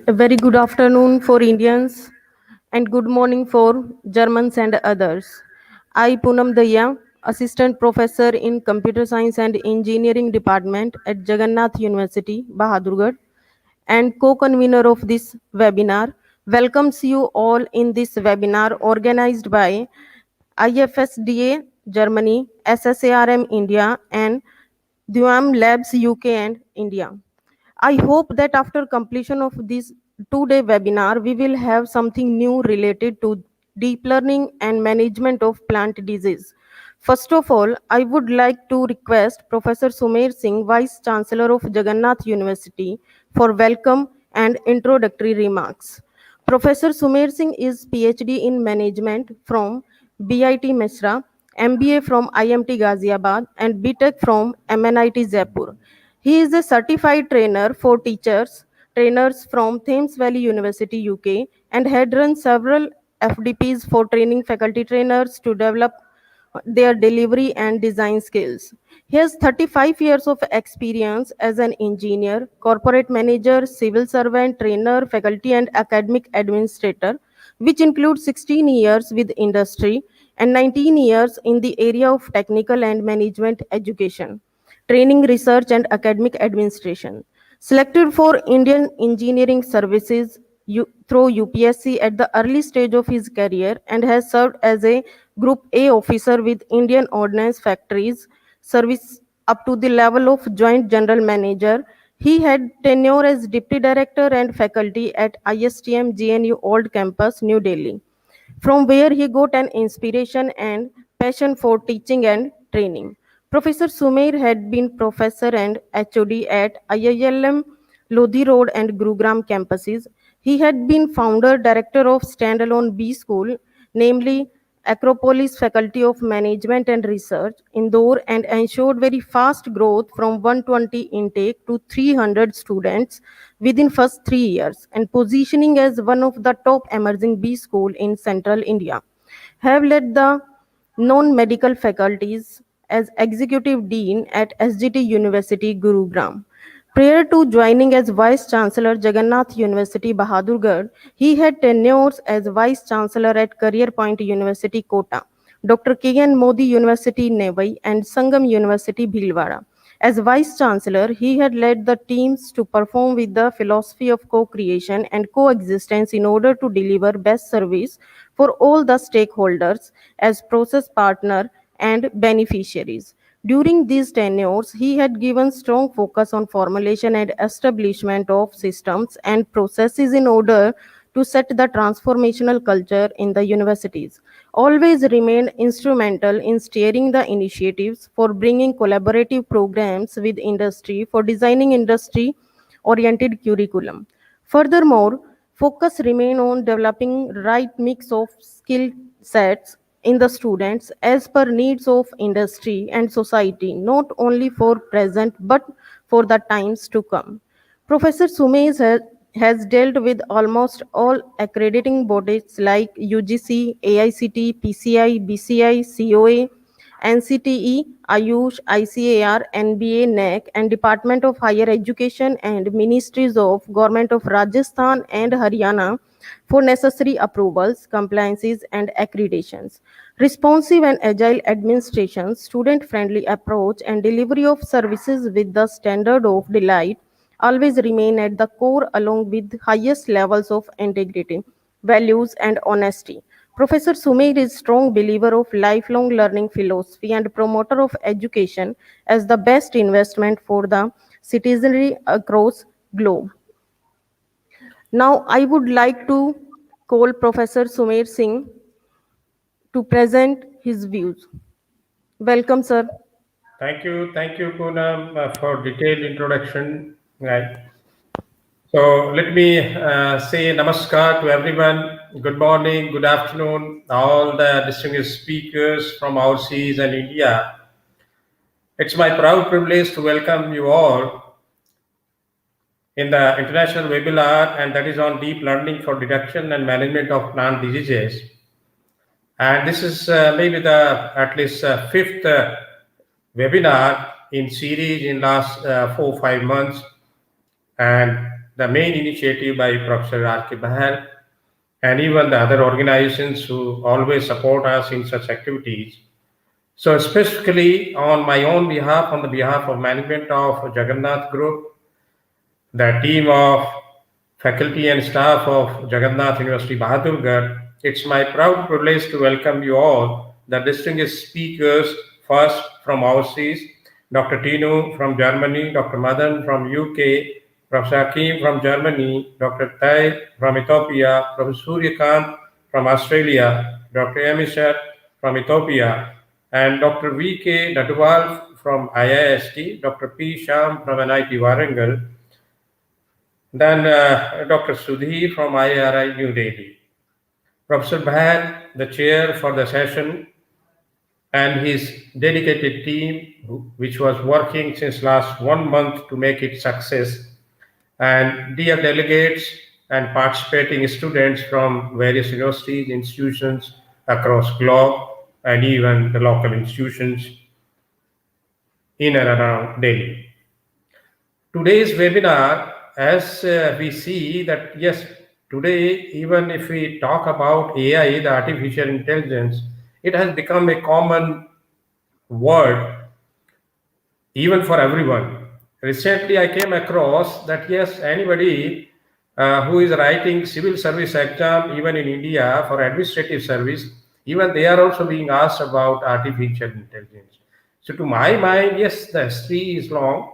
A very good afternoon for Indians and good morning for Germans and others. I, Poonam Daya, Assistant Professor in Computer Science and Engineering Department at Jagannath University, Bahadurgarh, and co-convener of this webinar, welcomes you all in this webinar organized by IFSDA Germany, SSARM India, and Duam Labs UK and India. I hope that after completion of this two-day webinar, we will have something new related to deep learning and management of plant disease. First of all, I would like to request Professor Sumer Singh, Vice Chancellor of Jagannath University, for welcome and introductory remarks. Professor Sumer Singh is PhD in Management from BIT Mesra, MBA from IMT Ghaziabad, and BTech from MNIT Jaipur. He is a certified trainer for trainers from Thames Valley University, UK, and had run several FDPs for training faculty trainers to develop their delivery and design skills. He has 35 years of experience as an engineer, corporate manager, civil servant, trainer, faculty, and academic administrator, which includes 16 years with industry and 19 years in the area of technical and management education, training, research, and academic administration. Selected for Indian Engineering Services through UPSC at the early stage of his career and has served as a Group A officer with Indian Ordnance Factories Service up to the level of Joint General Manager. He had tenure as Deputy Director and faculty at ISTM GNU Old Campus, New Delhi, from where he got an inspiration and passion for teaching and training. Professor Sumer had been professor and HOD at IILM, Lodhi Road and Gurugram campuses. He had been founder director of standalone B School, namely Acropolis Faculty of Management and Research, Indore, and ensured very fast growth from 120 intake to 300 students within first 3 years, and positioning as one of the top emerging B school in central India. Have led the non-medical faculties as executive dean at SGT University, Gurugram. Prior to joining as Vice Chancellor Jagannath University, Bahadurgarh, he had tenures as Vice Chancellor at Career Point University, Kota, Dr. K.N. Modi University, Nevai, and Sangam University, Bhilwara. As Vice Chancellor, he had led the teams to perform with the philosophy of co-creation and coexistence in order to deliver best service for all the stakeholders as process partner and beneficiaries. During these tenures, he had given strong focus on formulation and establishment of systems and processes in order to set the transformational culture in the universities. Always remained instrumental in steering the initiatives for bringing collaborative programs with industry for designing industry oriented curriculum. Furthermore, focus remain on developing right mix of skill sets in the students as per needs of industry and society, not only for present but for the times to come. Professor Sumesh has dealt with almost all accrediting bodies like UGC, AICT, PCI, BCI, COA, NCTE, Ayush, ICAR, NBA, NEC, and Department of Higher Education and Ministries of Government of Rajasthan and Haryana for necessary approvals, compliances, and accreditations. Responsive and agile administration, student-friendly approach, and delivery of services with the standard of delight always remain at the core along with highest levels of integrity, values, and honesty. Professor Sumeir is strong believer of lifelong learning philosophy and promoter of education as the best investment for the citizenry across globe. Now I would like to call Professor Sumeir Singh to present his views. Welcome, sir. Thank you, Poonam, for detailed introduction. Right. So let me say namaskar to everyone. Good morning, good afternoon, all the distinguished speakers from overseas and India. It's my proud privilege to welcome you all in the international webinar, and that is on deep learning for detection and management of plant diseases. And this is maybe the at least fifth webinar in series in last 4 or 5 months. And the main initiative by Professor R.K. Bahal and even the other organizations who always support us in such activities. So specifically on my own behalf, on the behalf of management of Jagannath Group, the team of faculty and staff of Jagannath University, Bahadurgarh, it's my proud privilege to welcome you all, the distinguished speakers, first from overseas, Dr. Tinu from Germany, Dr. Madan from UK, Professor Hakim from Germany, Dr. Tai from Ethiopia, Professor Suryakant from Australia, Dr. Emishat from Ethiopia, and Dr. V.K. Dadwal from IIST, Dr. P. Sham from NIT Warangal, then Dr. Sudhir from IRI New Delhi. Professor Bhatt, the chair for the session, and his dedicated team, which was working since last 1 month to make it success, and dear delegates and participating students from various universities, institutions across globe, and even the local institutions in and around Delhi. Today's webinar, as we see that yes, today even if we talk about AI, the artificial intelligence, it has become a common word even for everyone. Recently, I came across that yes, anybody who is writing civil service exam, even in India for administrative service, even they are also being asked about artificial intelligence. So, to my mind, yes, the history is long.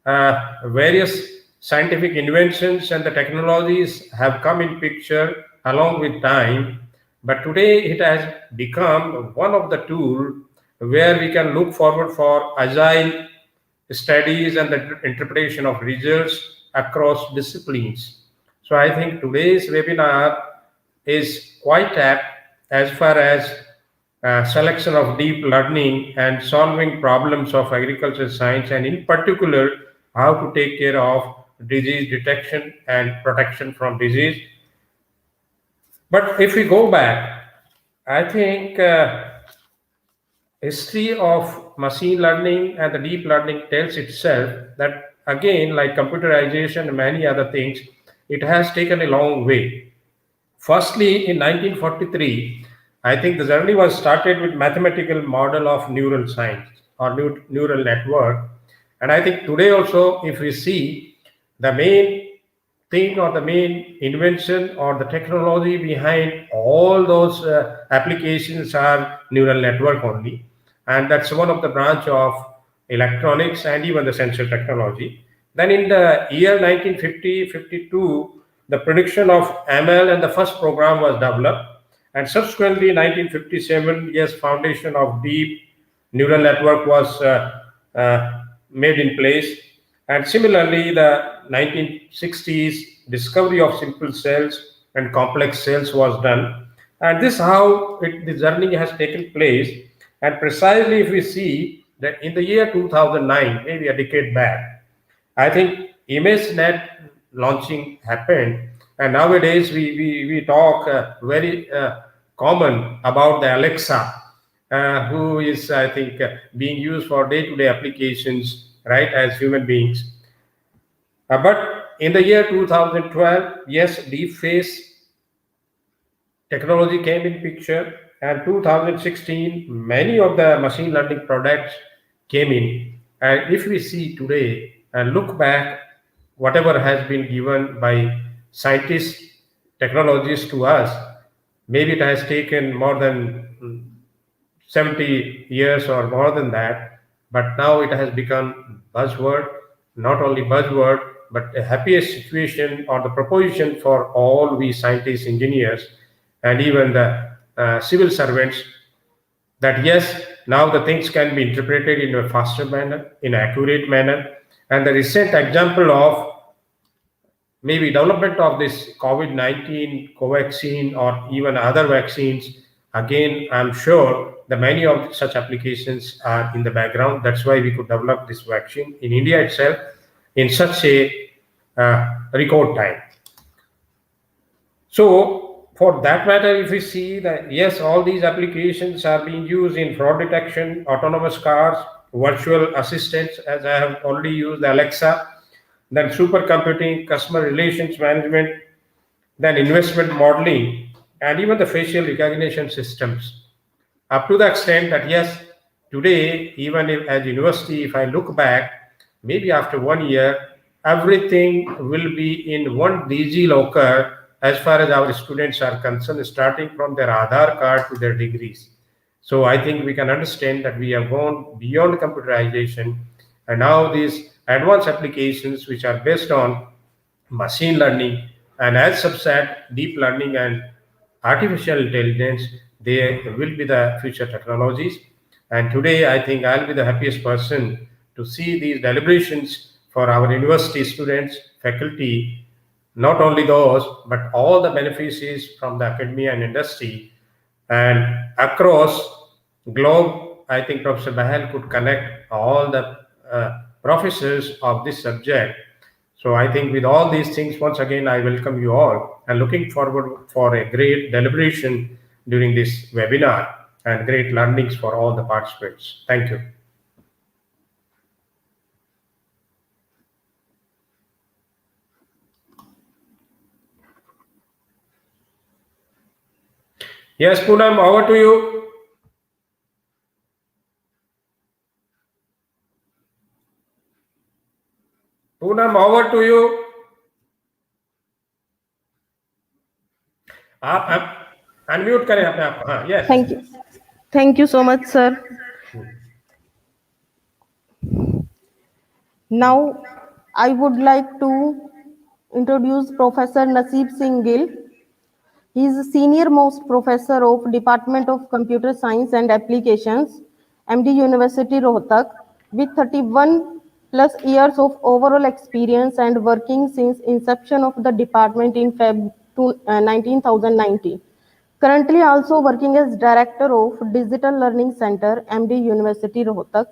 Various scientific inventions and the technologies have come in picture along with time, but today it has become one of the tools where we can look forward for agile studies and the interpretation of results across disciplines. So I think today's webinar is quite apt as far as selection of deep learning and solving problems of agriculture science, and in particular how to take care of disease detection and protection from disease. But if we go back, I think history of machine learning and the deep learning tells itself that again, like computerization and many other things, it has taken a long way. Firstly, in 1943, I think the journey was started with mathematical model of neural science or neural network. And I think today also, if we see the main thing or the main invention or the technology behind all those applications are neural network only. And that's one of the branch of electronics and even the sensor technology. Then in the year 1950-52, the prediction of ML and the first program was developed. And subsequently, 1957, yes, foundation of deep neural network was uh, made in place. And similarly, the 1960s discovery of simple cells and complex cells was done. And this is how the journey has taken place. And precisely if we see that in the year 2009, maybe a decade back, I think ImageNet launching happened, and nowadays we talk very common about the Alexa, who is I think being used for day-to-day applications, right, as human beings. But in the year 2012, yes, deepface technology came in picture, and 2016 many of the machine learning products came in. And if we see today and look back, whatever has been given by scientists, technologists to us, maybe it has taken more than 70 years or more than that, but now it has become buzzword, not only buzzword, but a happiest situation or the proposition for all we scientists, engineers, and even the civil servants, that yes, now the things can be interpreted in a faster manner, in an accurate manner. And the recent example of maybe development of this COVID-19 vaccine or even other vaccines, again, I'm sure that many of such applications are in the background. That's why we could develop this vaccine in India itself in such a record time. So for that matter, if we see that yes, all these applications are being used in fraud detection, autonomous cars, virtual assistants, as I have already used Alexa, then supercomputing, customer relations management, then investment modeling, and even the facial recognition systems. Up to the extent that yes, today, even if as university, if I look back, maybe after 1 year, everything will be in one DG locker as far as our students are concerned, starting from their Aadhaar card to their degrees. So I think we can understand that we have gone beyond computerization, and now these advanced applications which are based on machine learning and as subset deep learning and artificial intelligence, they will be the future technologies. And today I think I'll be the happiest person to see these deliberations for our university students, faculty, not only those but all the beneficiaries from the academia and industry, and across globe. I think Professor Bahal could connect all the professors of this subject. So I think with all these things, once again, I welcome you all and looking forward for a great deliberation during this webinar and great learnings for all the participants. Thank you. Yes, Poonam, over to you. Poonam, over to you. आप unmute करें अपने आप को. हाँ, yes. Thank you. Thank you so much, sir. Now, I would like to introduce Professor Naseeb Singh Gill. He is senior most professor of Department of Computer Science and Applications, MD University Rohtak, with 31 plus years of overall experience and working since inception of the department in Feb 1990. Currently also working as Director of Digital Learning Center, MD University Rohtak.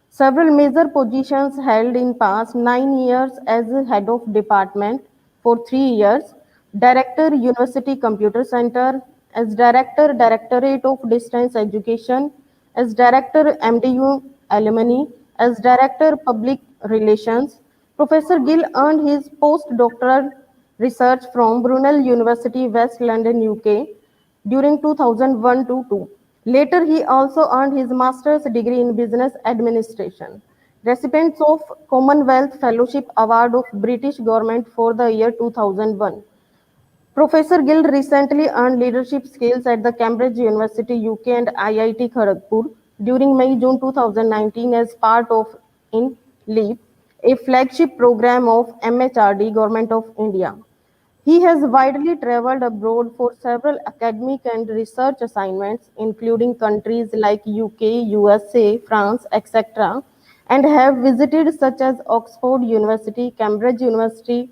Several major positions held in past 9 years as head of department for 3 years, Director University Computer Center, as Director Directorate of Distance Education, as Director MDU Alumni, as Director Public Relations. Professor Gill earned his postdoctoral research from Brunel University, West London, UK during 2001 to 2. Later, he also earned his master's degree in business administration. Recipients of Commonwealth Fellowship Award of British Government for the year 2001. Professor Gill recently earned leadership skills at the Cambridge University, UK and IIT Kharagpur during May-June 2019 as part of in LEAP, a flagship program of MHRD, Government of India. He has widely traveled abroad for several academic and research assignments, including countries like UK, USA, France, etc., and have visited such as Oxford University, Cambridge University,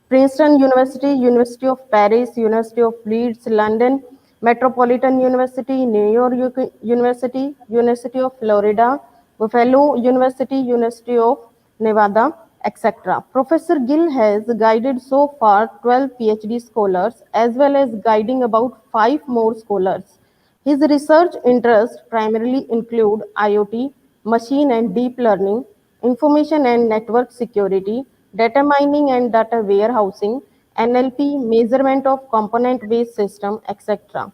Princeton University, University of Paris, University of Leeds, London Metropolitan University, New York University, University of Florida, Buffalo University, University of Nevada, etc. Professor Gill has guided so far 12 PhD scholars as well as guiding about 5 more scholars. His research interests primarily include IoT, machine and deep learning, information and network security, data mining and data warehousing, NLP, measurement of component-based system, etc.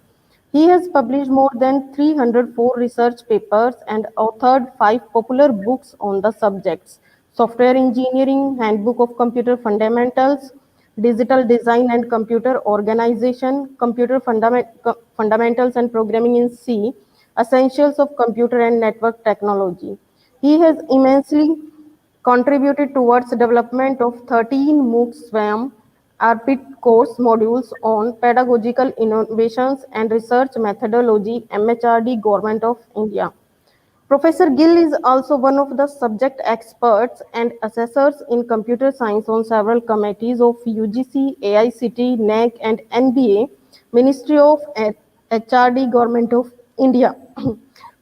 He has published more than 304 research papers and authored 5 popular books on the subjects: Software Engineering, Handbook of Computer Fundamentals, Digital Design and Computer Organization, Fundamentals and Programming in C, Essentials of Computer and Network Technology. He has immensely contributed towards development of 13 MOOC SWAYAM ARPIT course modules on pedagogical innovations and research methodology, MHRD, Government of India. Professor Gill is also one of the subject experts and assessors in computer science on several committees of UGC, AICT, NAC, and NBA, Ministry of HRD, Government of India.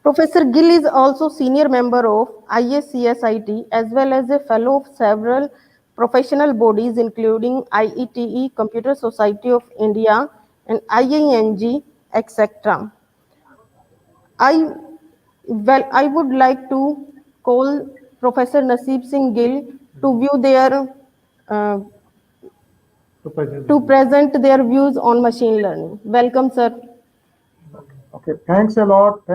Professor Gill is also senior member of IACSIT as well as a fellow of several professional bodies including IETE, Computer Society of India, and IING, etc. I I would like to call Professor Naseeb Singh Gill to view their uh, To present. to present their views on machine learning. Welcome, sir. Okay, thanks a lot,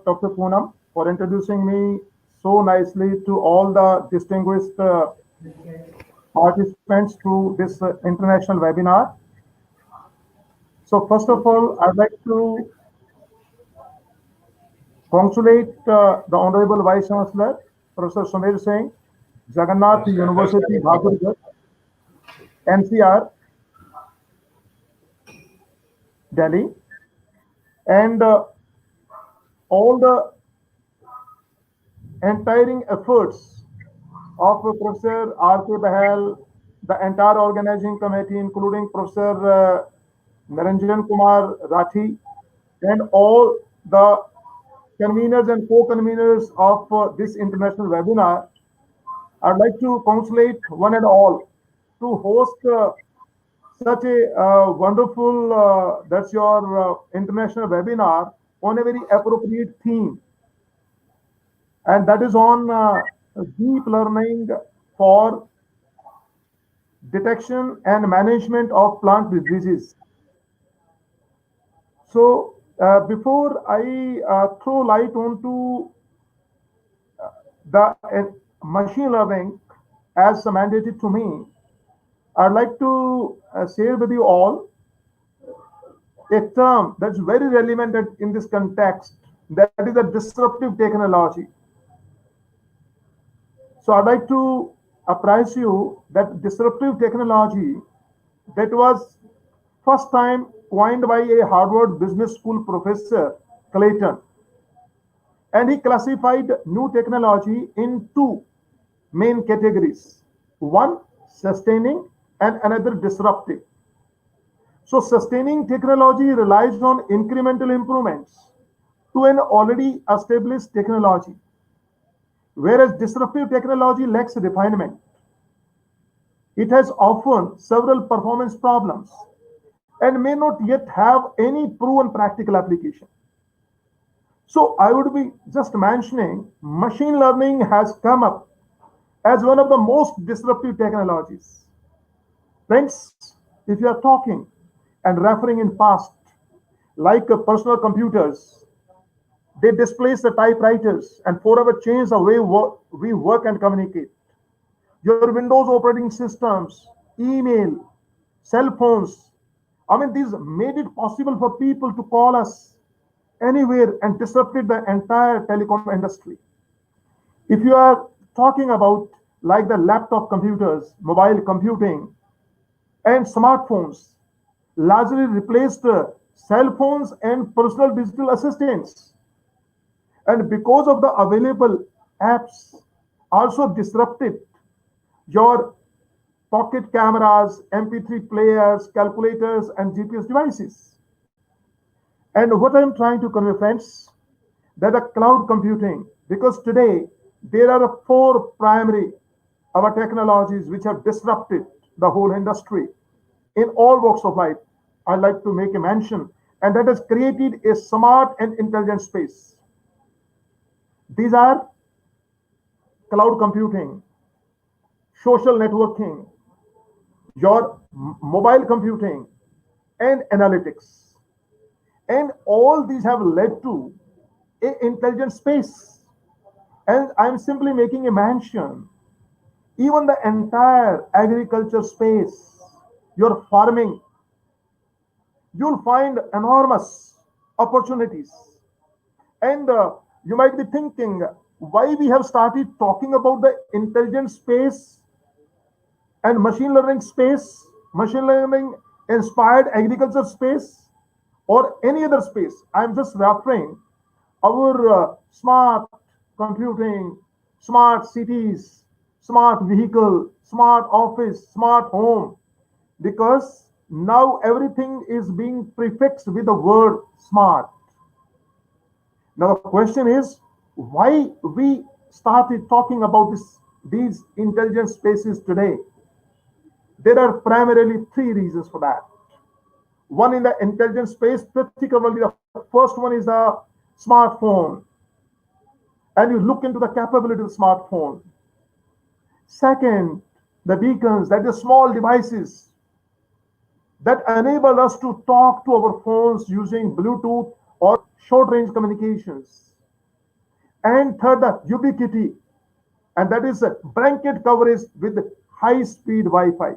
Dr. Poonam, for introducing me so nicely to all the distinguished participants to this international webinar. So first of all, I'd like to congratulate the Honorable Vice Chancellor, Professor Sumir Singh, Jagannath Namaskar. University, Bhakurgarh, NCR, Delhi, and all the entiring efforts of Professor R.K. Bahal, the entire organizing committee, including Professor Naranjan Kumar Rathi, and all the conveners and co-conveners of this international webinar. I'd like to congratulate one and all to host such a wonderful, that's your international webinar on a very appropriate theme, and that is on deep learning for detection and management of plant diseases. So, before I throw light onto the machine learning as mandated to me, I'd like to share with you all a term that's very relevant in this context. That is a disruptive technology. So, I'd like to apprise you that disruptive technology that was first time coined by a Harvard Business School professor, Clayton, and he classified new technology in two main categories: one, sustaining, and another, disruptive. So, sustaining technology relies on incremental improvements to an already established technology, whereas disruptive technology lacks refinement. It has often several performance problems and may not yet have any proven practical application. So I would be just mentioning machine learning has come up as one of the most disruptive technologies. Friends, if you are talking and referring in past, like personal computers, they displaced the typewriters and forever changed the way we work and communicate. Your Windows operating systems, email, cell phones, I mean, these made it possible for people to call us anywhere and disrupted the entire telecom industry. If you are talking about like the laptop computers, mobile computing, and smartphones, largely replaced cell phones and personal digital assistants. And because of the available apps, also disrupted your pocket cameras, MP3 players, calculators, and GPS devices. And what I'm trying to convey, friends, that the cloud computing, because today there are four primary our technologies which have disrupted the whole industry in all walks of life. I'd like to make a mention, and that has created a smart and intelligent space. These are cloud computing, social networking, your mobile computing, and analytics. And all these have led to a intelligent space. And I'm simply making a mention. Even the entire agriculture space, your farming, you'll find enormous opportunities. And you might be thinking why we have started talking about the intelligent space and machine learning space, machine learning inspired agriculture space, or any other space. I'm just referring our smart computing, smart cities, smart vehicle, smart office, smart home, because now everything is being prefixed with the word smart. Now the question is why we started talking about these intelligent spaces today. There are primarily three reasons for that. One, in the intelligent space, particularly the first one is the smartphone, and you look into the capability of the smartphone. Second, the beacons, that is small devices that enable us to talk to our phones using Bluetooth or short range communications. And third, the ubiquity, and that is a blanket coverage with high speed Wi Fi.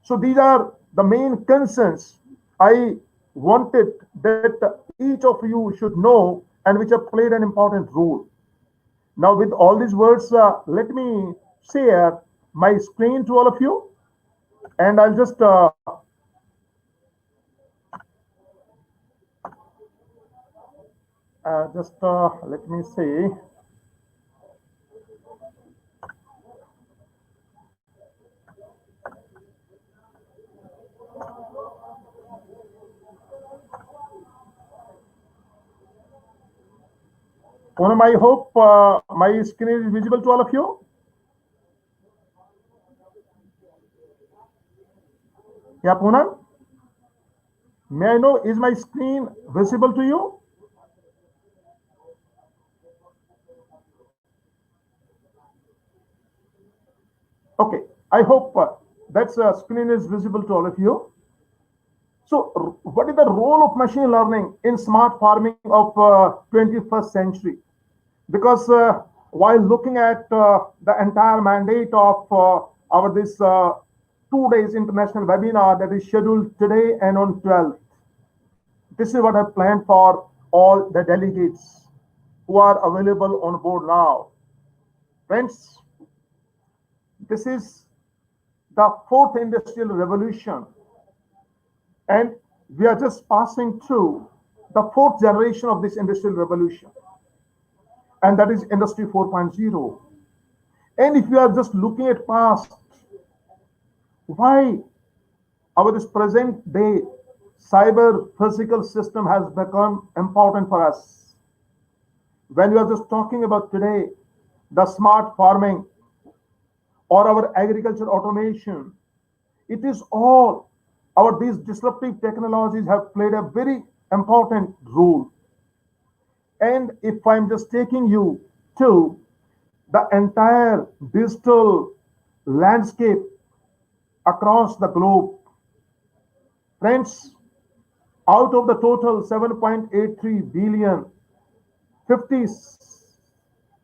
So these are the main concerns I wanted that each of you should know and which have played an important role. Now, with all these words, let me share my screen to all of you, and I'll just let me see. Poonam, I hope my screen is visible to all of you. Yeah, Poonam, may I know is my screen visible to you? Okay, I hope that screen is visible to all of you. So, what is the role of machine learning in smart farming of 21st century? Because while looking at the entire mandate of our this 2 days international webinar that is scheduled today and on 12th, this is what I planned for all the delegates who are available on board now. Friends, this is the fourth industrial revolution, and we are just passing through the fourth generation of this industrial revolution, and that is Industry 4.0. And if we are just looking at past, why our this present day cyber physical system has become important for us. When we are just talking about today, the smart farming or our agriculture automation, it is all our these disruptive technologies have played a very important role. And if I'm just taking you to the entire digital landscape across the globe, friends, out of the total 7.83 billion, 50,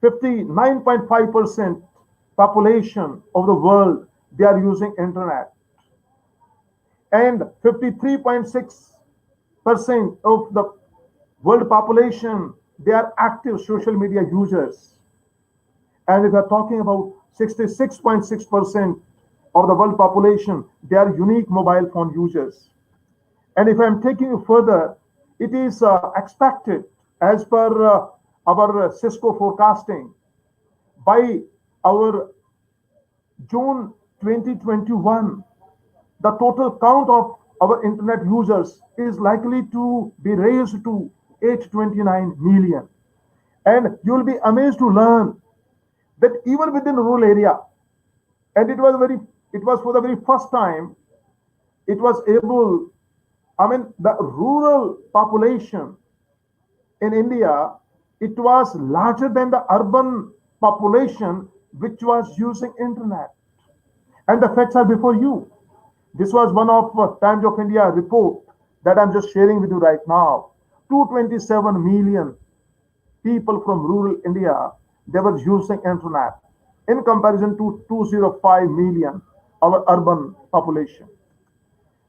59.5% population of the world, they are using internet, and 53.6% of the world population, they are active social media users. And if we are talking about 66.6% of the world population, they are unique mobile phone users. And if I'm taking you further, it is expected, as per our Cisco forecasting, by our June 2021, the total count of our internet users is likely to be raised to 829 million. And you will be amazed to learn that even within rural area, and it was for the very first time, it was able, I mean, the rural population in India, it was larger than the urban population which was using internet. And the facts are before you. This was one of Times of India report that I'm just sharing with you right now. 227 million people from rural India, they were using internet in comparison to 205 million, our urban population.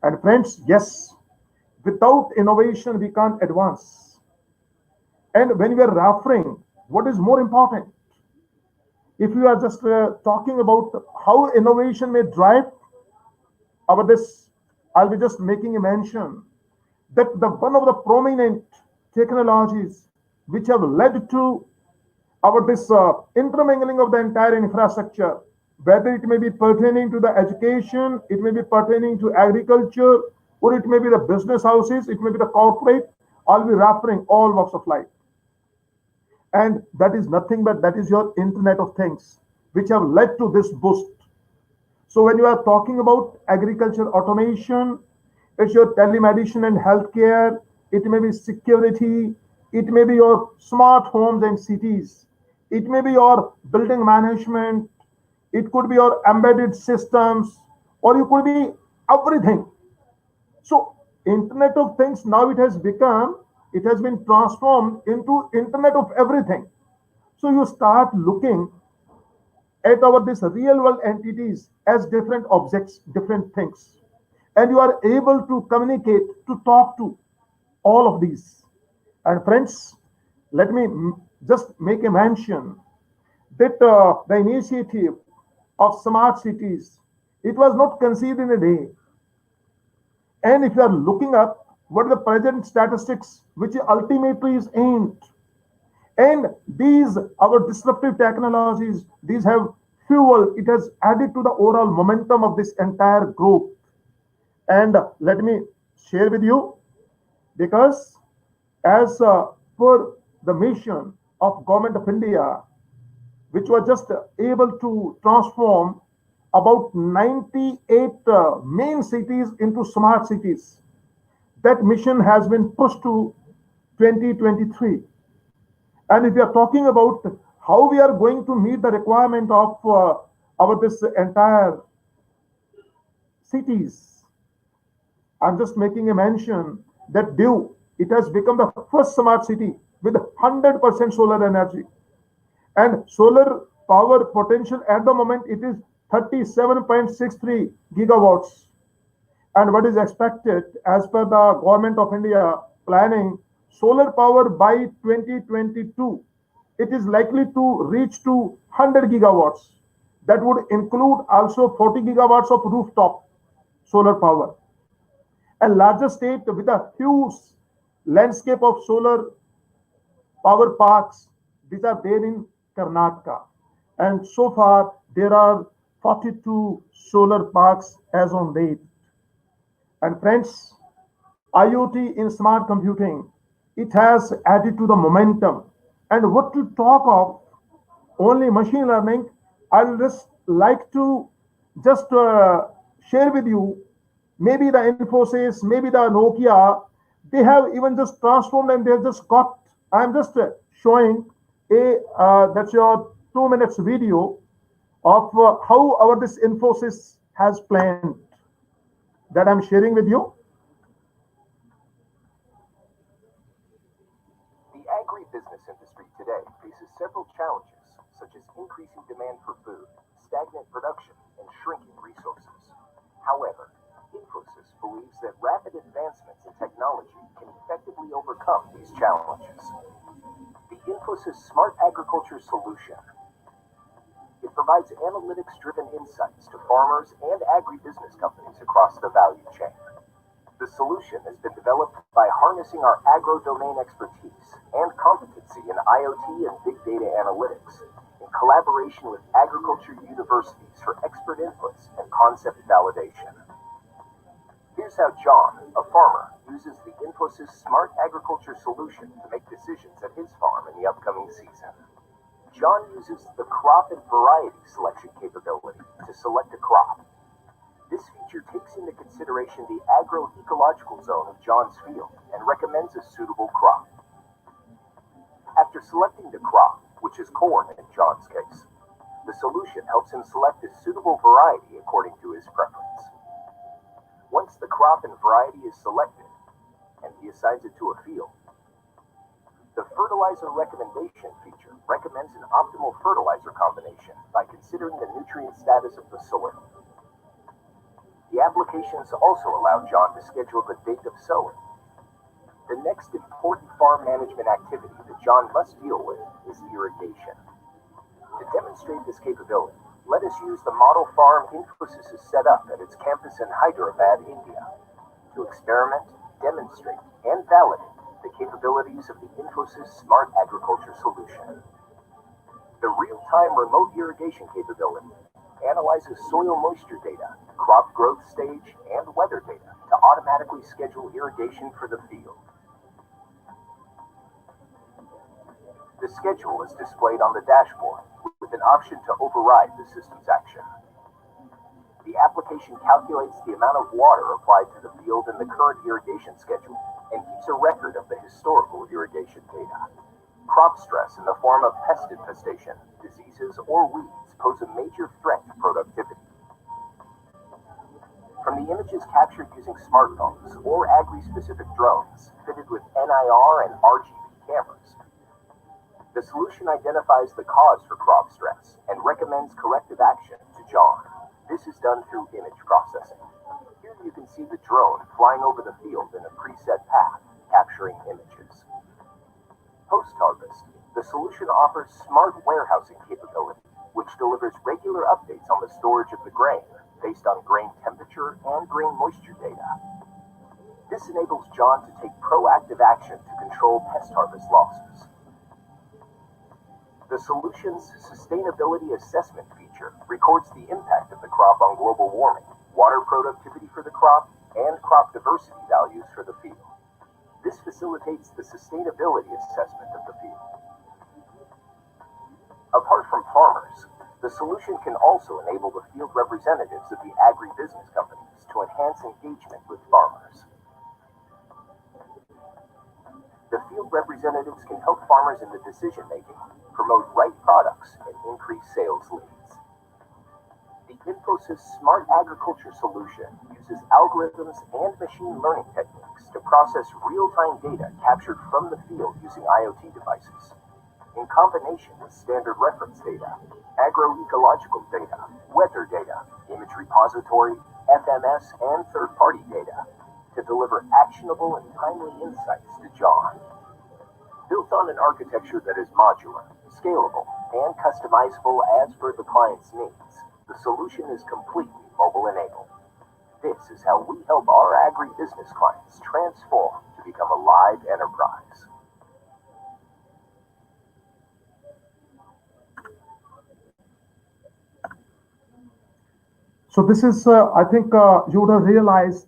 And friends, yes, without innovation, we can't advance. And when we are referring, what is more important? If you are just talking about how innovation may drive our this, I'll be just making a mention that the one of the prominent technologies which have led to our this intermingling of the entire infrastructure, whether it may be pertaining to the education, it may be pertaining to agriculture, or it may be the business houses, it may be the corporate, I'll be referring all walks of life. And that is nothing but that is your Internet of Things, which have led to this boost. So when you are talking about agriculture automation, it's your telemedicine and healthcare, it may be security, it may be your smart homes and cities, it may be your building management, it could be your embedded systems, or you could be everything. So Internet of Things now it has been transformed into Internet of Everything. So you start looking at our this real world entities as different objects, different things, and you are able to communicate, to talk to all of these. And friends, let me just make a mention that the initiative of smart cities, it was not conceived in a day. And if you are looking up what are the present statistics, which ultimately is aimed, and these our disruptive technologies, these have fuel, it has added to the overall momentum of this entire group. And let me share with you, because as per the mission of government of India, which was just able to transform about 98 main cities into smart cities. That mission has been pushed to 2023. And if we are talking about how we are going to meet the requirement of our this entire cities, I'm just making a mention that Diu, it has become the first smart city with 100% solar energy. And solar power potential at the moment, it is 37.63 gigawatts. And what is expected as per the government of India planning, solar power by 2022, it is likely to reach to 100 gigawatts. That would include also 40 gigawatts of rooftop solar power. A larger state with a huge landscape of solar power parks. These are there in Karnataka. And so far, there are 42 solar parks as on date. And friends, IoT in smart computing, it has added to the momentum. And what to talk of only machine learning, I'll just like to just share with you, maybe the Infosys, maybe the Nokia, they have even just transformed and they have just got, I'm just showing that's your 2 minutes video of how our this Infosys has planned that I'm sharing with you. The agribusiness industry today faces several challenges, such as increasing demand for food, stagnant production, and shrinking resources. However, Infosys believes that rapid advancements in technology can effectively overcome these challenges. The Infosys Smart Agriculture Solution. It provides analytics-driven insights to farmers and agribusiness companies across the value chain. The solution has been developed by harnessing our agro-domain expertise and competency in IoT and big data analytics, in collaboration with agriculture universities for expert inputs and concept validation. Here's how John, a farmer, uses the Infosys Smart Agriculture Solution to make decisions at his farm in the upcoming season. John uses the crop and variety selection capability to select a crop. This feature takes into consideration the agroecological zone of John's field and recommends a suitable crop. After selecting the crop, which is corn in John's case, the solution helps him select a suitable variety according to his preference. Once the crop and variety is selected, and he assigns it to a field, the fertilizer recommendation feature recommends an optimal fertilizer combination by considering the nutrient status of the soil. The applications also allow John to schedule the date of sowing. The next important farm management activity that John must deal with is irrigation. To demonstrate this capability, let us use the model farm Infosys has set up at its campus in Hyderabad, India, to experiment, demonstrate, and validate the capabilities of the Infosys Smart Agriculture Solution. The real-time remote irrigation capability analyzes soil moisture data, crop growth stage, and weather data to automatically schedule irrigation for the field. The schedule is displayed on the dashboard with an option to override the system's action. The application calculates the amount of water applied to the field in the current irrigation schedule and keeps a record of the historical irrigation data. Crop stress in the form of pest infestation, diseases, or weeds pose a major threat to productivity. From the images captured using smartphones or agri-specific drones fitted with NIR and RGB cameras, the solution identifies the cause for crop stress and recommends corrective action to John. This is done through image processing. Here you can see the drone flying over the field in a preset path, capturing images. Post-harvest, the solution offers smart warehousing capability, which delivers regular updates on the storage of the grain based on grain temperature and grain moisture data. This enables John to take proactive action to control pest harvest losses. The solution's sustainability assessment feature records the impact of the crop on global warming, water productivity for the crop, and crop diversity values for the field. This facilitates the sustainability assessment of the field. Apart from farmers, the solution can also enable the field representatives of the agribusiness companies to enhance engagement with farmers. The field representatives can help farmers in the decision-making, promote right products, and increase sales leads. The Infosys Smart Agriculture solution uses algorithms and machine learning techniques to process real-time data captured from the field using IoT devices, in combination with standard reference data, agroecological data, weather data, image repository, FMS, and third-party data, to deliver actionable and timely insights to John. Built on an architecture that is modular, scalable, and customizable as per the client's needs, the solution is completely mobile-enabled. This is how we help our agribusiness clients transform to become a live enterprise. So this is, I think you would have realized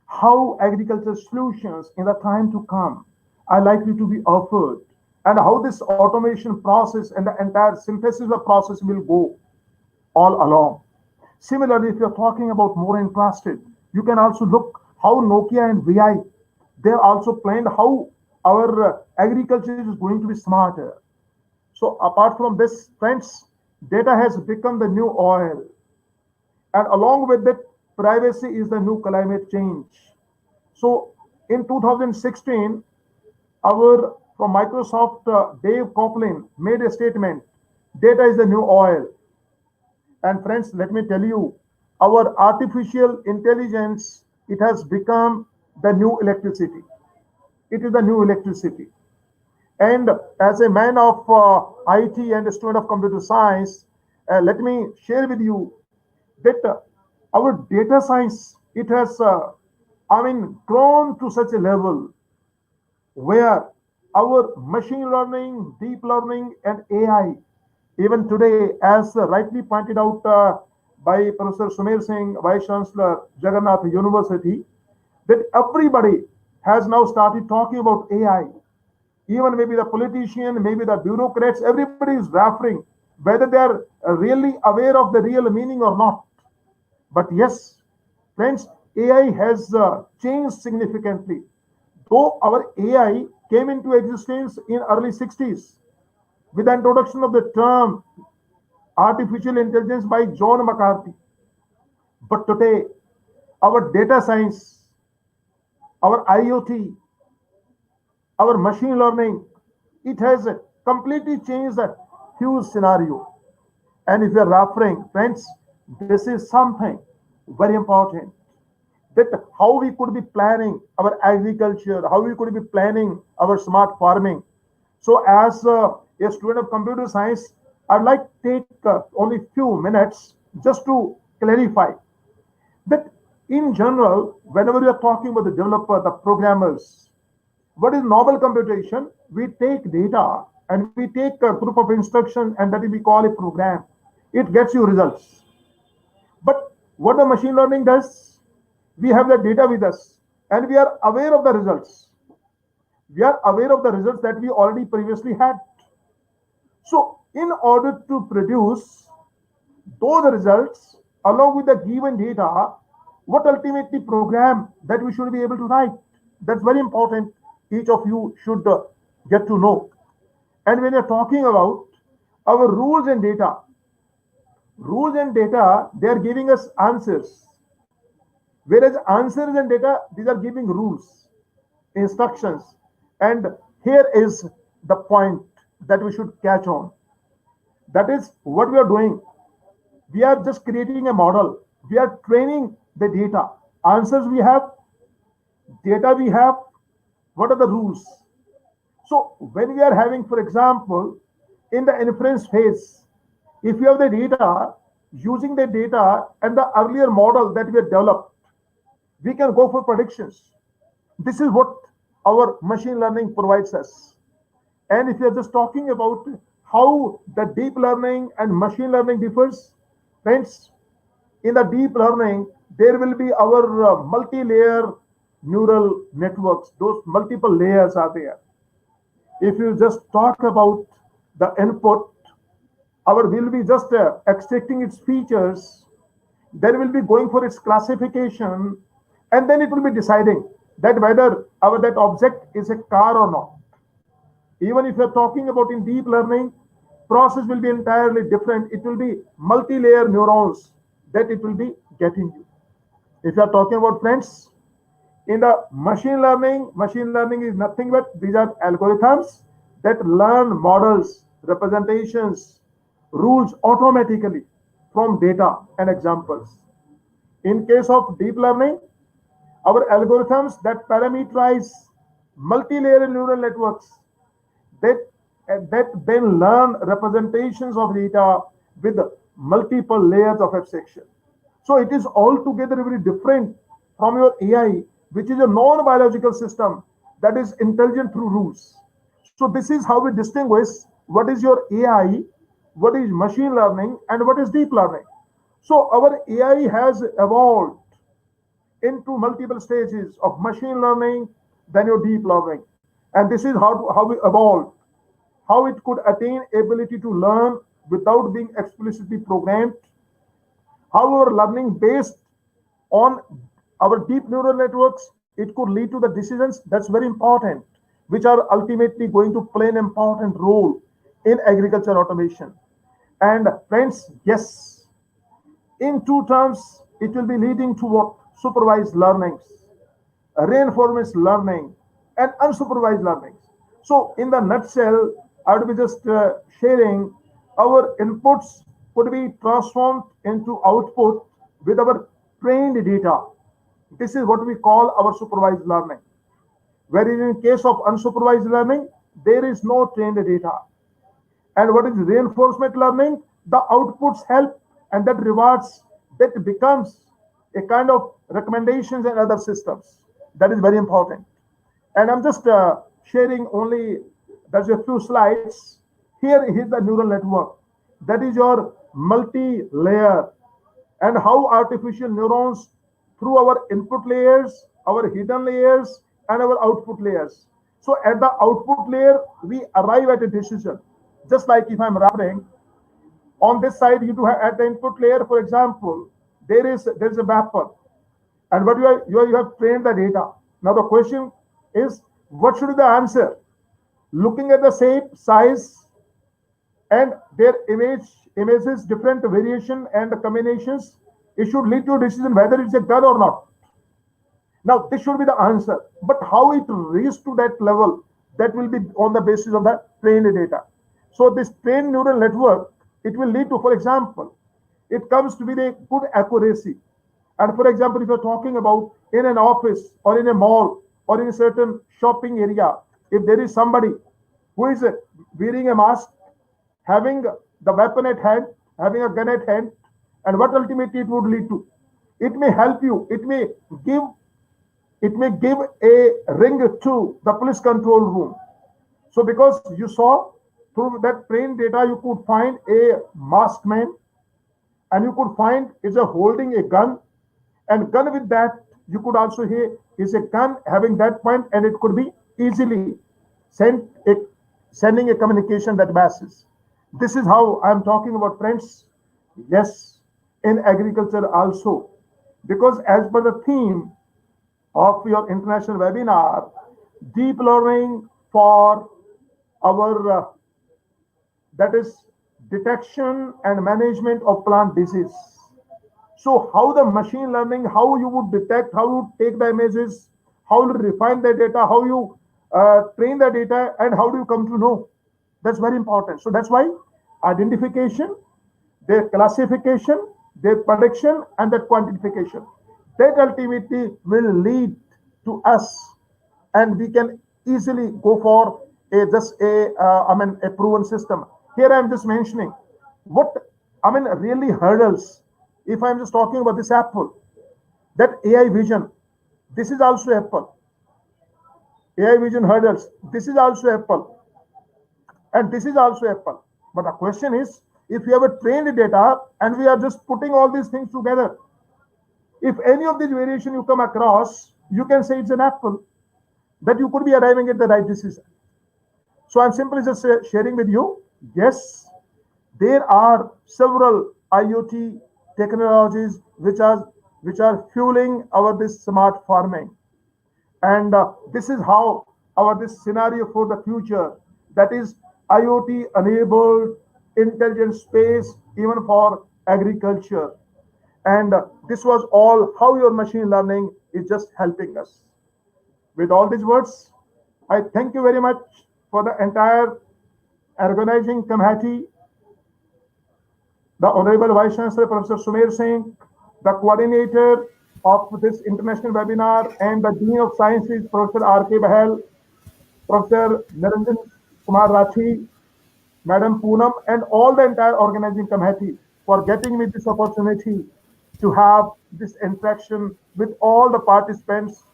how agriculture solutions in the time to come are likely to be offered, and how this automation process and the entire synthesis of process will go all along. Similarly, if you're talking about more interested, you can also look how Nokia and VI, they're also planned how our agriculture is going to be smarter. So apart from this, friends, data has become the new oil. And along with it, privacy is the new climate change. So in 2016, our from Microsoft, Dave Copeland made a statement: data is the new oil. And friends, let me tell you, our artificial intelligence, it has become the new electricity. It is the new electricity. And as a man of IT and a student of computer science, let me share with you that our data science, it has, grown to such a level where our machine learning, deep learning, and AI, even today, as rightly pointed out by Professor Sumer Singh, Vice Chancellor, Jagannath University, that everybody has now started talking about AI. Even maybe the politician, maybe the bureaucrats, everybody is referring whether they are really aware of the real meaning or not. But yes, friends, AI has changed significantly. Though our AI came into existence in early 60s with the introduction of the term artificial intelligence by John McCarthy. But today, our data science, our IoT, our machine learning, it has completely changed the huge scenario. And if you're referring, friends, this is something very important, that how we could be planning our agriculture, how we could be planning our smart farming. So, as a student of computer science, I'd like to take only few minutes just to clarify that in general, whenever we are talking about the developer, the programmers, what is novel computation? We take data and we take a group of instructions, and that we call a program. It gets you results. But what the machine learning does, we have the data with us and we are aware of the results. We are aware of the results that we already previously had. So, in order to produce those results along with the given data, what ultimately program that we should be able to write? That's very important. Each of you should get to know. And when you're talking about our rules and data, they are giving us answers. Whereas answers and data, these are giving rules, instructions. And here is the point that we should catch on. That is what we are doing. We are just creating a model. We are training the data. Answers we have, data we have, what are the rules? So when we are having, for example, in the inference phase, if you have the data, using the data and the earlier model that we have developed, we can go for predictions. This is what our machine learning provides us. And if you're just talking about how the deep learning and machine learning differs, friends, in the deep learning, there will be our multi-layer neural networks. Those multiple layers are there. If you just talk about the input, our will be just extracting its features, then will be going for its classification, and then it will be deciding that whether our that object is a car or not. Even if you're talking about in deep learning, process will be entirely different. It will be multi-layer neurons that it will be getting you. If you're talking about friends, in the machine learning is nothing but these are algorithms that learn models, representations, rules automatically from data and examples. In case of deep learning, our algorithms that parameterize multi-layer neural networks that that then learn representations of data with multiple layers of abstraction. So it is altogether very different from your AI, which is a non-biological system that is intelligent through rules. So this is how we distinguish what is your AI, what is machine learning, and what is deep learning. So our AI has evolved into multiple stages of machine learning, then your deep learning. And this is how we evolved, how it could attain ability to learn without being explicitly programmed, how our learning based on our deep neural networks, it could lead to the decisions that's very important, which are ultimately going to play an important role in agriculture automation. And friends, yes, in two terms, it will be leading to what? Supervised learnings, reinforcement learning, and unsupervised learning. So, in the nutshell, I would be just sharing our inputs could be transformed into output with our trained data. This is what we call our supervised learning. Whereas in case of unsupervised learning, there is no trained data. And what is reinforcement learning? The outputs help and that rewards that becomes a kind of recommendations and other systems. That is very important. And I'm just sharing only, there's a few slides. Here is the neural network. That is your multi-layer and how artificial neurons through our input layers, our hidden layers, and our output layers. So at the output layer, we arrive at a decision. Just like if I'm wrapping, on this side, you do have at the input layer, for example, there is a vapor, and what you have trained the data. Now the question is, what should be the answer? Looking at the shape, size, and their images, different variation and combinations, it should lead to a decision whether it's a gun or not. Now, this should be the answer. But how it reaches to that level, that will be on the basis of the trained data. So this trained neural network, it will lead to, for example, it comes to be a good accuracy. And for example, if you're talking about in an office or in a mall or in a certain shopping area, if there is somebody who is wearing a mask, having the weapon at hand, having a gun at hand, and what ultimately it would lead to? It may help you. Give it may give a ring to the police control room. So because you saw through that trained data, you could find a masked man and you could find is a holding a gun and gun with that you could also hear is a gun having that point and it could be easily sent a, sending a communication that passes. This is how I'm talking about friends. Yes, in agriculture also, because as per the theme of your international webinar, deep learning for our that is detection and management of plant disease. So how the machine learning, how you would detect, how you take the images, how you refine the data, how you train the data, and how do you come to know? That's very important. So that's why identification, their classification, their prediction, and that quantification, that ultimately will lead to us, and we can easily go for a just a a proven system. Here I am just mentioning what really hurdles. If I am just talking about this Apple, that AI vision, this is also Apple. AI vision hurdles, this is also Apple, and this is also Apple. But the question is, if we have a trained data and we are just putting all these things together, if any of these variation you come across, you can say it's an Apple, that you could be arriving at the right decision. So I'm simply just sharing with you, yes, there are several IoT technologies which are fueling our this smart farming, and this is how our this scenario for the future, that is IoT enabled intelligent space even for agriculture, and this was all how your machine learning is just helping us. With all these words, I thank you very much for the entire organizing committee, the Honorable Vice Chancellor Professor Sumer Singh, the coordinator of this international webinar, and the Dean of Sciences Professor R.K. Bahel, Professor Naranjan Kumar Rathi, Madam Poonam, and all the entire organizing committee for getting me this opportunity to have this interaction with all the participants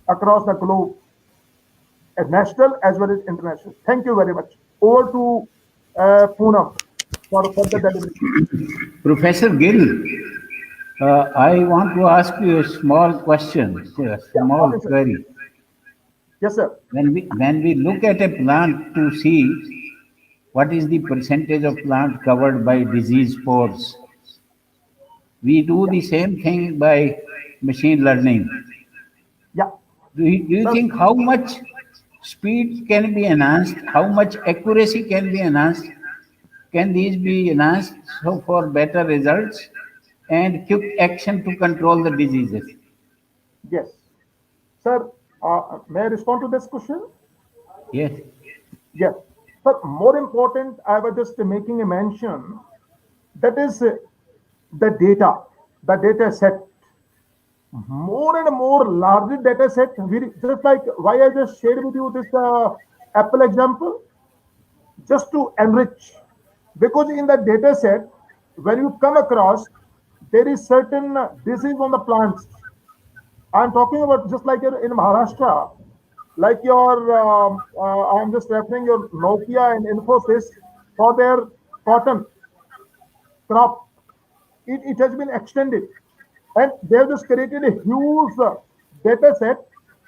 across the globe, at national as well as international. Thank you very much. Over to Poonam for further deliberation. Professor Gill, I want to ask you a small question, a Yeah, small okay, sir. query. Yes, sir. When we look at a plant to see what is the percentage of plant covered by disease spores, we do Yeah, the same thing by machine learning. yeah, Do you sir. think how much speed can be enhanced? How much accuracy can be enhanced? Can these be enhanced so for better results and quick action to control the diseases? Yes, sir. May I respond to this question? Yes. Yes. But more important, I was just making a mention, that is the data set. More and more larger data set, just like why I just shared with you this Apple example, just to enrich. Because in the data set, when you come across, there is certain disease on the plants. I'm talking about just like in Maharashtra, like I'm just referring your Nokia and Infosys for their cotton crop. It has been extended, and they have just created a huge data set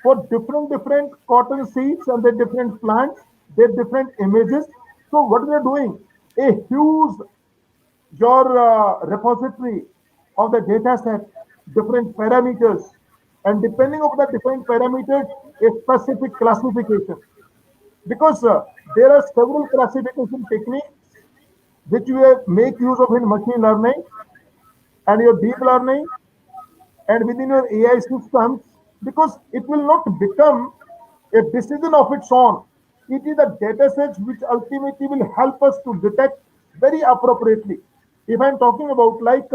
for different cotton seeds and their different plants, their different images. So what we are doing, a huge your repository of the data set, different parameters, and depending on the different parameters, a specific classification. Because there are several classification techniques which you make use of in machine learning and your deep learning and within your AI systems, because it will not become a decision of its own. It is a data set which ultimately will help us to detect very appropriately. If I'm talking about like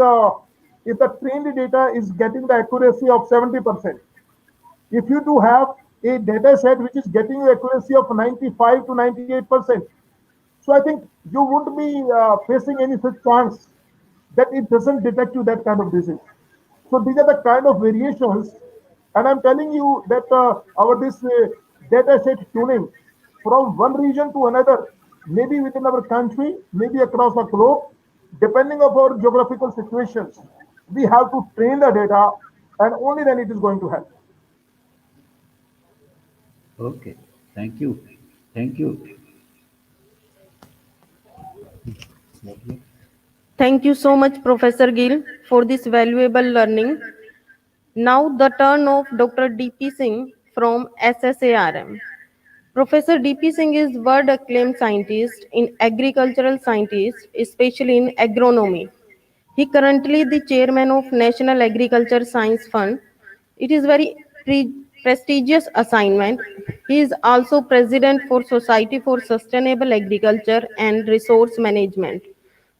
if the trained data is getting the accuracy of 70%, if you do have a data set which is getting you accuracy of 95 to 98%, so I think you wouldn't be facing any such chance that it doesn't detect you that kind of disease. So these are the kind of variations, and I'm telling you that our this data set tuning from one region to another, maybe within our country, maybe across the globe, depending on our geographical situations, we have to train the data, and only then it is going to help. Okay. Thank you. Thank you. Thank you so much, Professor Gill, for this valuable learning. Now, the turn of Dr. D.P. Singh from SSARM. Professor D.P. Singh is world acclaimed scientist in agricultural sciences, especially in agronomy. He currently the chairman of National Agriculture Science Fund. It is very prestigious assignment. He is also president for Society for Sustainable Agriculture and Resource Management.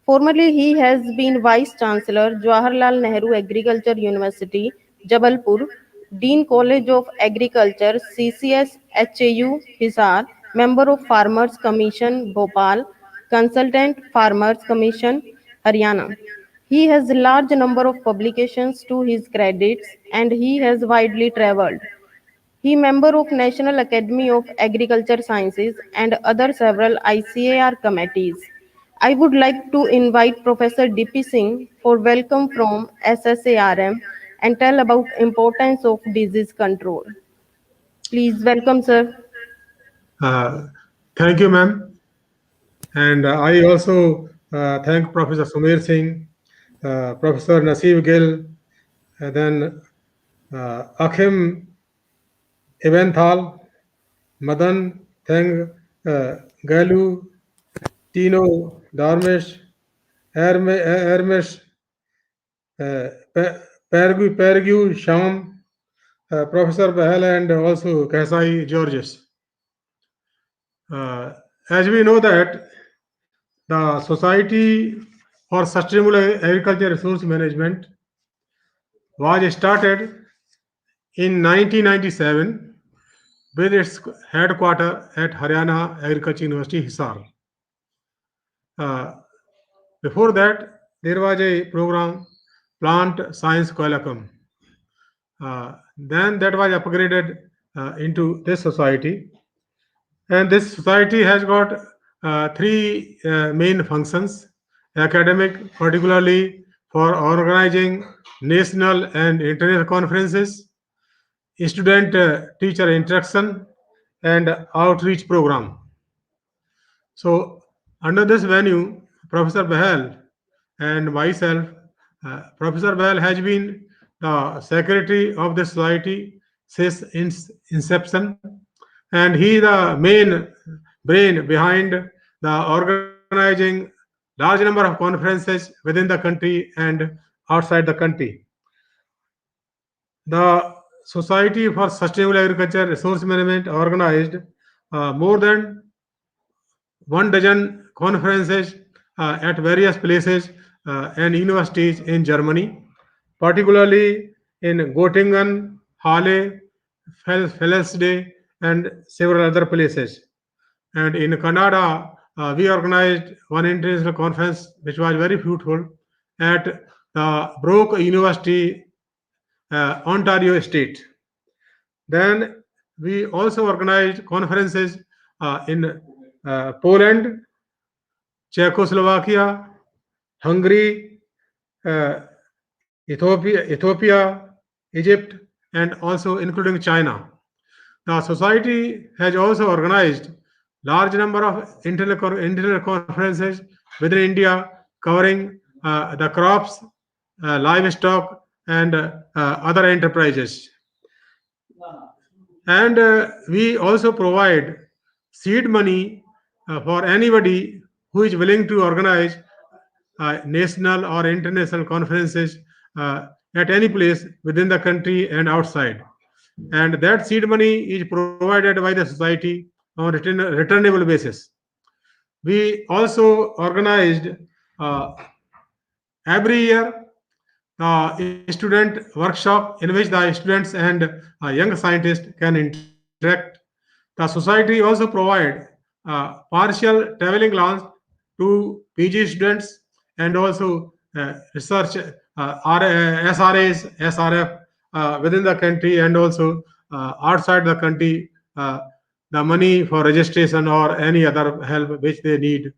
Formerly, he has been Vice Chancellor, Jawaharlal Nehru Agriculture University, Jabalpur, Dean College of Agriculture, CCS HAU, Hisar, Member of Farmers Commission, Bhopal, Consultant Farmers Commission, Haryana. He has a large number of publications to his credits and he has widely traveled. He member of National Academy of Agriculture Sciences and other several ICAR committees. I would like to invite Professor D.P. Singh for welcome from SSARM and tell about importance of disease control. Please welcome, sir. Uh, Thank you, ma'am. And I also thank Professor Sumer Singh, Professor Naseeb Gill, then Akhim Eventhal, Madan, Thang Galu, Tino Darmesh, Hermesh, Pergu Sham, Professor Bahal, and also Kasai Georges. Uh, as we know that the Society for Sustainable Agriculture Resource Management was started in 1997 with its headquarters at Haryana Agriculture University, Hisar. Uh, Before that, there was a program, Plant Science Coelacum. Then that was upgraded into this society. And this society has got three main functions: academic, particularly for organizing national and international conferences, student teacher interaction, and outreach program. So, under this venue, Professor Bahal and myself, Professor Bahal has been the secretary of the society since its inception, and he is the main brain behind the organizing large number of conferences within the country and outside the country. The Society for Sustainable Agriculture Resource Management organized more than 1 dozen conferences at various places and universities in Germany, particularly in Göttingen, Halle, Felsde, and several other places. And in Canada, we organized one international conference which was very fruitful at the Brock University, Ontario State. Then we also organized conferences in Poland, Czechoslovakia, Hungary, uh, Ethiopia, Egypt, and also including China. The society has also organized large number of internal conferences within India covering the crops, livestock, and other enterprises. And we also provide seed money for anybody who is willing to organize national or international conferences at any place within the country and outside. And that seed money is provided by the society on returnable basis. We also organized uh, every year student workshop in which the students and young scientists can interact. The society also provide partial traveling allowance to PG students and also research SRAs, SRF within the country and also outside the country, the money for registration or any other help which they need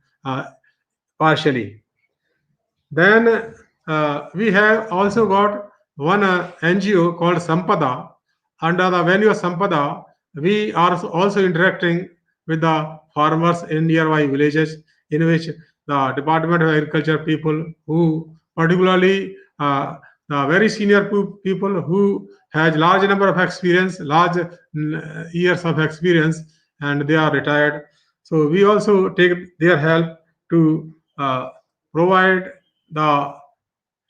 partially. Then we have also got one NGO called Sampada. Under the venue of Sampada, we are also interacting with the farmers in nearby villages, in which the Department of Agriculture people who particularly the very senior people who has large number of experience, large years of experience, and they are retired. So we also take their help to provide the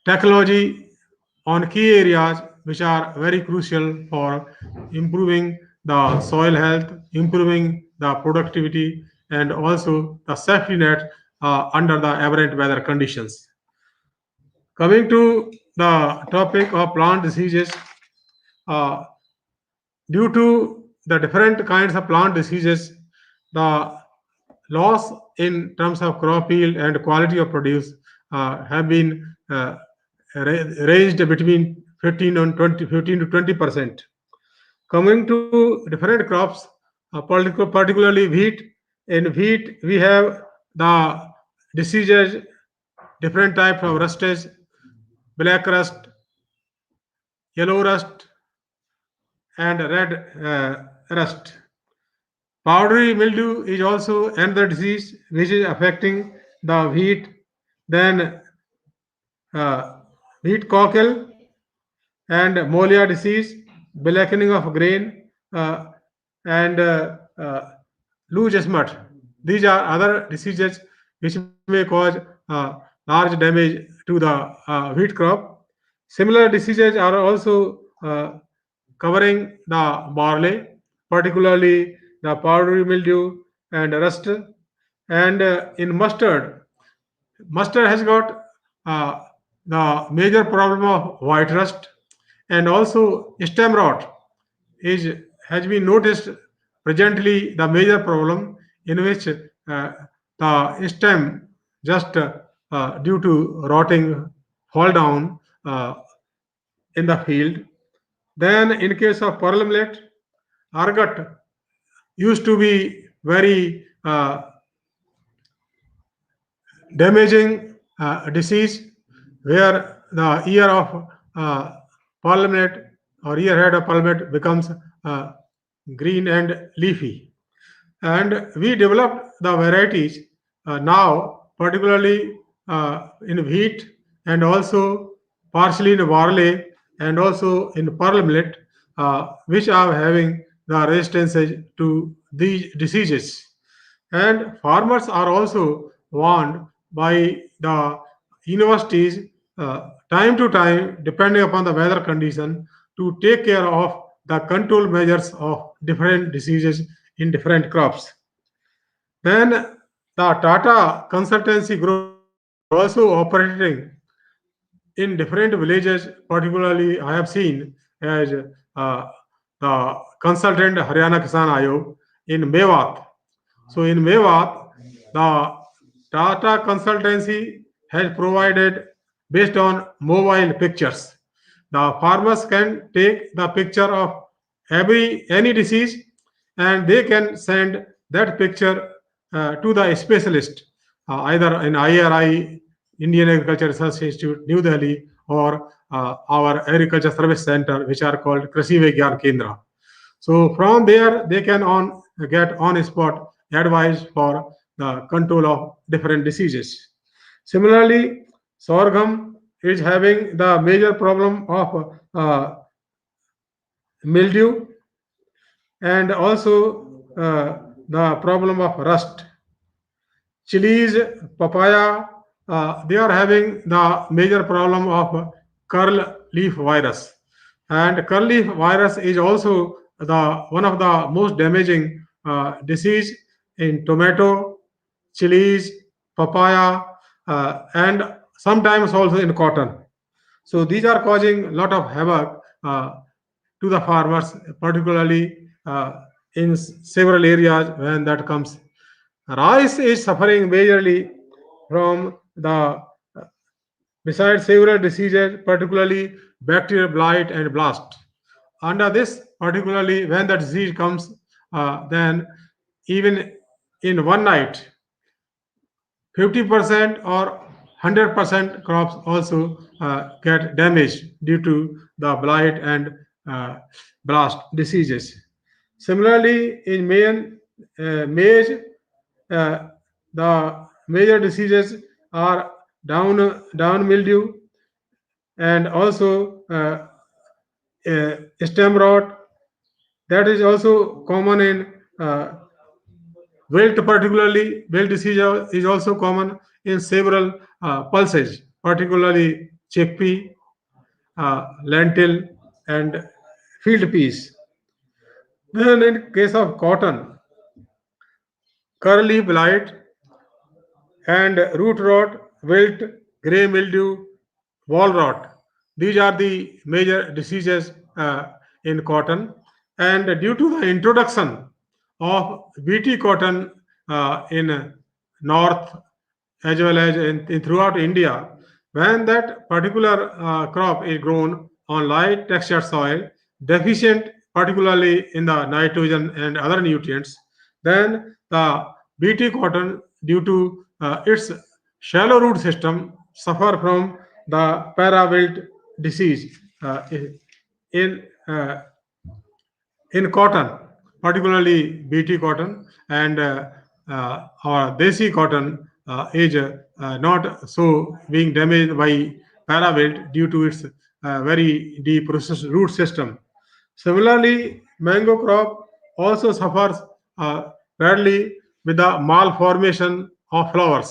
technology on key areas which are very crucial for improving the soil health, improving the productivity, and also the safety net under the aberrant weather conditions. Coming to the topic of plant diseases, uh, due to the different kinds of plant diseases, the loss in terms of crop yield and quality of produce have been ranged between 15 and 20, 15 to 20%. Coming to different crops, particularly wheat. In wheat, we have the diseases, different types of rustage, black rust, yellow rust, and red rust. Powdery mildew is also another disease which is affecting the wheat. Then uh, wheat cockle and molia disease, blackening of grain, uh, and loose smut. These are other diseases which may cause large damage to the wheat crop. Similar diseases are also covering the barley, particularly the powdery mildew and rust. And in mustard, mustard has got uh, the major problem of white rust, and also stem rot is has been noticed presently the major problem in which the stem just due to rotting fall down in the field. Then in case of pearl millet, ergot used to be very damaging disease where the ear of palmate or ear head of palmate becomes uh, green and leafy. And we developed the varieties now, particularly in wheat and also partially in barley and also in pearl millet, which are having the resistance to these diseases. And farmers are also warned by the universities time to time, depending upon the weather condition, to take care of the control measures of different diseases in different crops. Then the Tata Consultancy Group is also operating in different villages. Particularly, I have seen as uh, the consultant Haryana Kisan Ayog in Mewat. So in Mewat, the Tata Consultancy has provided based on mobile pictures. The farmers can take the picture of every any disease and they can send that picture to the specialist, either in IRI, Indian Agriculture Research Institute, New Delhi, or our Agriculture Service Center, which are called Krishi Vigyan Kendra. So from there, they can on get on spot advice for the control of different diseases. Similarly, sorghum is having the major problem of mildew and also the problem of rust. Chilies, papaya, they are having the major problem of curl leaf virus. And curl leaf virus is also the one of the most damaging disease in tomato, chilies, papaya, and sometimes also in cotton. So these are causing a lot of havoc to the farmers, particularly in several areas when that comes. Rice is suffering majorly from the besides several diseases, particularly bacterial blight and blast. Under this, particularly when the disease comes, then even in one night, 50% or 100% crops also get damaged due to the blight and uh, blast diseases. Similarly, in maize, uh, the major diseases are down mildew and also stem rot. That is also common in Wilt, particularly wilt disease, is also common in several pulses, particularly chickpea, lentil, and field peas. Then, in case of cotton, curly blight and root rot, wilt, grey mildew, wall rot. These are the major diseases in cotton. And due to the introduction of BT cotton in north as well as in throughout India, when that particular crop is grown on light textured soil, deficient particularly in the nitrogen and other nutrients, then the BT cotton, due to its shallow root system, suffer from the para-wilt disease in in cotton, particularly BT cotton, and our desi cotton is not so being damaged by parawilt due to its very deep root system. Similarly, mango crop also suffers badly with the malformation of flowers.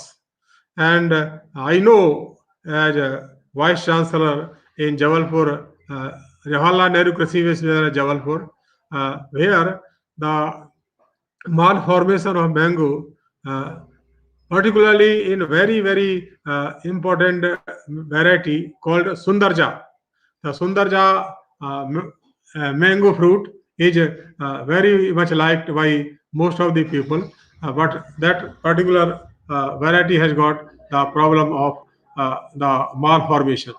And I know as a Vice Chancellor in Jabalpur, Jawaharlal Nehru Krishi Vishwavidyalaya, Jabalpur, where the malformation of mango, particularly in very important variety called Sundarja. The Sundarja mango fruit is very much liked by most of the people, but that particular variety has got the problem of the malformation.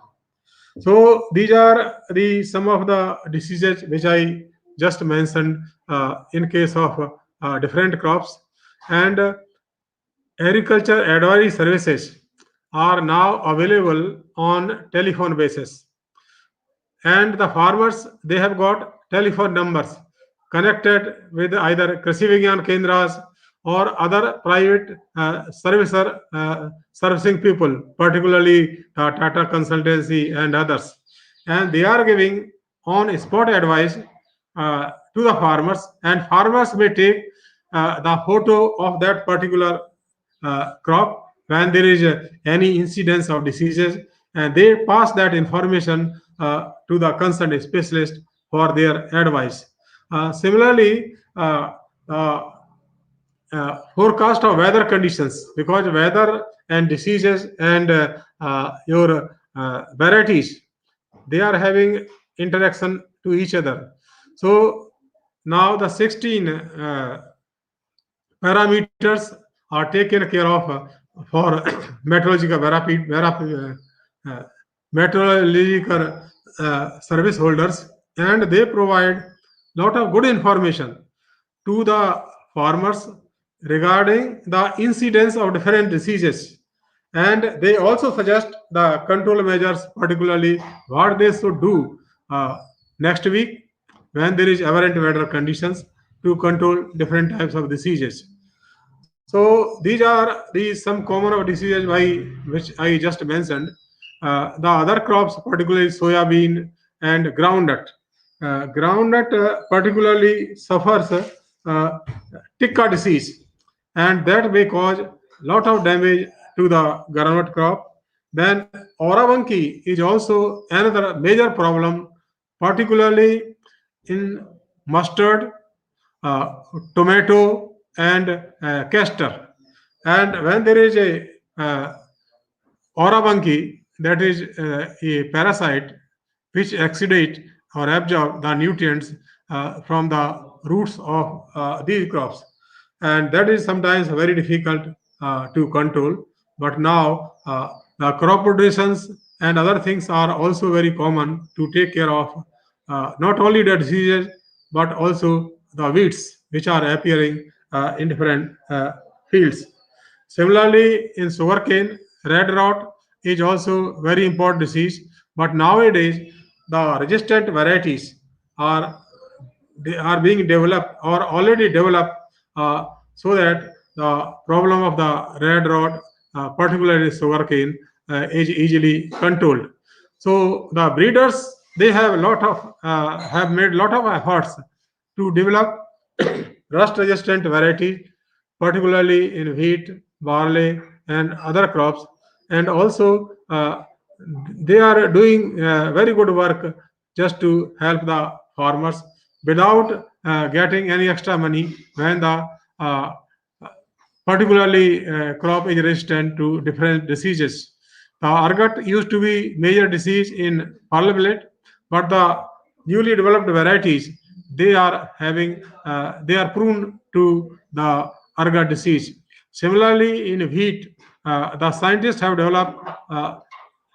So these are the some of the diseases which I just mentioned in case of different crops. And agriculture advisory services are now available on telephone basis, and the farmers, they have got telephone numbers connected with either Krishi Vigyan Kendras or other private servicing people, particularly Tata Consultancy and others, and they are giving on spot advice to the farmers, and farmers may take the photo of that particular crop when there is any incidence of diseases, and they pass that information to the concerned specialist for their advice. Similarly, forecast of weather conditions, because weather and diseases and your varieties, they are having interaction to each other. So now the 16 parameters are taken care of for meteorological uh, meteorological service holders, and they provide lot of good information to the farmers regarding the incidence of different diseases, and they also suggest the control measures, particularly what they should do next week when there is aberrant weather conditions, to control different types of diseases. So these are the some common of diseases by which I just mentioned. The other crops, particularly soybean and groundnut. Groundnut particularly suffers ticka disease, and that may cause lot of damage to the groundnut crop. Then oravanki is also another major problem, particularly in mustard, uh, tomato, and castor. And when there is a orabanki, that is a parasite which exudate or absorb the nutrients from the roots of these crops, and that is sometimes very difficult to control. But now the crop rotations and other things are also very common to take care of not only the diseases but also the weeds which are appearing in different fields. Similarly, in sugarcane, red rot is also very important disease. But nowadays, the resistant varieties are they are being developed or already developed, so that the problem of the red rot, particularly sugarcane, is easily controlled. So the breeders, they have made lot of efforts to develop rust resistant varieties, particularly in wheat, barley, and other crops. And also, they are doing very good work just to help the farmers without getting any extra money when the uh, particularly crop is resistant to different diseases. The ergot used to be major disease in pearl millet, but the newly developed varieties they are prone to the ergot disease. Similarly, in wheat, the scientists have developed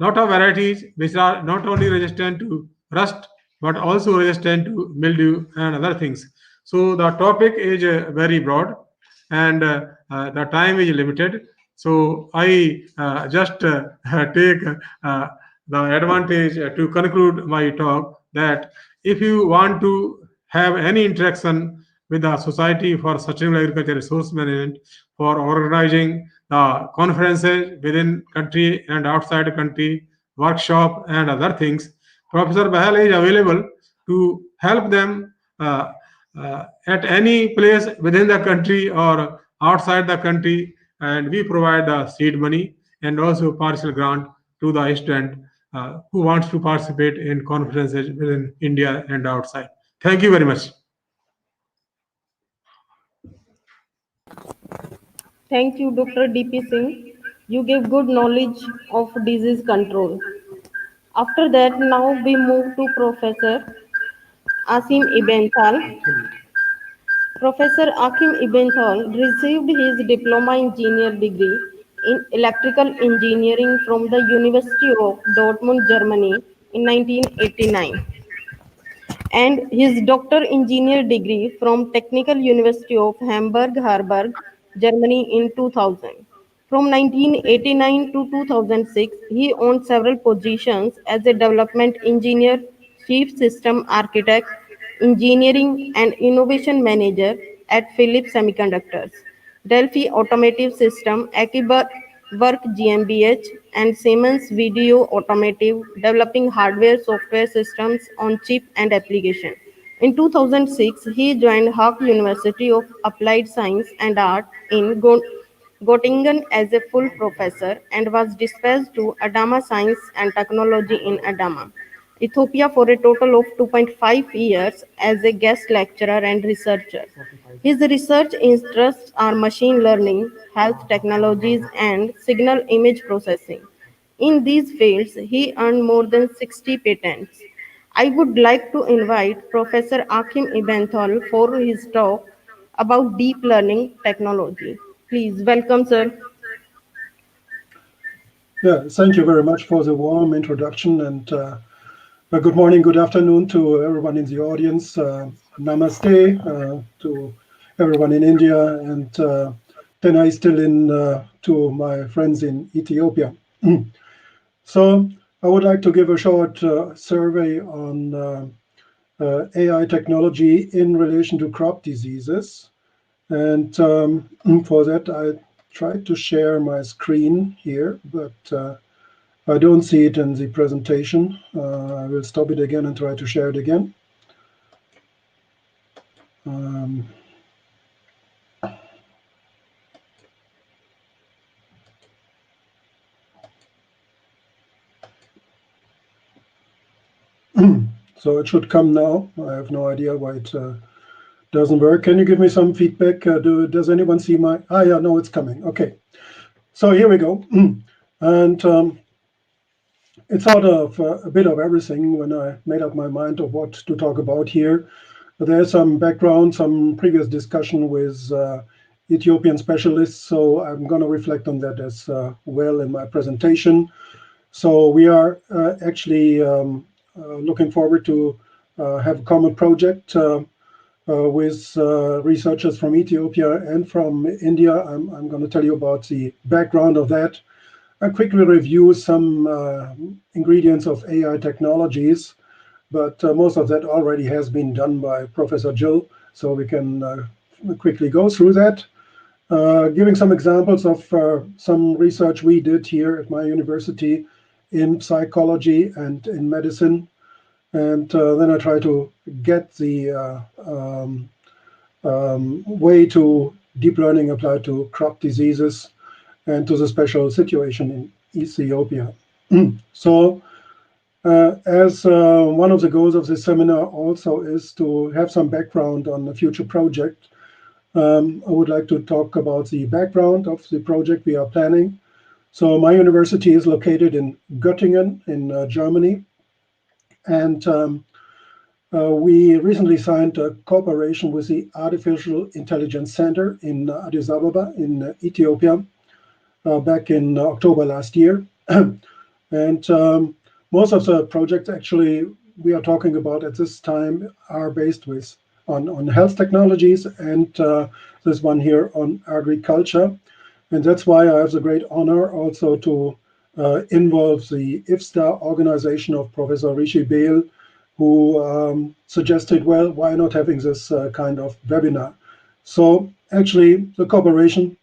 lot of varieties which are not only resistant to rust but also resistant to mildew and other things. So the topic is very broad, and the time is limited. So I just take the advantage to conclude my talk that if you want to have any interaction with the Society for Sustainable Agriculture Resource Management for organizing the conferences within country and outside the country, workshop and other things, Professor Bahal is available to help them at any place within the country or outside the country, and we provide the seed money and also partial grant to the student who wants to participate in conferences within India and outside. Thank you very much. Thank you, Dr. D.P. Singh. You gave good knowledge of disease control. After that, now we move to Professor Asim Ibenthal. Professor Akim Ibenthal received his diploma engineer degree in electrical engineering from the University of Dortmund, Germany in 1989 and his doctor engineer degree from Technical University of Hamburg Harburg, Germany in 2000. From 1989 to 2006, he owned several positions as a development engineer, chief system architect, engineering and innovation manager at Philips Semiconductors, Delphi Automotive System, Akiba Work GmbH, and Siemens Video Automotive, developing hardware software systems on chip and application. In 2006, he joined Haag University of Applied Science and Art in Göttingen as a full professor and was dispatched to Adama Science and Technology in Adama, Ethiopia for a total of 2.5 years as a guest lecturer and researcher. His research interests are machine learning, health technologies, and signal image processing. In these fields, he earned more than 60 patents. I would like to invite Professor Akim Ibenthal for his talk about deep learning technology. Please welcome, sir. Yeah, thank you very much for the warm introduction, and good morning, good afternoon to everyone in the audience. Namaste to everyone in India, and Tena still in to my friends in Ethiopia. So I would like to give a short survey on AI technology in relation to crop diseases. And for that, I tried to share my screen here, but I don't see it in the presentation. I will stop it again and try to share it again. So it should come now. I have no idea why it doesn't work. Can you give me some feedback? Does anyone see my... yeah, no, it's coming. Okay. So here we go. And it's sort of a bit of everything when I made up my mind of what to talk about here. There's some background, some previous discussion with Ethiopian specialists, so I'm going to reflect on that as well in my presentation. So we are actually looking forward to have a common project with researchers from Ethiopia and from India. I'm going to tell you about the background of that. I quickly review some ingredients of AI technologies, but most of that already has been done by Professor Jill, so we can quickly go through that. Giving some examples of some research we did here at my university in psychology and in medicine. And then I try to get the way to deep learning applied to crop diseases and to the special situation in Ethiopia. So, as one of the goals of this seminar also is to have some background on the future project, I would like to talk about the background of the project we are planning. So my university is located in Göttingen in Germany, and we recently signed a cooperation with the Artificial Intelligence Center in Addis Ababa in Ethiopia back in October last year. And most of the projects actually we are talking about at this time are based on health technologies, and this one here on agriculture. And that's why I have the great honor also to involve the IFSTA organization of Professor Rishi Bail, who suggested, well, why not having this kind of webinar? So actually, the cooperation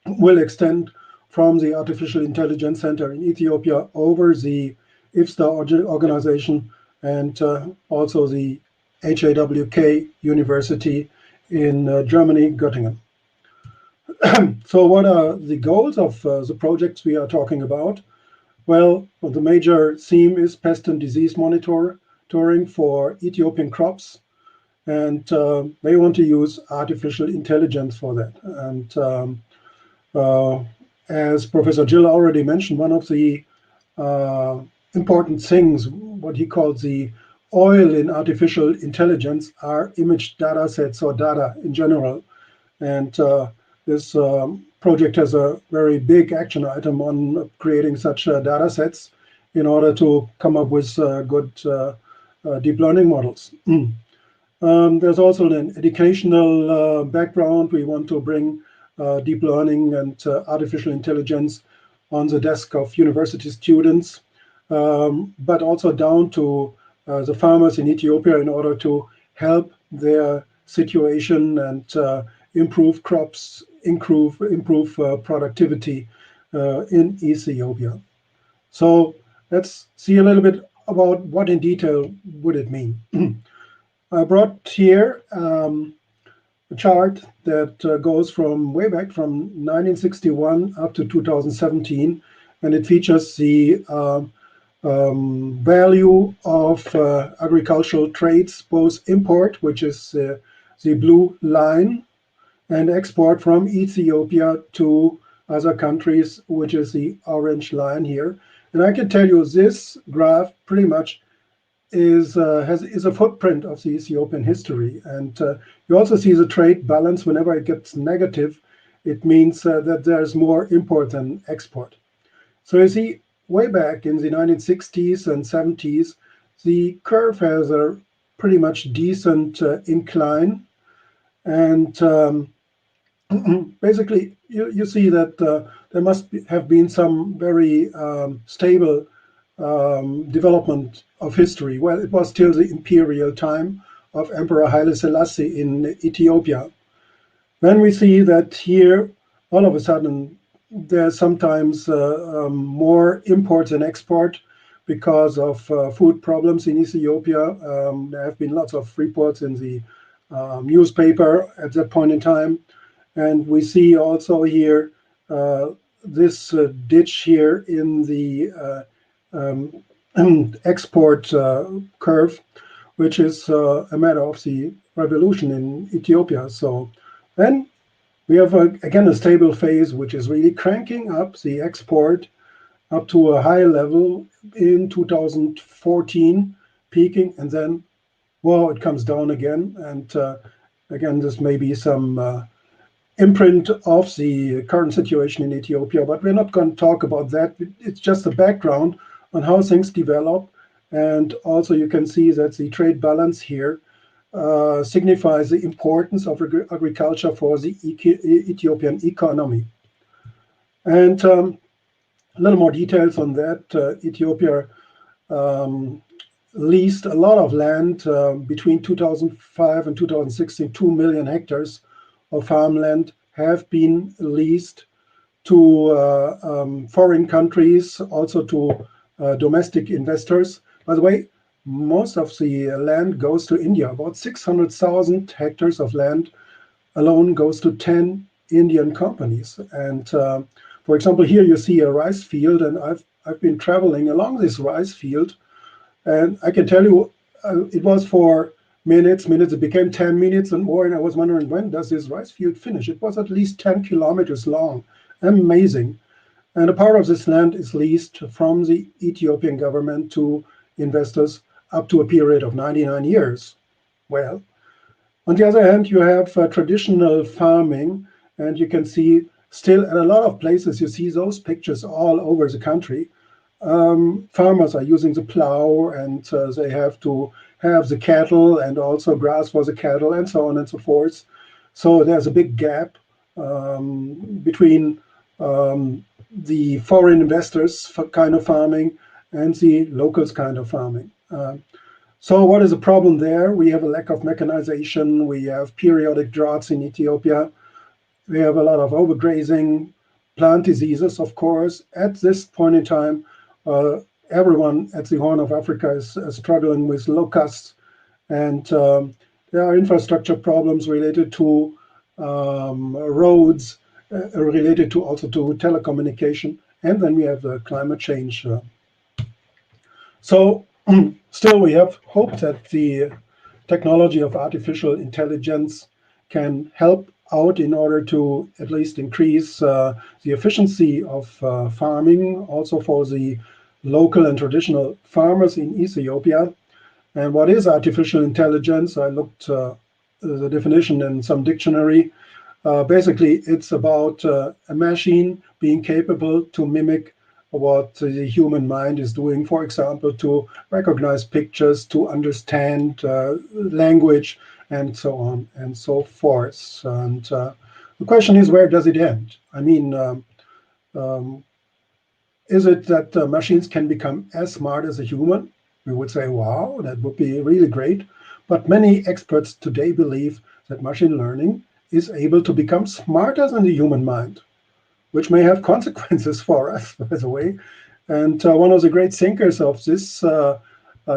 will extend from the Artificial Intelligence Center in Ethiopia over the IFSTA organization and also the HAWK University in Germany, Göttingen. So what are the goals of the projects we are talking about? Well, the major theme is pest and disease monitoring for Ethiopian crops, and they want to use artificial intelligence for that. And as Professor Jill already mentioned, one of the important things, what he calls the oil in artificial intelligence, are image data sets or data in general. And this project has a very big action item on creating such data sets in order to come up with good deep learning models. There's also an educational background. We want to bring deep learning and artificial intelligence on the desk of university students, but also down to the farmers in Ethiopia in order to help their situation and improve crops, improve productivity in Ethiopia. So let's see a little bit about what in detail would it mean. I brought here a chart that goes from way back from 1961 up to 2017, and it features the value of agricultural trades, both import, which is the blue line, and export from Ethiopia to other countries, which is the orange line here. And I can tell you this graph pretty much is a footprint of the Ethiopian history. And you also see the trade balance. Whenever it gets negative, it means that there's more import than export. So you see, way back in the 1960s and 70s, the curve has a pretty much decent incline. And basically, you see that there must have been some very stable development of history. Well, it was till the imperial time of Emperor Haile Selassie in Ethiopia. Then we see that here, all of a sudden, there's sometimes more import than export because of food problems in Ethiopia. There have been lots of reports in the newspaper at that point in time. And we see also here this ditch here in the export curve, which is a matter of the revolution in Ethiopia. So then we have again a stable phase, which is really cranking up the export up to a high level in 2014, peaking, and then, well, it comes down again. And again, this may be some imprint of the current situation in Ethiopia, but we're not going to talk about that. It's just a background on how things develop. And also you can see that the trade balance here signifies the importance of agriculture for the Ethiopian economy. And a little more details on that. Ethiopia leased a lot of land between 2005 and 2016. 2 million hectares of farmland have been leased to foreign countries, also to domestic investors. By the way, most of the land goes to India. About 600,000 hectares of land alone goes to 10 Indian companies. And for example, here you see a rice field, and I've been traveling along this rice field, and I can tell you, it was for minutes, it became 10 minutes and more, and I was wondering, when does this rice field finish? It was at least 10 kilometers long. Amazing. And a part of this land is leased from the Ethiopian government to investors up to a period of 99 years. Well, on the other hand, you have traditional farming, and you can see still at a lot of places, you see those pictures all over the country. Farmers are using the plow, and they have to have the cattle and also grass for the cattle and so on and so forth. So there's a big gap between the foreign investors kind of farming and the locals kind of farming. So what is the problem there? We have a lack of mechanization. We have periodic droughts in Ethiopia. We have a lot of overgrazing, plant diseases, of course. At this point in time, everyone at the Horn of Africa is struggling with locusts, and there are infrastructure problems related to roads, related to also to telecommunication, and then we have the climate change. So still we have hope that the technology of artificial intelligence can help out in order to at least increase the efficiency of farming, also for the local and traditional farmers in Ethiopia. And what is artificial intelligence? I looked the definition in some dictionary. Basically, it's about a machine being capable to mimic what the human mind is doing, for example, to recognize pictures, to understand language, and so on and so forth. And the question is, where does it end? I mean, is it that machines can become as smart as a human? We would say, wow, that would be really great. But many experts today believe that machine learning is able to become smarter than the human mind, which may have consequences for us, by the way. And one of the great thinkers of this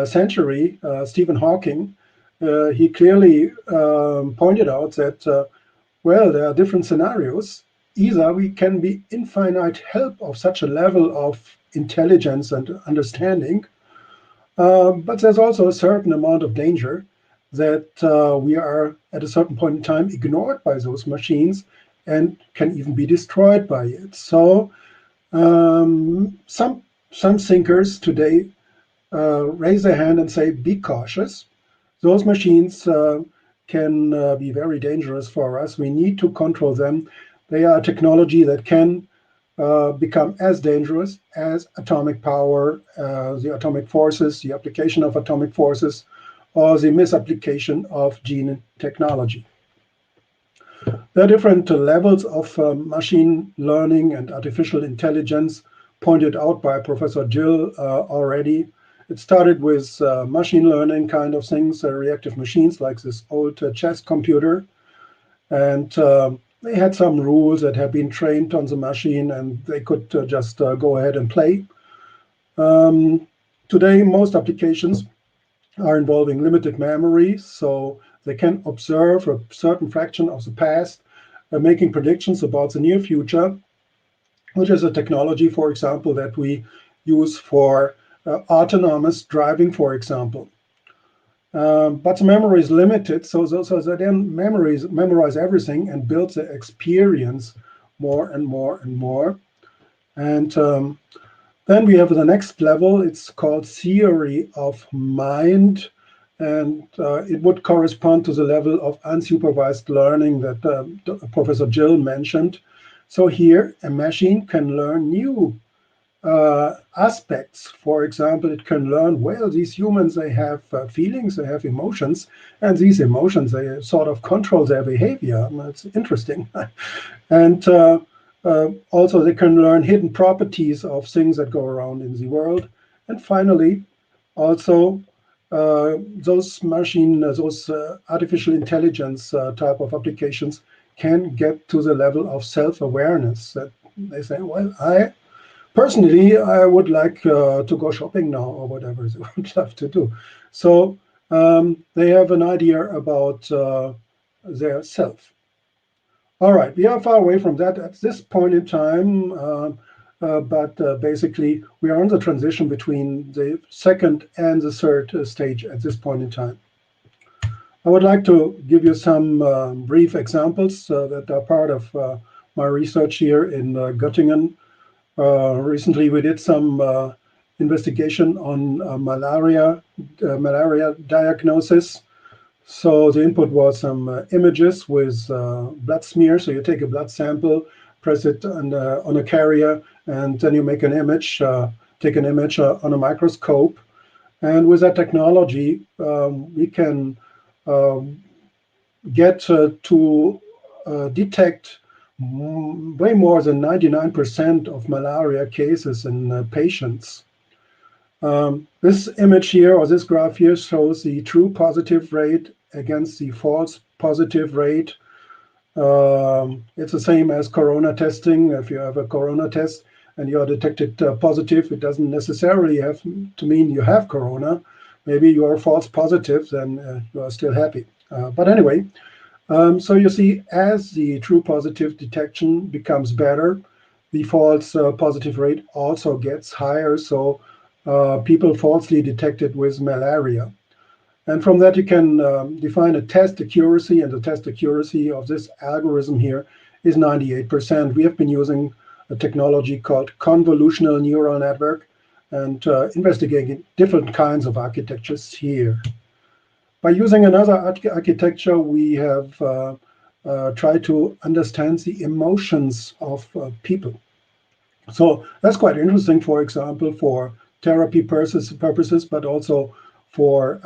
century, Stephen Hawking, he clearly pointed out that, well, there are different scenarios. Either we can be in finite help of such a level of intelligence and understanding, but there's also a certain amount of danger that we are at a certain point in time ignored by those machines and can even be destroyed by it. So some thinkers today raise their hand and say, be cautious. Those machines can be very dangerous for us. We need to control them. They are a technology that can become as dangerous as atomic power, the atomic forces, the application of atomic forces, or the misapplication of gene technology. There are different levels of machine learning and artificial intelligence pointed out by Professor Jill already. It started with machine learning kind of things, reactive machines like this old chess computer. And they had some rules that had been trained on the machine, and they could just go ahead and play. Today, most applications are involving limited memory, so they can observe a certain fraction of the past, making predictions about the near future, which is a technology, for example, that we use for autonomous driving, for example. But the memory is limited, so they then memorize everything and build the experience more and more and more. And then we have the next level. It's called theory of mind, and it would correspond to the level of unsupervised learning that Professor Jill mentioned. So here, a machine can learn new aspects. For example, it can learn, well, these humans, they have feelings, they have emotions, and these emotions, they sort of control their behavior. That's interesting. And also, they can learn hidden properties of things that go around in the world. And finally, also, those artificial intelligence type of applications can get to the level of self-awareness that they say, well, personally, I would like to go shopping now, or whatever they would love to do. So they have an idea about their self. All right, we are far away from that at this point in time, but basically we are on the transition between the second and the third stage at this point in time. I would like to give you some brief examples that are part of my research here in Göttingen. Recently, we did some investigation on malaria diagnosis. So the input was some images with blood smear. So you take a blood sample, press it on a carrier, and then you make an image, take an image on a microscope. And with that technology, we can um, get to detect way more than 99% of malaria cases in patients. This image here, or this graph here, shows the true positive rate against the false positive rate. It's the same as corona testing. If you have a corona test and you are detected positive, it doesn't necessarily have to mean you have corona. Maybe you are false positive, then you are still happy. But anyway, so you see, as the true positive detection becomes better, the false positive rate also gets higher. So people falsely detected with malaria. And from that, you can define a test accuracy, and the test accuracy of this algorithm here is 98%. We have been using a technology called convolutional neural network and investigating different kinds of architectures here. By using another architecture, we have tried to understand the emotions of people. So that's quite interesting, for example, for therapy purposes, but also for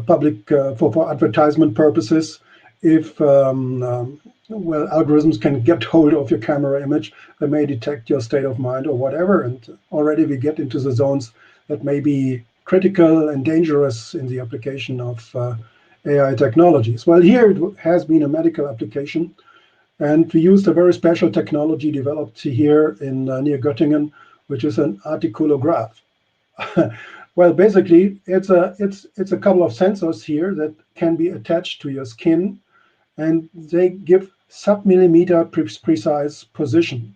public for advertisement purposes. If well, algorithms can get hold of your camera image, they may detect your state of mind or whatever, and already we get into the zones that may be critical and dangerous in the application of AI technologies. Well, here it has been a medical application, and we used a very special technology developed here in near Göttingen, which is an articulograph. Well, basically, it's a couple of sensors here that can be attached to your skin, and they give sub-millimeter precise position.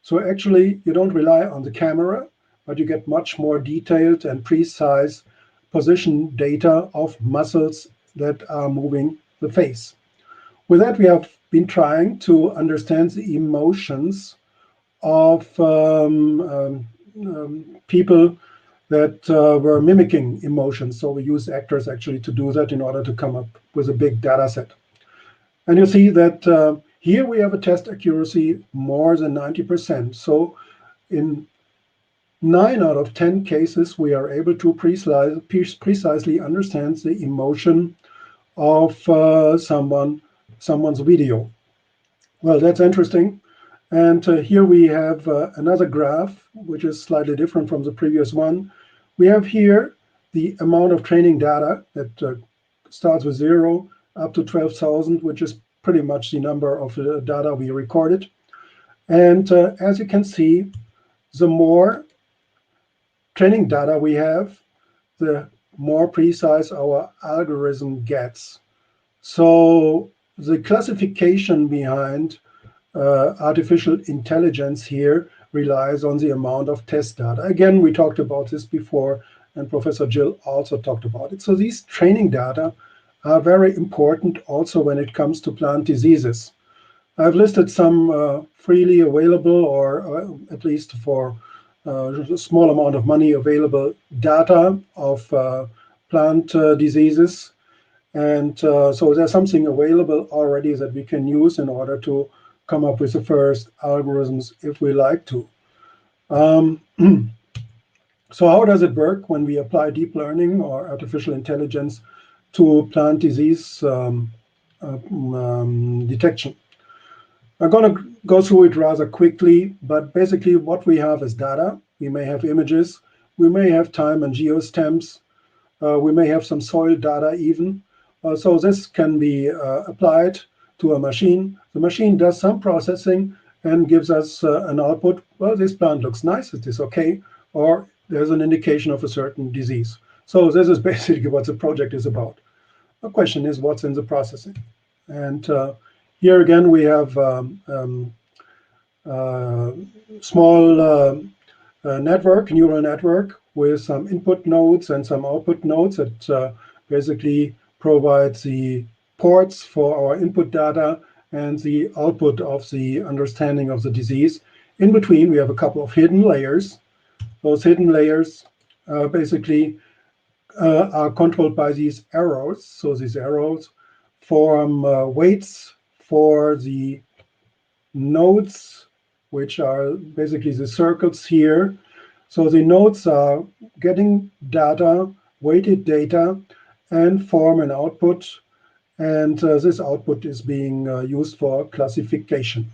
So actually, you don't rely on the camera, but you get much more detailed and precise position data of muscles that are moving the face. With that, we have been trying to understand the emotions of people that were mimicking emotions. So we use actors actually to do that in order to come up with a big data set. And you see that here we have a test accuracy more than 90%. So in 9 out of 10 cases, we are able to precisely understand the emotion of someone's video. Well, that's interesting. And here we have another graph, which is slightly different from the previous one. We have here the amount of training data that starts with 0 up to 12,000, which is pretty much the number of data we recorded. And as you can see, the more training data we have, the more precise our algorithm gets. So the classification behind artificial intelligence here relies on the amount of test data. Again, we talked about this before, and Professor Jill also talked about it. So these training data are very important also when it comes to plant diseases. I've listed some freely available, or at least for a small amount of money available data of plant diseases. And so there's something available already that we can use in order to come up with the first algorithms if we like to. So how does it work when we apply deep learning or artificial intelligence to plant disease detection? I'm going to go through it rather quickly, but basically what we have is data. We may have images, we may have time and geostamps, we may have some soil data even. So this can be applied to a machine. The machine does some processing and gives us an output. Well, this plant looks nice, it is okay, or there's an indication of a certain disease. So this is basically what the project is about. The question is, what's in the processing? And here again, we have small neural network with some input nodes and some output nodes that basically provides the ports for our input data and the output of the understanding of the disease. In between, we have a couple of hidden layers. Those hidden layers basically are controlled by these arrows. So these arrows form weights for the nodes, which are basically the circles here. So the nodes are getting data, weighted data, and form an output. And this output is being used for classification.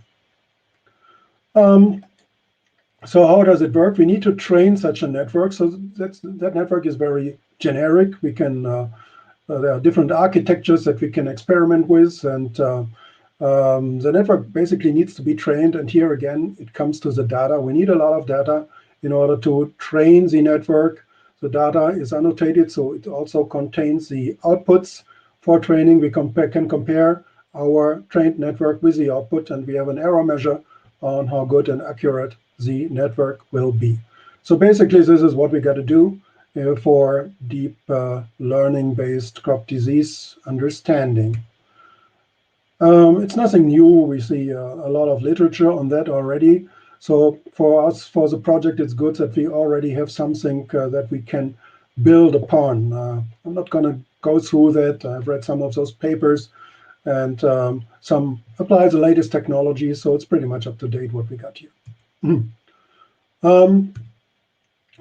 So how does it work? We need to train such a network. So that network is very generic. We can there are different architectures that we can experiment with, and the network basically needs to be trained. And here again, it comes to the data. We need a lot of data in order to train the network. The data is annotated, so it also contains the outputs for training. We can compare our trained network with the output, and we have an error measure on how good and accurate the network will be. So basically, this is what we got to do for deep learning-based crop disease understanding. It's nothing new. We see a lot of literature on that already. So for us, for the project, it's good that we already have something that we can build upon. I'm not going to go through that. I've read some of those papers, and some apply the latest technology, so it's pretty much up to date what we got here.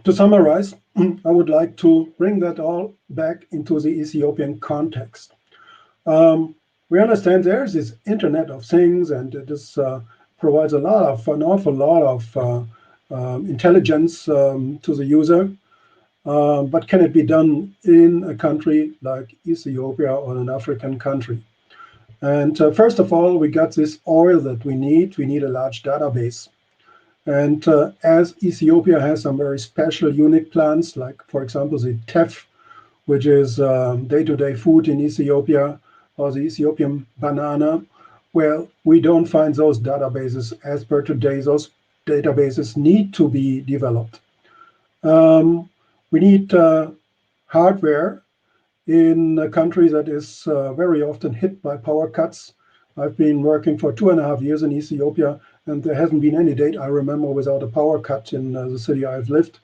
To summarize, I would like to bring that all back into the Ethiopian context. We understand there's this Internet of Things, and this provides an awful lot of intelligence to the user. But can it be done in a country like Ethiopia or an African country? And first of all, we got this oil that we need. We need a large database. And as Ethiopia has some very special, unique plants, like, for example, the teff, which is day-to-day food in Ethiopia, or the Ethiopian banana, well, we don't find those databases as per today. Those databases need to be developed. We need hardware in a country that is very often hit by power cuts. I've been working for 2.5 years in Ethiopia, and there hasn't been any day I remember without a power cut in the city I've lived.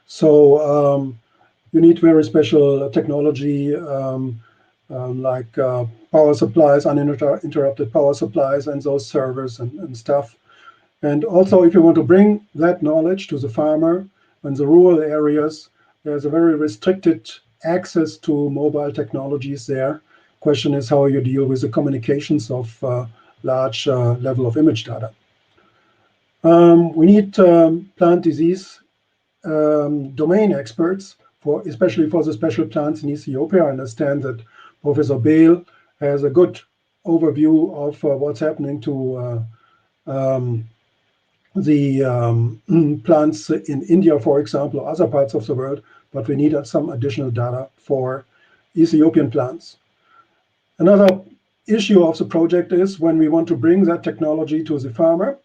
So you need very special technology like power supplies, uninterrupted power supplies, and those servers and stuff. And also, if you want to bring that knowledge to the farmer in the rural areas, there's a very restricted access to mobile technologies there. Question is how you deal with the communications of large level of image data. We need plant disease domain experts, especially for the special plants in Ethiopia. I understand that Professor Bale has a good overview of what's happening to the plants in India, for example, or other parts of the world, but we need some additional data for Ethiopian plants. Another issue of the project is when we want to bring that technology to the farmer,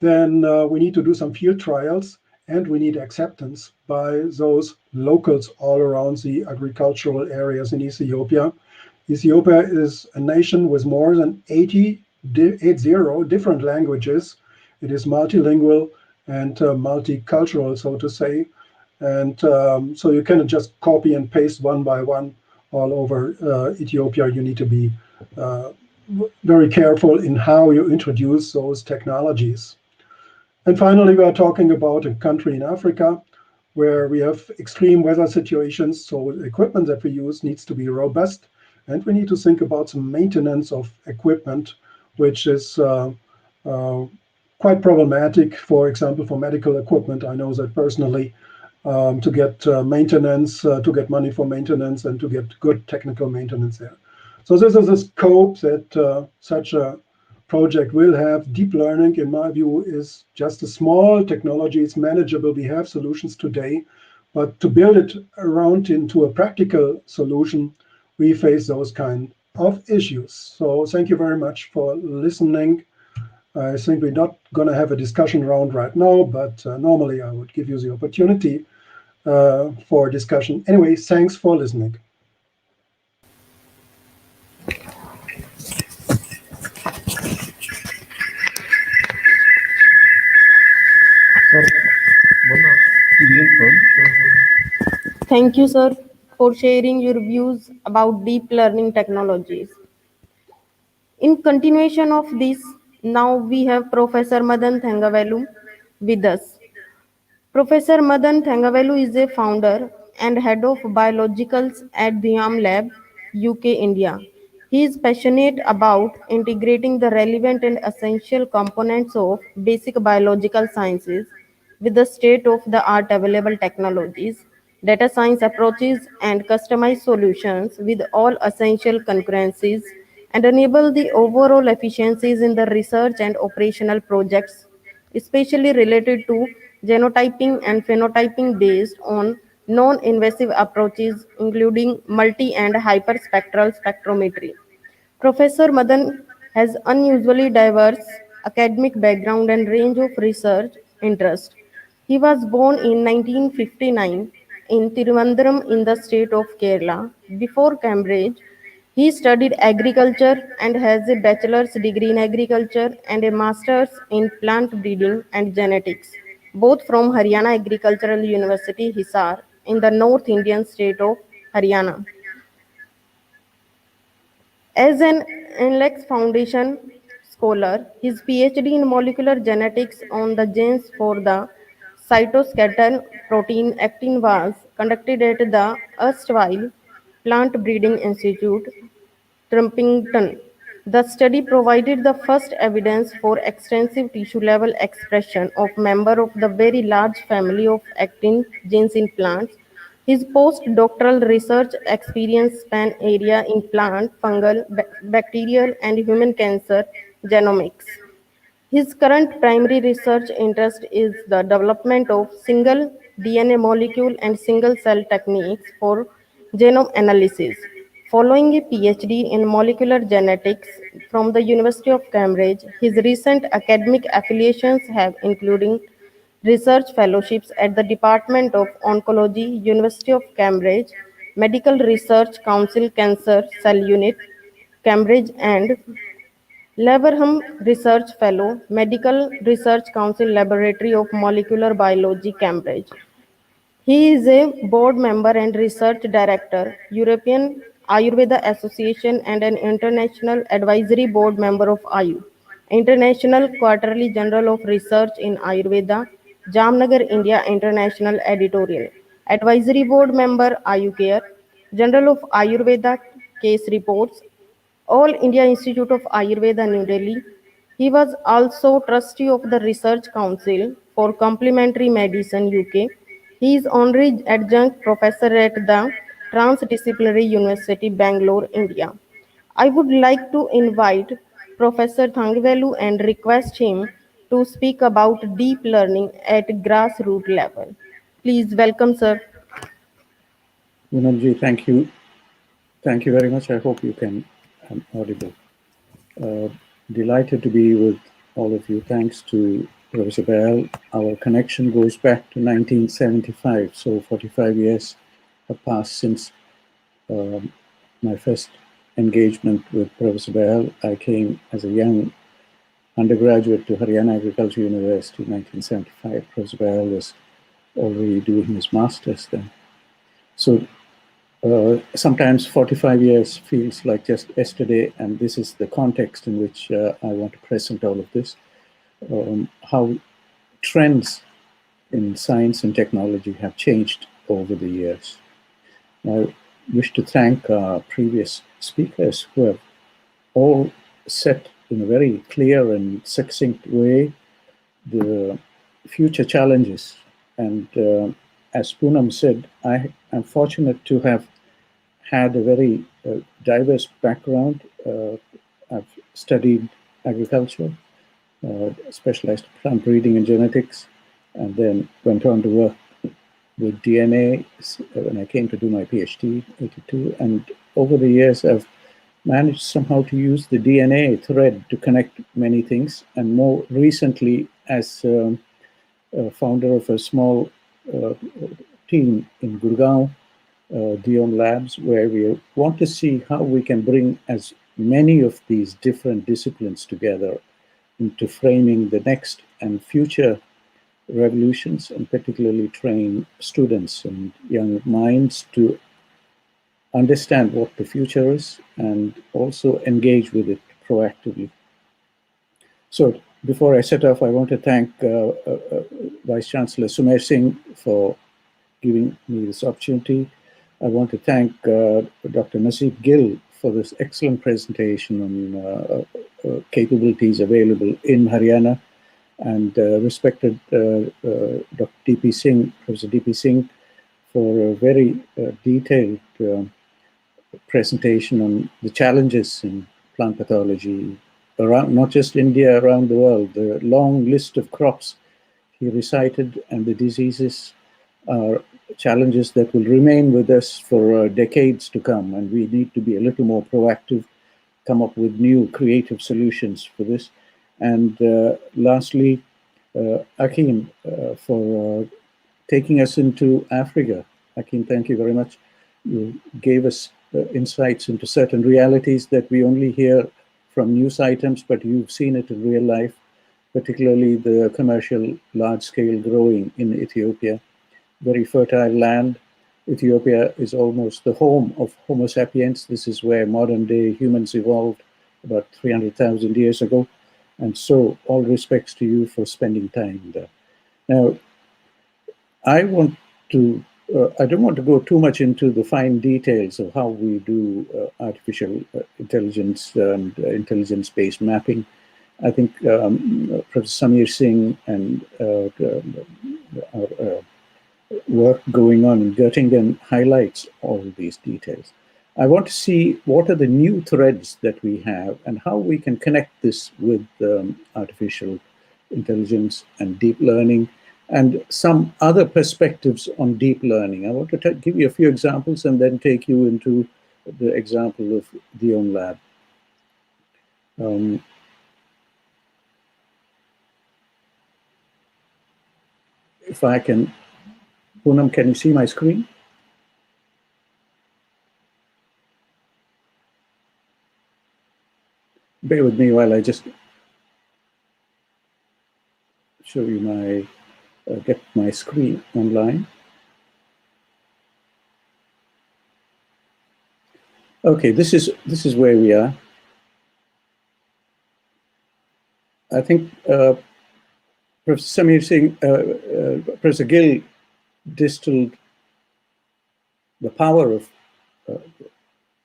then we need to do some field trials, and we need acceptance by those locals all around the agricultural areas in Ethiopia. Ethiopia is a nation with more than 80 different languages. It is multilingual and multicultural, so to say. And so you cannot just copy and paste one by one all over Ethiopia. You need to be very careful in how you introduce those technologies. And finally, we are talking about a country in Africa where we have extreme weather situations. So the equipment that we use needs to be robust. And we need to think about some maintenance of equipment, which is quite problematic. For example, for medical equipment, I know that personally, to get maintenance, to get money for maintenance, and to get good technical maintenance there. So this is a scope that such a project will have. Deep learning, in my view, is just a small technology. It's manageable. We have solutions today, but to build it around into a practical solution, we face those kind of issues. So thank you very much for listening. I think we're not going to have a discussion round right now, but normally I would give you the opportunity for discussion. Anyway, thanks for listening. Thank you, sir, for sharing your views about deep learning technologies. In continuation of this, now we have Professor Madan Thangavelu with us. Professor Madan Thangavelu is a founder and head of biologicals at the Lab, UK, India. He is passionate about integrating the relevant and essential components of basic biological sciences with the state of the art available technologies, data science approaches, and customized solutions with all essential concurrencies and enable the overall efficiencies in the research and operational projects especially related to genotyping and phenotyping based on non-invasive approaches including multi and hyperspectral spectrometry. Professor Madan has unusually diverse academic background and range of research interest. He was born in 1959 in Thiruvananthapuram in the state of Kerala. Before Cambridge, he studied agriculture and has a bachelor's degree in agriculture and a master's in plant breeding and genetics, both from Haryana Agricultural University, Hisar, in the North Indian state of Haryana. As an Inlex Foundation scholar, his PhD in molecular genetics on the genes for the cytoskeleton protein actin was conducted at the erstwhile Plant Breeding Institute, Trumpington. The study provided the first evidence for extensive tissue-level expression of member of the very large family of actin genes in plants. His postdoctoral research experience span area in plant, fungal, bacterial, and human cancer genomics. His current primary research interest is the development of single DNA molecule and single cell techniques for genome analysis. Following a PhD in molecular genetics from the University of Cambridge, his recent academic affiliations have included research fellowships at the Department of Oncology, University of Cambridge, Medical Research Council Cancer Cell Unit, Cambridge, and Leverham Research Fellow, Medical Research Council Laboratory of Molecular Biology, Cambridge. He is a board member and research director, European Ayurveda Association, and an international advisory board member of AYU, International Quarterly Journal of Research in Ayurveda, Jamnagar, India International Editorial, advisory board member AYU Care, Journal of Ayurveda Case Reports, All India Institute of Ayurveda, New Delhi. He was also trustee of the Research Council for Complementary Medicine UK. He is honorary adjunct professor at the Transdisciplinary University, Bangalore, India. I would like to invite Professor Thangvelu and request him to speak about deep learning at grassroots level. Please welcome, sir. Poonamji, thank you. Thank you very much. I hope you can audible. Delighted to be with all of you. Thanks to Professor Bayal. Our connection goes back to 1975. So 45 years have passed since my first engagement with Professor Bayal. I came as a young undergraduate to Haryana Agricultural University in 1975. Professor Bayal was already doing his master's then. So sometimes 45 years feels like just yesterday, and this is the context in which I want to present all of this. How trends in science and technology have changed over the years. I wish to thank our previous speakers who have all set in a very clear and succinct way the future challenges. And as Poonam said, I am fortunate to have had a very diverse background. I've studied agriculture, specialized in plant breeding and genetics, and then went on to work with DNA when I came to do my PhD in 82. And over the years, I've managed somehow to use the DNA thread to connect many things. And more recently, as a founder of a small team in Gurgaon, Dion Labs, where we want to see how we can bring as many of these different disciplines together into framing the next and future revolutions, and particularly train students and young minds to understand what the future is and also engage with it proactively. So before I set off, I want to thank Vice Chancellor Sumer Singh for giving me this opportunity. I want to thank Dr. Naseeb Gill for this excellent presentation on capabilities available in Haryana, and respected Dr. D.P. Singh, Professor D.P. Singh, for a very detailed presentation on the challenges in plant pathology around, not just India, around the world. The long list of crops he recited and the diseases are challenges that will remain with us for decades to come, and we need to be a little more proactive, come up with new creative solutions for this. And lastly, Akim, for taking us into Africa. Akim, thank you very much. You gave us insights into certain realities that we only hear from news items, but you've seen it in real life, particularly the commercial large-scale growing in Ethiopia. Very fertile land. Ethiopia is almost the home of Homo sapiens. This is where modern-day humans evolved about 300,000 years ago. And so all respects to you for spending time there. Now, I don't want to go too much into the fine details of how we do artificial intelligence and intelligence-based mapping. I think Professor Samir Singh and our work going on in Göttingen highlights all these details. I want to see what are the new threads that we have and how we can connect this with artificial intelligence and deep learning and some other perspectives on deep learning. I want to give you a few examples and then take you into the example of the own lab. If I can, Poonam, can you see my screen? Bear with me while I just show you my, get my screen online. Okay, this is where we are. I think Professor Samir Singh, Professor Gill distilled the power of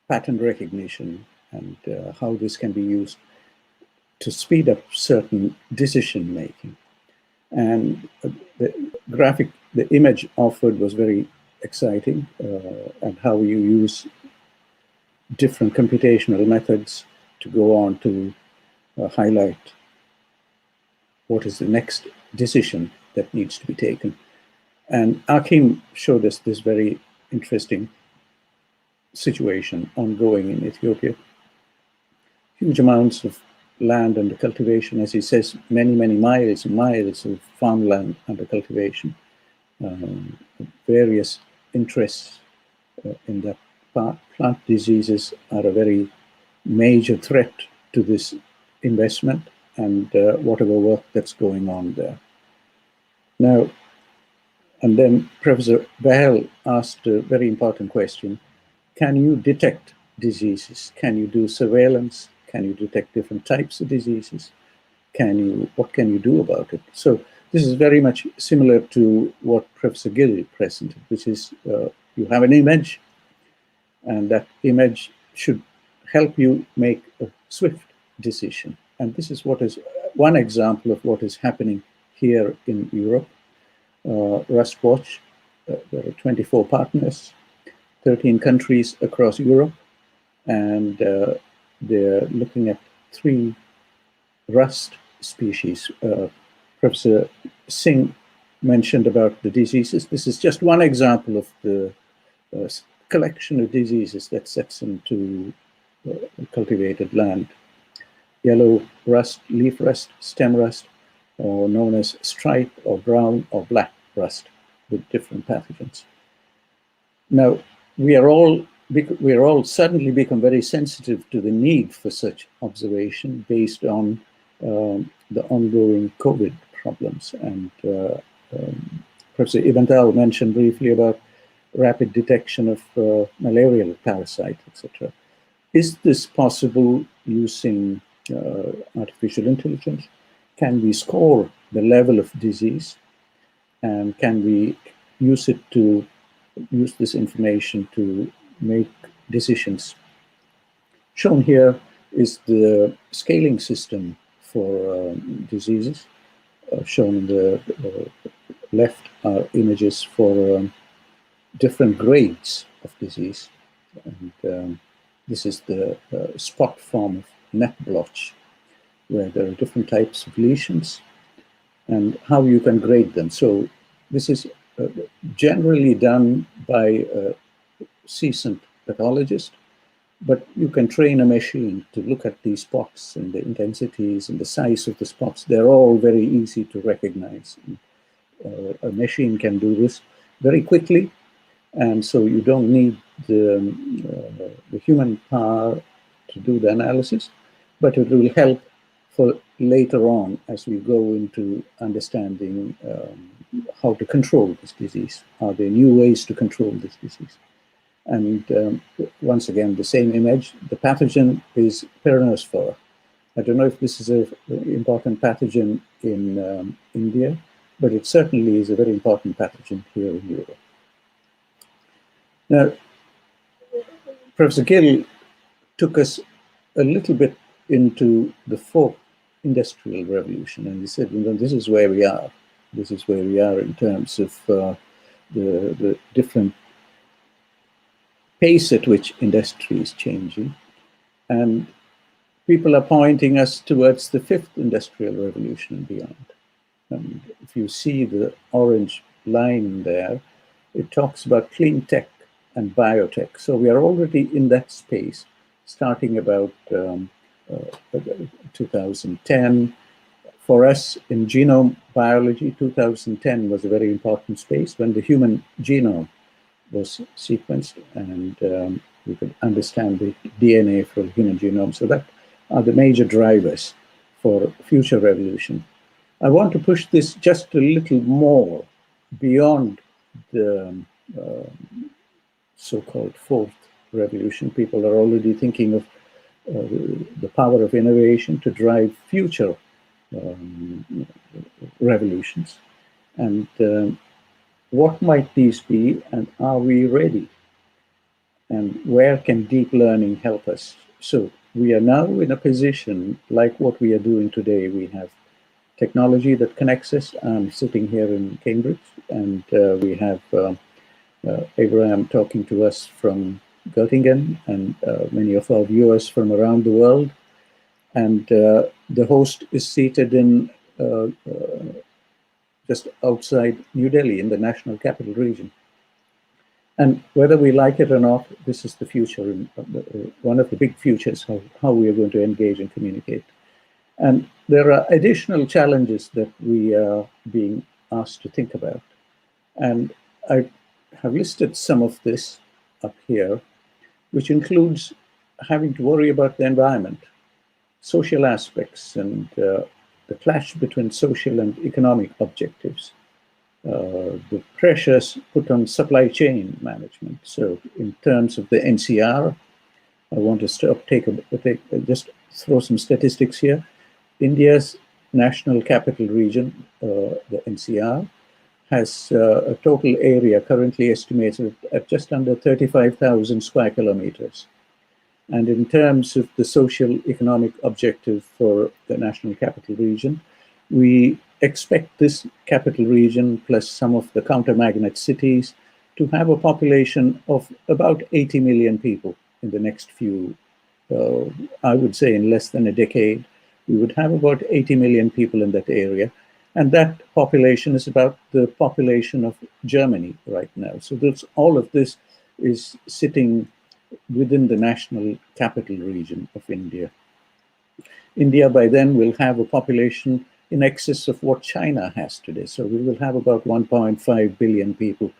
pattern recognition and how this can be used to speed up certain decision making. And the image offered was very exciting, and how you use different computational methods to go on to highlight what is the next decision that needs to be taken. And Akim showed us this very interesting situation ongoing in Ethiopia. Huge amounts of land under cultivation, as he says, many, many miles and miles of farmland under cultivation. Various interests in that part. Plant diseases are a very major threat to this investment and whatever work that's going on there. Now, and then Professor Bahel asked a very important question. Can you detect diseases? Can you do surveillance? Can you detect different types of diseases? What can you do about it? So this is very much similar to what Professor Gill presented, which is you have an image, and that image should help you make a swift decision. And this is what is one example of what is happening here in Europe. Rustwatch, there are 24 partners, 13 countries across Europe, and they're looking at 3 rust species. Professor Singh mentioned about the diseases. This is just one example of the collection of diseases that sets into cultivated land. Yellow rust, leaf rust, stem rust, or known as stripe or brown or black rust with different pathogens. Now, we are all suddenly become very sensitive to the need for such observation based on the ongoing COVID problems. And Professor Ivantal mentioned briefly about rapid detection of malarial parasite, etc. Is this possible using artificial intelligence? Can we score the level of disease? And can we use this information to make decisions? Shown here is the scaling system for diseases. Shown in the left are images for different grades of disease. And this is the spot form of net blotch, where there are different types of lesions and how you can grade them. So this is generally done by a seasoned pathologist, but you can train a machine to look at these spots and the intensities and the size of the spots. They're all very easy to recognize. A machine can do this very quickly, and so you don't need the human power to do the analysis, but it will help for later on as we go into understanding how to control this disease. Are there new ways to control this disease? And once again, the same image, the pathogen is Peronospora. I don't know if this is an important pathogen in India, but it certainly is a very important pathogen here in Europe. Now, Professor Gill took us a little bit into the fourth industrial revolution, and he said, this is where we are. This is where we are in terms of the different pace at which industry is changing. And people are pointing us towards the fifth industrial revolution and beyond. And if you see the orange line there, it talks about clean tech and biotech. So we are already in that space, starting about 2010. For us in genome biology, 2010 was a very important space when the human genome was sequenced, and we could understand the DNA from the human genome. So that are the major drivers for future revolution. I want to push this just a little more beyond the so-called fourth revolution. People are already thinking of the power of innovation to drive future revolutions. And what might these be, and are we ready? And where can deep learning help us? So we are now in a position like what we are doing today. We have technology that connects us. I'm sitting here in Cambridge, and we have Abraham talking to us from Göttingen, and many of our viewers from around the world. And the host is seated in just outside New Delhi in the National Capital Region. And whether we like it or not, this is the future, one of the big futures, how we are going to engage and communicate. And there are additional challenges that we are being asked to think about. And I have listed some of this up here, which includes having to worry about the environment, social aspects, and the clash between social and economic objectives, the pressures put on supply chain management. So in terms of the NCR, I want to just throw some statistics here. India's national capital region, the NCR, has a total area currently estimated at just under 35,000 square kilometers. And in terms of the social economic objective for the national capital region, we expect this capital region plus some of the counter-magnet cities to have a population of about 80 million people in the next few, I would say in less than a decade. We would have about 80 million people in that area. And that population is about the population of Germany right now. So all of this is sitting within the national capital region of India. India by then will have a population in excess of what China has today. So we will have about 1.5 billion people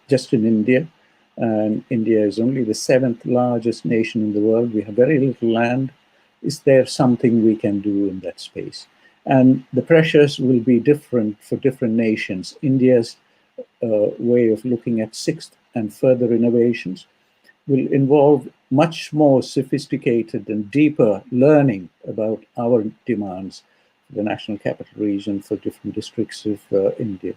just in India. And India is only the 7th largest nation in the world. We have very little land. Is there something we can do in that space? And the pressures will be different for different nations. India's way of looking at sixth and further innovations will involve much more sophisticated and deeper learning about our demands for the national capital region, for different districts of India.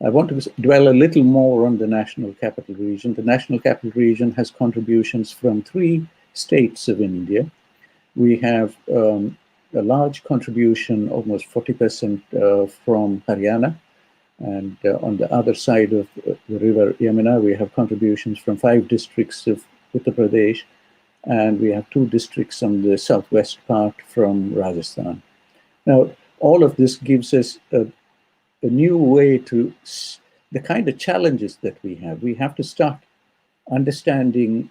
I want to dwell a little more on the national capital region. The national capital region has contributions from 3 states of India. We have a large contribution, almost 40% from Haryana. And on the other side of the river Yamuna, we have contributions from 5 districts of Uttar Pradesh, and we have 2 districts on the southwest part from Rajasthan. Now, all of this gives us a new way to the kind of challenges that we have. We have to start understanding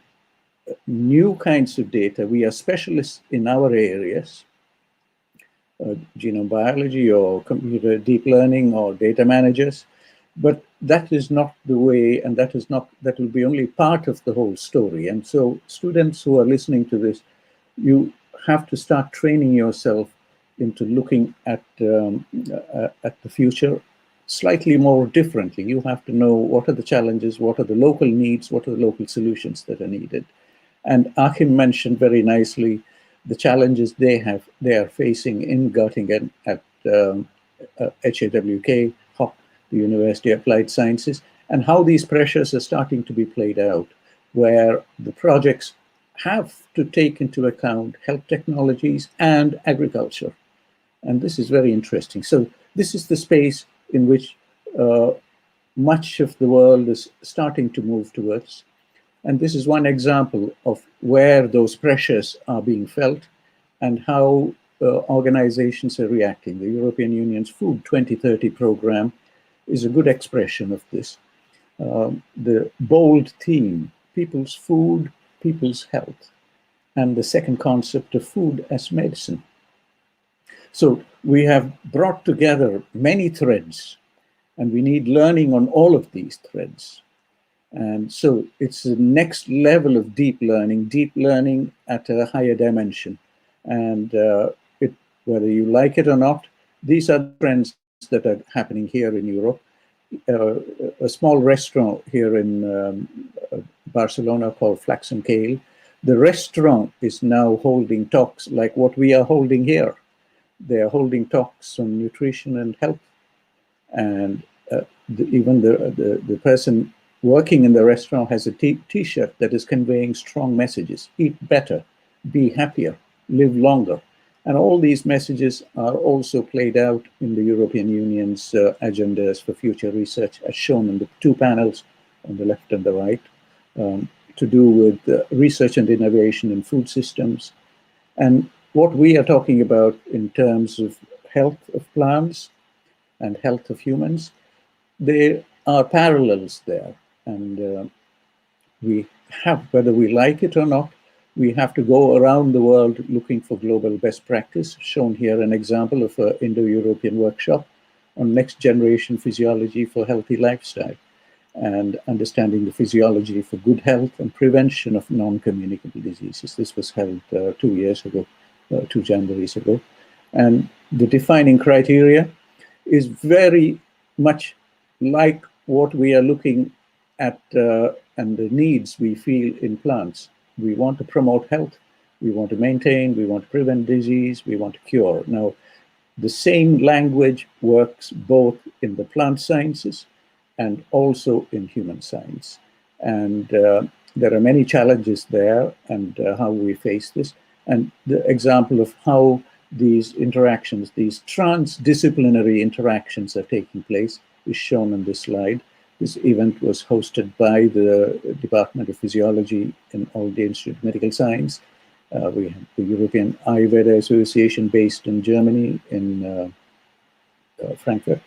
new kinds of data. We are specialists in our areas, genome biology or computer deep learning or data managers, but that is not the way, and that will be only part of the whole story. And so students who are listening to this, you have to start training yourself into looking at the future slightly more differently. You have to know what are the challenges, what are the local needs, what are the local solutions that are needed. And Achim mentioned very nicely the challenges they are facing in Göttingen at HAWK, the University of Applied Sciences, and how these pressures are starting to be played out, where the projects have to take into account health technologies and agriculture. And this is very interesting. So this is the space in which much of the world is starting to move towards. And this is one example of where those pressures are being felt and how organizations are reacting. The European Union's Food 2030 program is a good expression of this. The bold theme, people's food, people's health, and the second concept of food as medicine. So we have brought together many threads, and we need learning on all of these threads. And so it's the next level of deep learning at a higher dimension. And whether you like it or not, these are the trends that are happening here in Europe. A small restaurant here in Barcelona called Flax and Kale, the restaurant is now holding talks like what we are holding here. They are holding talks on nutrition and health. And even the person working in the restaurant has a t-shirt that is conveying strong messages: eat better, be happier, live longer. And all these messages are also played out in the European Union's agendas for future research, as shown in the 2 panels on the left and the right, to do with research and innovation in food systems. And what we are talking about in terms of health of plants and health of humans, there are parallels there. And we have, whether we like it or not, we have to go around the world looking for global best practice. Shown here an example of an Indo-European workshop on next generation physiology for healthy lifestyle and understanding the physiology for good health and prevention of non-communicable diseases. This was held 2 years ago, 2 Januaries ago. And the defining criteria is very much like what we are looking at and the needs we feel in plants. We want to promote health, we want to maintain, we want to prevent disease, we want to cure. Now, the same language works both in the plant sciences and also in human science. And there are many challenges there and how we face this. And the example of how these interactions, these transdisciplinary interactions are taking place is shown on this slide. This event was hosted by the Department of Physiology in Aldi Institute of Medical Science. We have the European Ayurveda Association based in Germany, in Frankfurt,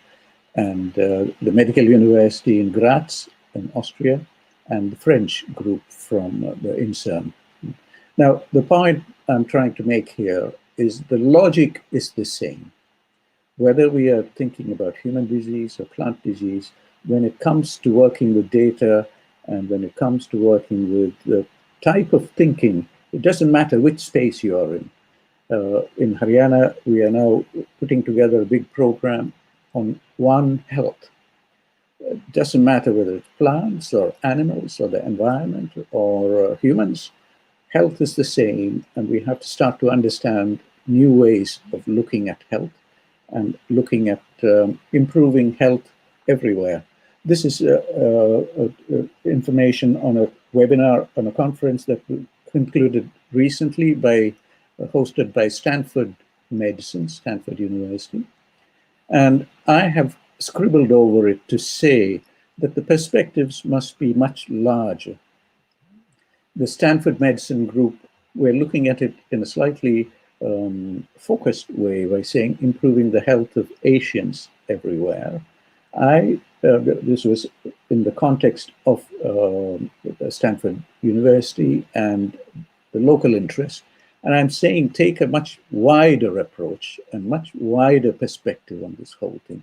and the Medical University in Graz in Austria, and the French group from the INSERM. Now, the point I'm trying to make here is the logic is the same. Whether we are thinking about human disease or plant disease, when it comes to working with data and when it comes to working with the type of thinking, it doesn't matter which space you are in. In Haryana, we are now putting together a big program on One Health. It doesn't matter whether it's plants or animals or the environment or humans, health is the same, and we have to start to understand new ways of looking at health and looking at improving health everywhere. This is information on a webinar, on a conference that concluded recently hosted by Stanford Medicine, Stanford University. And I have scribbled over it to say that the perspectives must be much larger. The Stanford Medicine group, we're looking at it in a slightly focused way by saying improving the health of Asians everywhere. This was in the context of Stanford University and the local interest. And I'm saying take a much wider approach and much wider perspective on this whole thing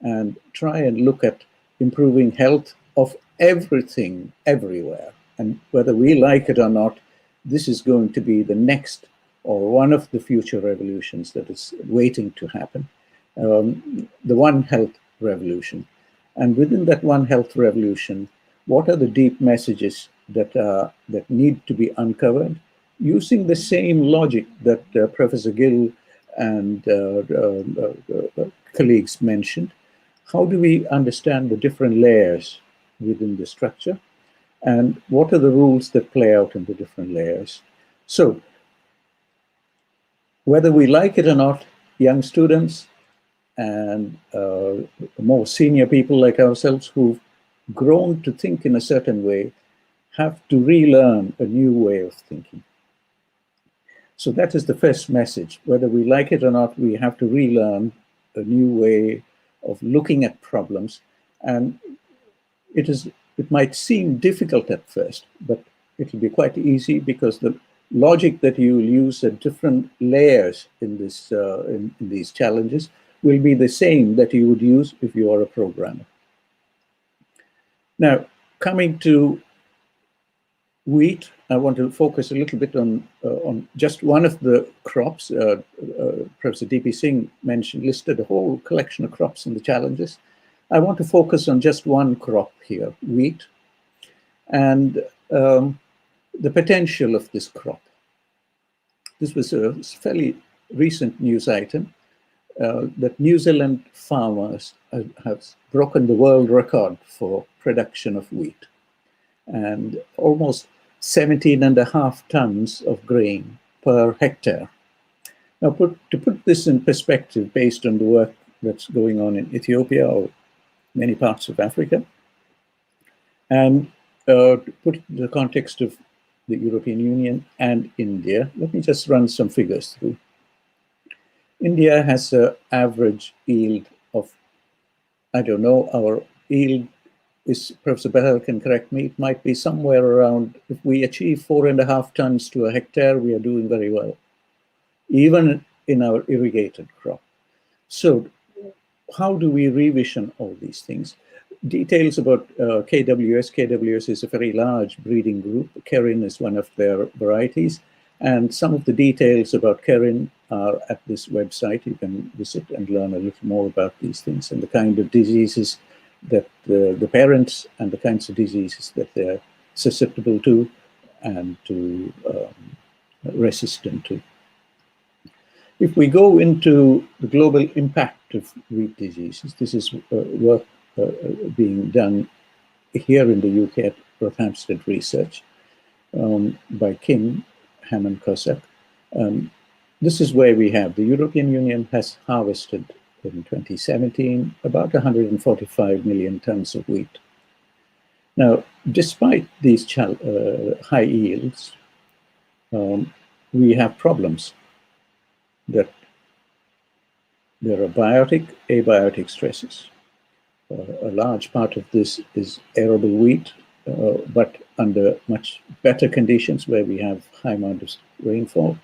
and try and look at improving health of everything everywhere. And whether we like it or not, this is going to be the next or one of the future revolutions that is waiting to happen, the One Health revolution. And within that One Health revolution, what are the deep messages that need to be uncovered? Using the same logic that Professor Gill and colleagues mentioned, how do we understand the different layers within the structure? And what are the rules that play out in the different layers? So, whether we like it or not, young students and more senior people like ourselves who've grown to think in a certain way have to relearn a new way of thinking. So that is the first message. Whether we like it or not, we have to relearn a new way of looking at problems. And it might seem difficult at first, but it'll be quite easy because the logic that you will use at different layers in these challenges will be the same that you would use if you are a programmer. Now, coming to wheat, I want to focus a little bit on just one of the crops. Professor D.P. Singh listed a whole collection of crops in the challenges. I want to focus on just one crop here, wheat, and the potential of this crop. This was a fairly recent news item that New Zealand farmers have broken the world record for production of wheat, and almost 17.5 tons of grain per hectare. Now, to put this in perspective, based on the work that's going on in Ethiopia or many parts of Africa, and to put it in the context of the European Union and India, let me just run some figures through. India has an average yield of, I don't know, our yield is, Professor Behel can correct me, it might be somewhere around, if we achieve 4.5 tons to a hectare, we are doing very well, even in our irrigated crop. So how do we revision all these things? Details about KWS. KWS is a very large breeding group. Kerin is one of their varieties. And some of the details about Kerin are at this website. You can visit and learn a little more about these things and the kind of diseases that the parents and the kinds of diseases that they're susceptible to and to resistant to. If we go into the global impact of wheat diseases, this is work being done here in the UK at Northampton Research by Kim Hammond-Cossack. This is where we have the European Union has harvested in 2017 about 145 million tons of wheat. Now, despite these high yields, we have problems that there are biotic, abiotic stresses. A large part of this is arable wheat, but under much better conditions where we have high amount of rainfall.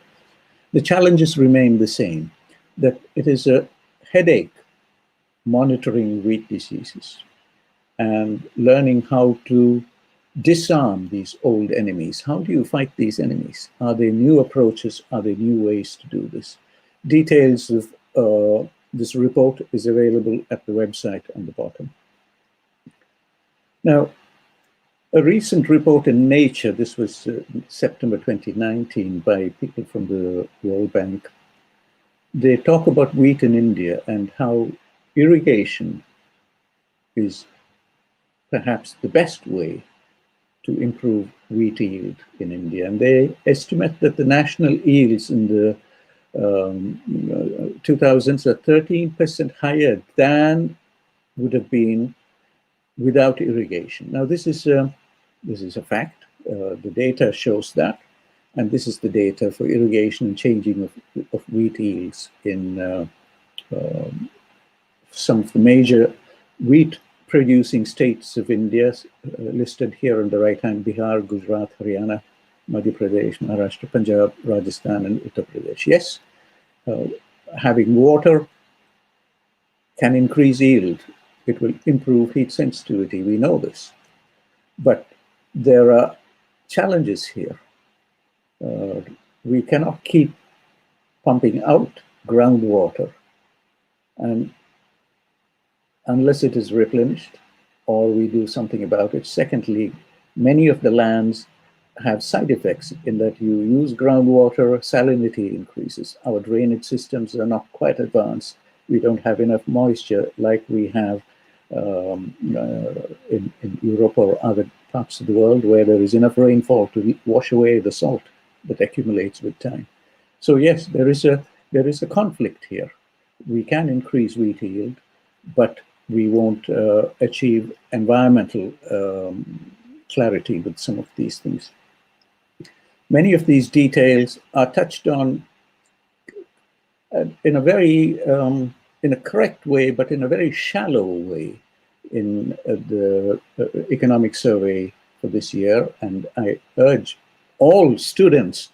The challenges remain the same, that it is a headache monitoring wheat diseases and learning how to disarm these old enemies. How do you fight these enemies? Are there new approaches? Are there new ways to do this? Details of this report is available at the website on the bottom. Now, a recent report in Nature, this was September 2019 by people from the World Bank. They talk about wheat in India and how irrigation is perhaps the best way to improve wheat yield in India. And they estimate that the national yields in the 2000s are 13% higher than would have been without irrigation. Now, this is a fact. The data shows that. And this is the data for irrigation and changing of wheat yields in some of the major wheat producing states of India, listed here on the right hand: Bihar, Gujarat, Haryana, Madhya Pradesh, Maharashtra, Punjab, Rajasthan, and Uttar Pradesh. Yes, having water can increase yield. It will improve heat sensitivity. We know this. But there are challenges here. We cannot keep pumping out groundwater and unless it is replenished or we do something about it. Secondly, many of the lands have side effects in that you use groundwater, salinity increases. Our drainage systems are not quite advanced. We don't have enough moisture like we have in Europe or other parts of the world where there is enough rainfall to wash away the salt that accumulates with time. So yes, there is a conflict here. We can increase wheat yield, but we won't achieve environmental clarity with some of these things. Many of these details are touched on in a very in a correct way, but in a very shallow way in the economic survey for this year. And I urge all students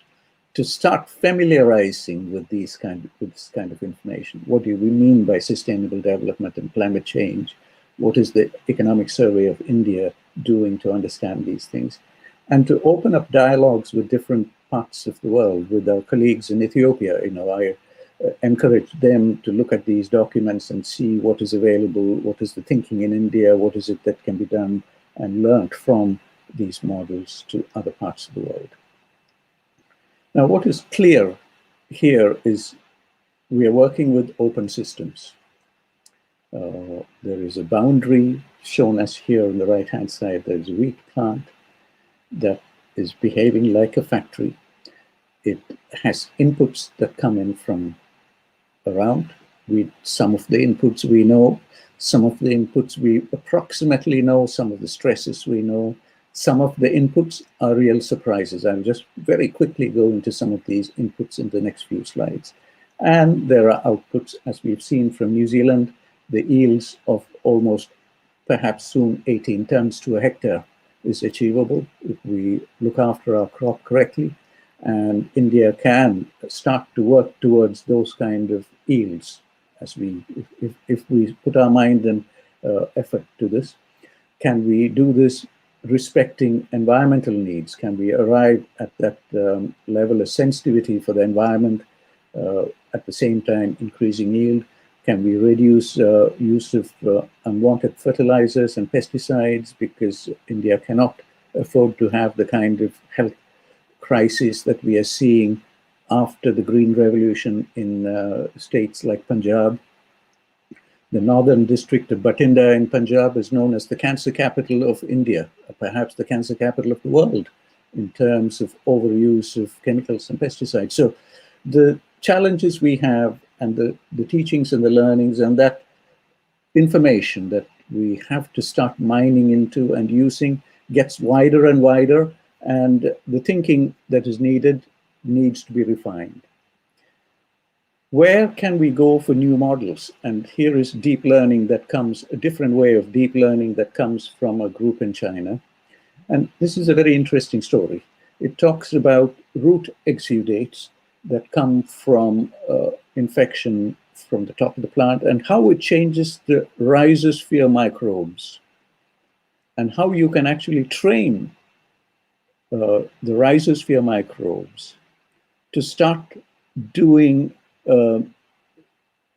to start familiarizing with this kind of information. What do we mean by sustainable development and climate change? What is the Economic Survey of India doing to understand these things? And to open up dialogues with different parts of the world, with our colleagues in Ethiopia. I encourage them to look at these documents and see what is available, what is the thinking in India, what is it that can be done and learned from these models to other parts of the world. Now, what is clear here is we are working with open systems. There is a boundary shown as here on the right-hand side. There's a wheat plant that is behaving like a factory. It has inputs that come in from around. Some of the inputs we know, some of the inputs we approximately know, some of the stresses we know. Some of the inputs are real surprises. I'll just very quickly go into some of these inputs in the next few slides. And there are outputs, as we've seen from New Zealand, the yields of almost perhaps soon 18 tons to a hectare is achievable if we look after our crop correctly. And India can start to work towards those kind of yields as if we put our mind and effort to this. Can we do this respecting environmental needs? Can we arrive at that level of sensitivity for the environment, at the same time increasing yield? Can we reduce use of unwanted fertilizers and pesticides, because India cannot afford to have the kind of health crisis that we are seeing after the Green Revolution in states like Punjab. The northern district of Bathinda in Punjab is known as the cancer capital of India, perhaps the cancer capital of the world in terms of overuse of chemicals and pesticides. So the challenges we have and the teachings and the learnings and that information that we have to start mining into and using gets wider and wider, and the thinking that is needed needs to be refined. Where can we go for new models? And here is deep learning that comes, a different way of deep learning that comes from a group in China. And this is a very interesting story. It talks about root exudates that come from infection from the top of the plant and how it changes the rhizosphere microbes and how you can actually train the rhizosphere microbes to start doing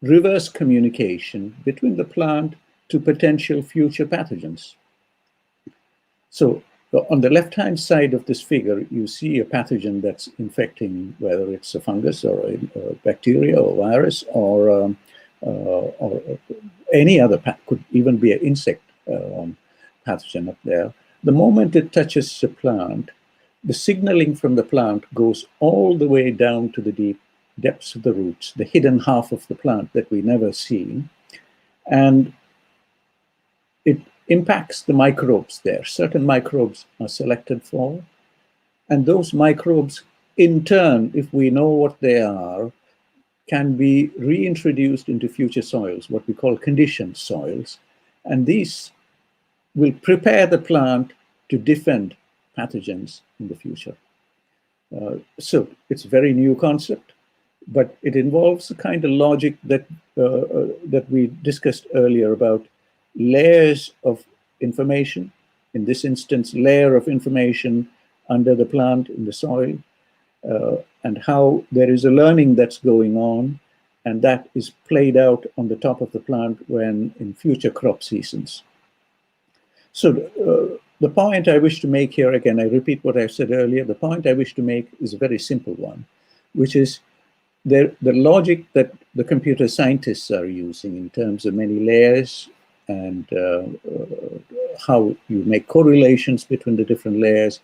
reverse communication between the plant to potential future pathogens. So on the left-hand side of this figure, you see a pathogen that's infecting, whether it's a fungus or a bacteria or virus or any other, could even be an insect pathogen up there. The moment it touches the plant, the signaling from the plant goes all the way down to the deep depths of the roots, the hidden half of the plant that we never see. And it impacts the microbes there. Certain microbes are selected for. And those microbes, in turn, if we know what they are, can be reintroduced into future soils, what we call conditioned soils. And these will prepare the plant to defend pathogens in the future. So it's a very new concept, but it involves the kind of logic that that we discussed earlier about layers of information. In this instance, layer of information under the plant in the soil, and how there is a learning that's going on, and that is played out on the top of the plant when in future crop seasons. So the point I wish to make here, again, I repeat what I said earlier, the point I wish to make is a very simple one, which is the logic that the computer scientists are using in terms of many layers and how you make correlations between the different layers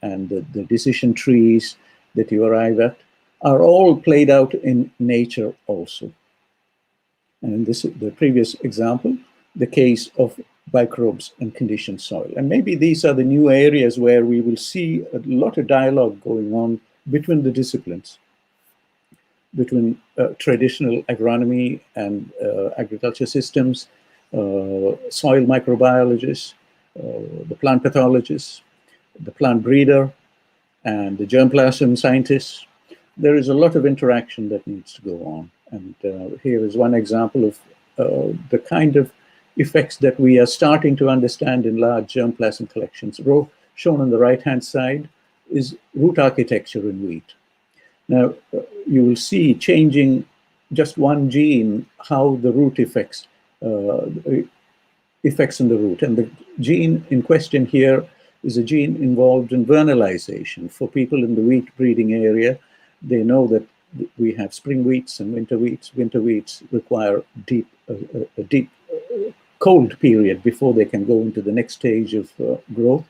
and the decision trees that you arrive at are all played out in nature also. And in this, the previous example, the case of microbes and conditioned soil. And maybe these are the new areas where we will see a lot of dialogue going on between the disciplines, between traditional agronomy and agriculture systems, soil microbiologists, the plant pathologists, the plant breeder, and the germplasm scientists. There is a lot of interaction that needs to go on. And here is one example of the kind of effects that we are starting to understand in large germplasm collections. Shown on the right-hand side is root architecture in wheat. Now, you will see changing just one gene, how the root effects in the root. And the gene in question here is a gene involved in vernalization. For people in the wheat breeding area, they know that we have spring wheats and winter wheats. Winter wheats require a deep cold period before they can go into the next stage of growth.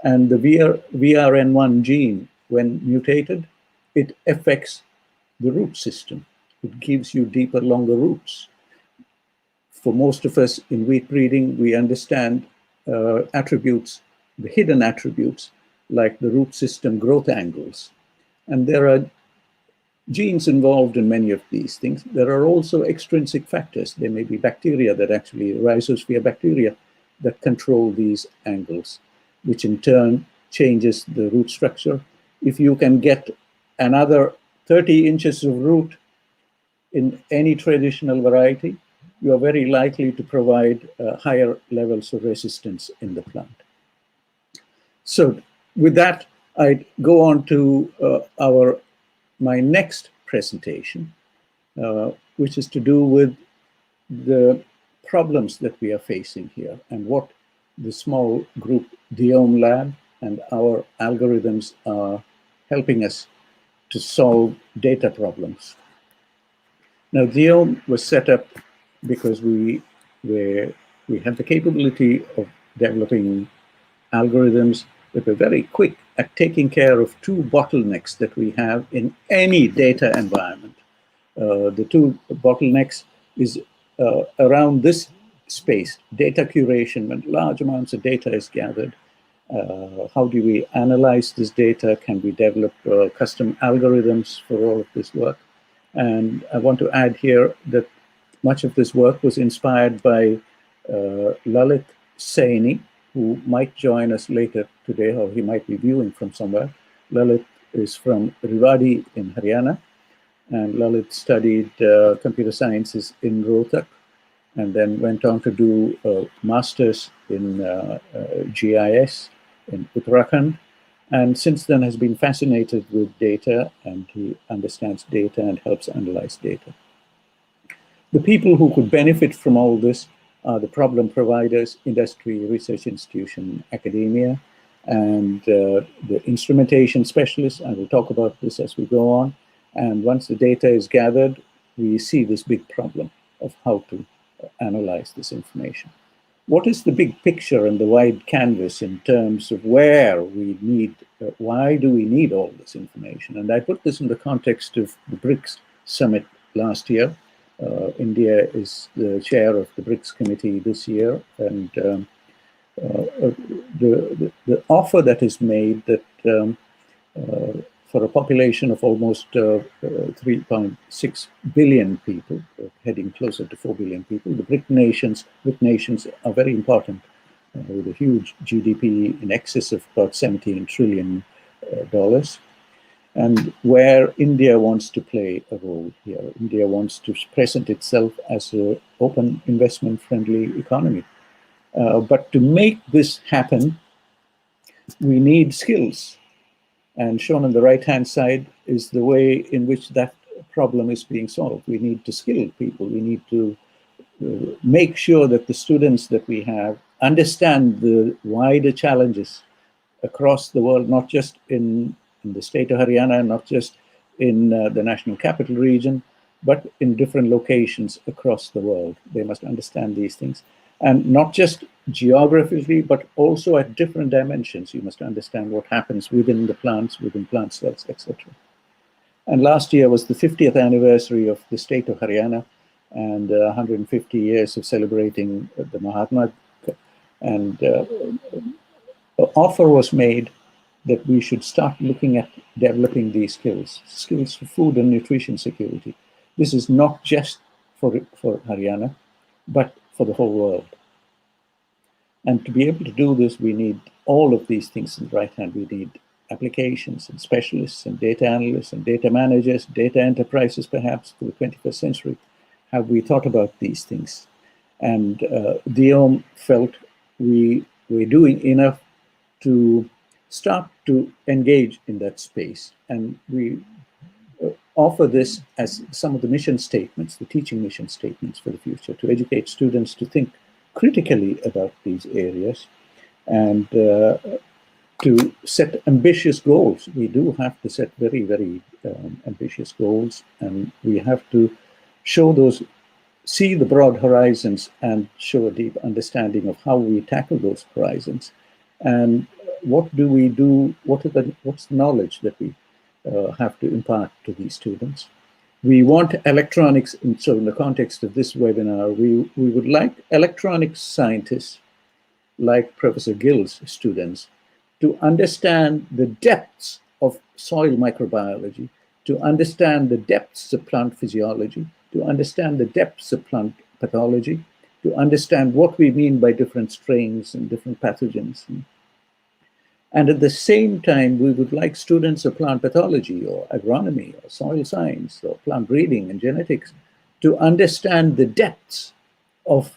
And the VRN1 gene, when mutated, it affects the root system. It gives you deeper, longer roots. For most of us in wheat breeding, we understand attributes, the hidden attributes, like the root system growth angles. And there are genes involved in many of these things. There are also extrinsic factors. There may be bacteria that actually, rhizosphere bacteria, that control these angles, which in turn changes the root structure. If you can get another 30 inches of root in any traditional variety, you are very likely to provide higher levels of resistance in the plant. So with that, I go on to my next presentation, which is to do with the problems that we are facing here and what the small group Diome Lab and our algorithms are helping us to solve data problems. Now, Diome was set up because we have the capability of developing algorithms that are very quick at taking care of two bottlenecks that we have in any data environment. The two bottlenecks is around this space, data curation. When large amounts of data is gathered, how do we analyze this data? Can we develop custom algorithms for all of this work? And I want to add here that much of this work was inspired by Lalit Saini, who might join us later today, or he might be viewing from somewhere. Lalit is from Rewari in Haryana, and Lalit studied computer sciences in Rohtak, and then went on to do a master's in GIS in Uttarakhand, and since then has been fascinated with data, and he understands data and helps analyze data. The people who could benefit from all this are the problem providers, industry, research institution, academia, and the instrumentation specialists. I will talk about this as we go on. And once the data is gathered, we see this big problem of how to analyze this information. What is the big picture and the wide canvas in terms of where we need, why do we need all this information? And I put this in the context of the BRICS summit last year. India is the chair of the BRICS committee this year, and the offer that is made that for a population of almost 3.6 billion people, heading closer to 4 billion people, the BRIC nations are very important, with a huge GDP in excess of about $17 trillion. And where India wants to play a role here. India wants to present itself as an open, investment-friendly economy. But to make this happen, we need skills. And shown on the right-hand side is the way in which that problem is being solved. We need to skill people. We need to make sure that the students that we have understand the wider challenges across the world, not just in the state of Haryana, not just in the national capital region, but in different locations across the world. They must understand these things. And not just geographically, but also at different dimensions. You must understand what happens within the plants, within plant cells, etc. And last year was the 50th anniversary of the state of Haryana, and 150 years of celebrating the Mahatma. And an offer was made that we should start looking at developing these skills for food and nutrition security. This is not just for Haryana, but for the whole world. And to be able to do this, we need all of these things in the right hand. We need applications and specialists and data analysts and data managers, data enterprises perhaps for the 21st century. Have we thought about these things? And Diom felt we were doing enough to start to engage in that space. And we offer this as some of the mission statements, the teaching mission statements for the future, to educate students to think critically about these areas and to set ambitious goals. We do have to set very, very ambitious goals, and we have to show those, see the broad horizons and show a deep understanding of how we tackle those horizons. And what do we do, what's the knowledge that we have to impart to these students. We want electronics, and so in the context of this webinar, we would like electronics scientists, like Professor Gill's students, to understand the depths of soil microbiology, to understand the depths of plant physiology, to understand the depths of plant pathology, to understand what we mean by different strains and different pathogens. And at the same time, we would like students of plant pathology or agronomy or soil science or plant breeding and genetics to understand the depths of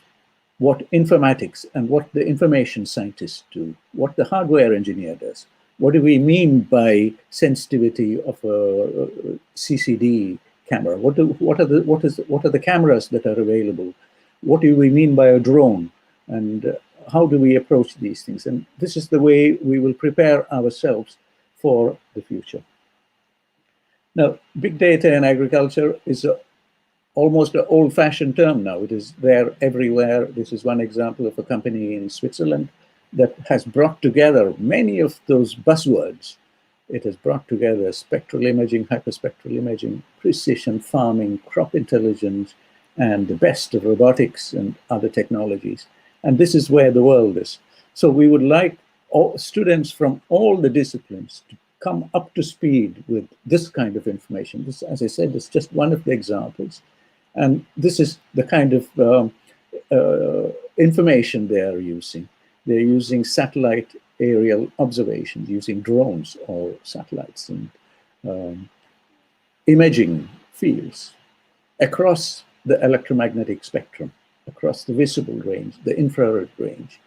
what informatics and what the information scientists do, what the hardware engineer does. What do we mean by sensitivity of a CCD camera? What are the cameras that are available? What do we mean by a drone? And how do we approach these things? And this is the way we will prepare ourselves for the future. Now, big data in agriculture is almost an old-fashioned term now. It is there everywhere. This is one example of a company in Switzerland that has brought together many of those buzzwords. It has brought together spectral imaging, hyperspectral imaging, precision farming, crop intelligence, and the best of robotics and other technologies. And this is where the world is. So we would like all students from all the disciplines to come up to speed with this kind of information. This, as I said, is just one of the examples. And this is the kind of information they are using. They're using satellite aerial observations, using drones or satellites and imaging fields across the electromagnetic spectrum, across the visible range, the infrared range,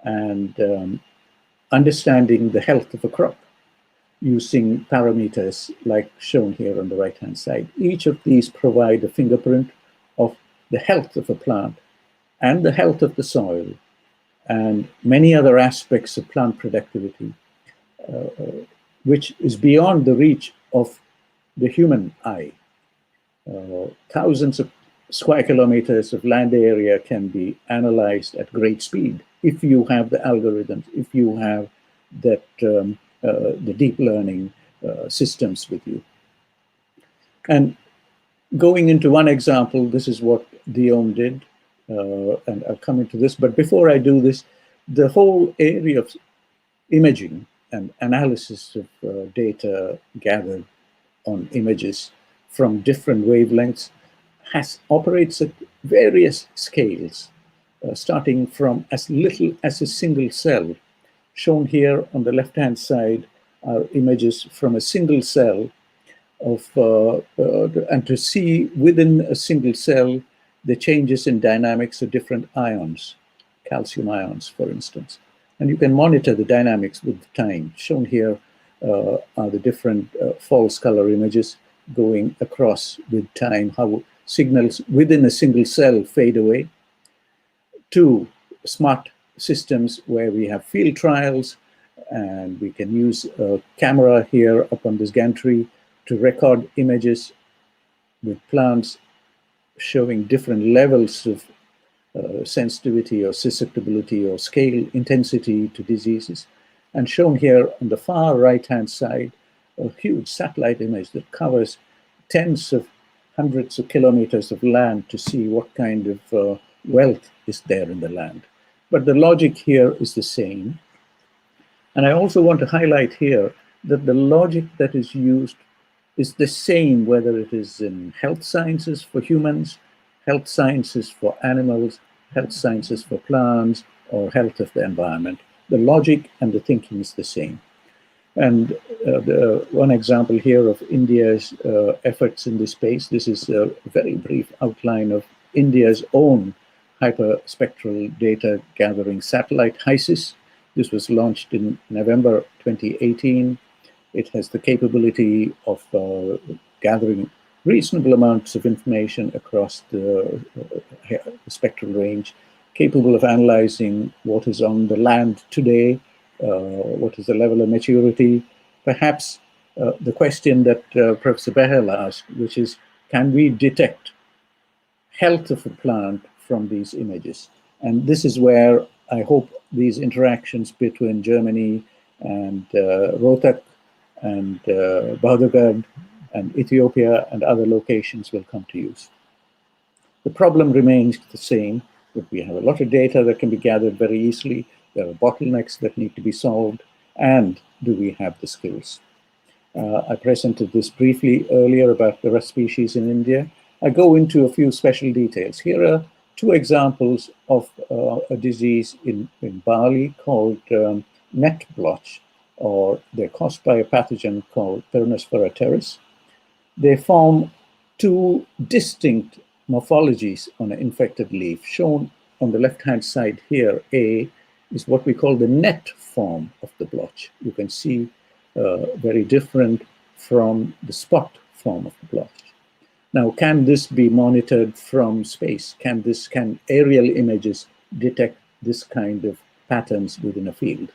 and understanding the health of a crop using parameters like shown here on the right-hand side. Each of these provide a fingerprint of the health of a plant and the health of the soil and many other aspects of plant productivity, which is beyond the reach of the human eye. Thousands of square kilometers of land area can be analyzed at great speed if you have the algorithms, if you have that the deep learning systems with you. And going into one example, this is what Dion did, and I'll come into this. But before I do this, the whole area of imaging and analysis of data gathered on images from different wavelengths operates at various scales, starting from as little as a single cell. Shown here on the left-hand side are images from a single cell of, and to see within a single cell the changes in dynamics of different ions, calcium ions, for instance. And you can monitor the dynamics with time. Shown here are the different false color images going across with time, how signals within a single cell fade away, to smart systems where we have field trials, and we can use a camera here up on this gantry to record images with plants showing different levels of sensitivity or susceptibility or scale intensity to diseases. And shown here on the far right-hand side, a huge satellite image that covers tens of hundreds of kilometers of land to see what kind of wealth is there in the land. But the logic here is the same. And I also want to highlight here that the logic that is used is the same, whether it is in health sciences for humans, health sciences for animals, health sciences for plants, or health of the environment. The logic and the thinking is the same. And one example here of India's efforts in this space, this is a very brief outline of India's own hyperspectral data gathering satellite, HISIS. This was launched in November 2018. It has the capability of gathering reasonable amounts of information across the spectral range, capable of analyzing what is on the land today, what is the level of maturity, perhaps the question that Professor Behel asked, which is, can we detect health of a plant from these images? And this is where I hope these interactions between Germany and Rohtak and Bahadurgarh and Ethiopia and other locations will come to use. The problem remains the same, that we have a lot of data that can be gathered very easily. There are bottlenecks that need to be solved, and do we have the skills? I presented this briefly earlier about the rust species in India. I go into a few special details. Here are two examples of a disease in barley called net blotch, or they're caused by a pathogen called Peronospora teres. They form two distinct morphologies on an infected leaf. Shown on the left-hand side here, A, is what we call the net form of the blotch. You can see very different from the spot form of the blotch. Now, can this be monitored from space? Can aerial images detect this kind of patterns within a field?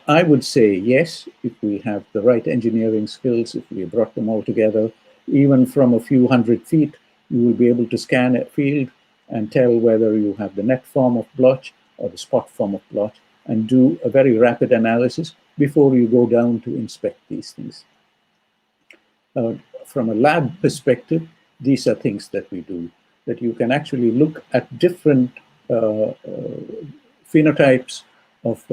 I would say yes, if we have the right engineering skills, if we brought them all together, even from a few hundred feet, you will be able to scan a field and tell whether you have the net form of blotch or the spot form of blotch, and do a very rapid analysis before you go down to inspect these things. From a lab perspective, these are things that we do, that you can actually look at different phenotypes of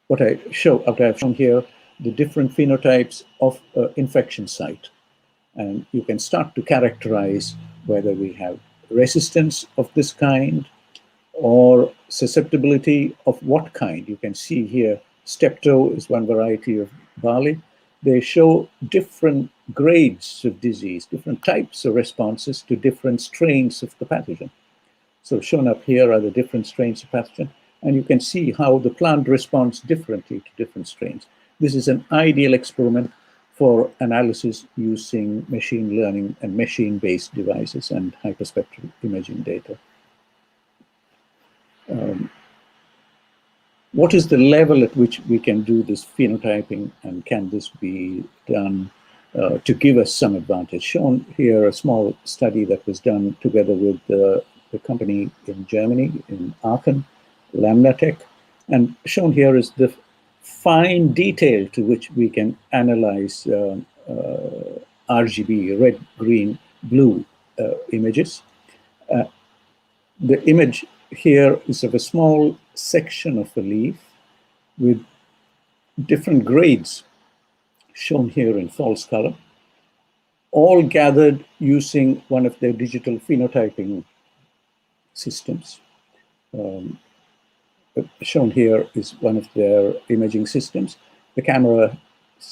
what I've shown here, the different phenotypes of infection site. And you can start to characterize whether we have resistance of this kind, or susceptibility of what kind. You can see here, Steptoe is one variety of barley. They show different grades of disease, different types of responses to different strains of the pathogen. So shown up here are the different strains of pathogen, and you can see how the plant responds differently to different strains. This is an ideal experiment for analysis using machine learning and machine-based devices and hyperspectral imaging data. What is the level at which we can do this phenotyping, and can this be done to give us some advantage? Shown here a small study that was done together with the company in Germany, in Aachen, Lamnatech, and shown here is the fine detail to which we can analyze RGB, red, green, blue images. The image here is of a small section of a leaf with different grades shown here in false color, all gathered using one of their digital phenotyping systems. Shown here is one of their imaging systems. The camera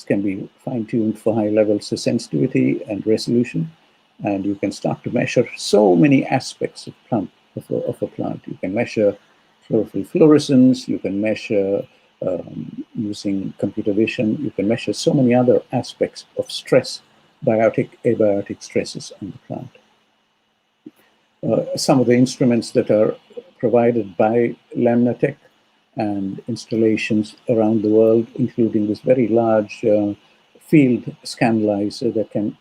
can be fine-tuned for high levels of sensitivity and resolution, and you can start to measure so many aspects of a plant. You can measure chlorophyll fluorescence, you can measure using computer vision, you can measure so many other aspects of stress, biotic, abiotic stresses on the plant. Some of the instruments that are provided by Lamnatech and installations around the world, including this very large field scannalizer that can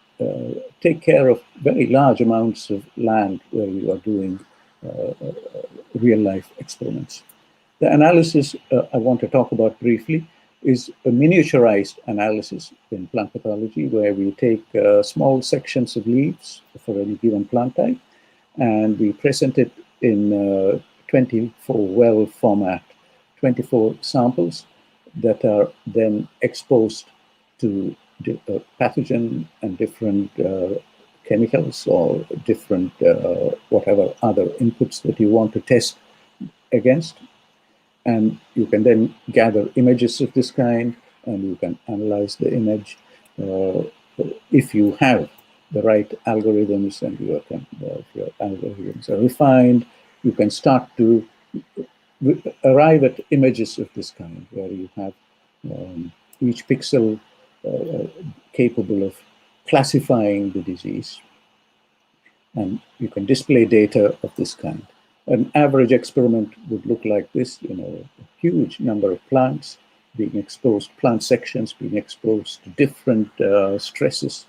take care of very large amounts of land where you are doing real-life experiments. The analysis I want to talk about briefly is a miniaturized analysis in plant pathology, where we take small sections of leaves for any given plant type, and we present it in 24-well format, 24 samples that are then exposed to pathogen and different chemicals or different whatever other inputs that you want to test against. And you can then gather images of this kind, and you can analyze the image if you have the right algorithms, and if your algorithms are refined, you can start to arrive at images of this kind, where you have each pixel capable of classifying the disease, and you can display data of this kind. An average experiment would look like this, a huge number of plants being exposed, plant sections being exposed to different stresses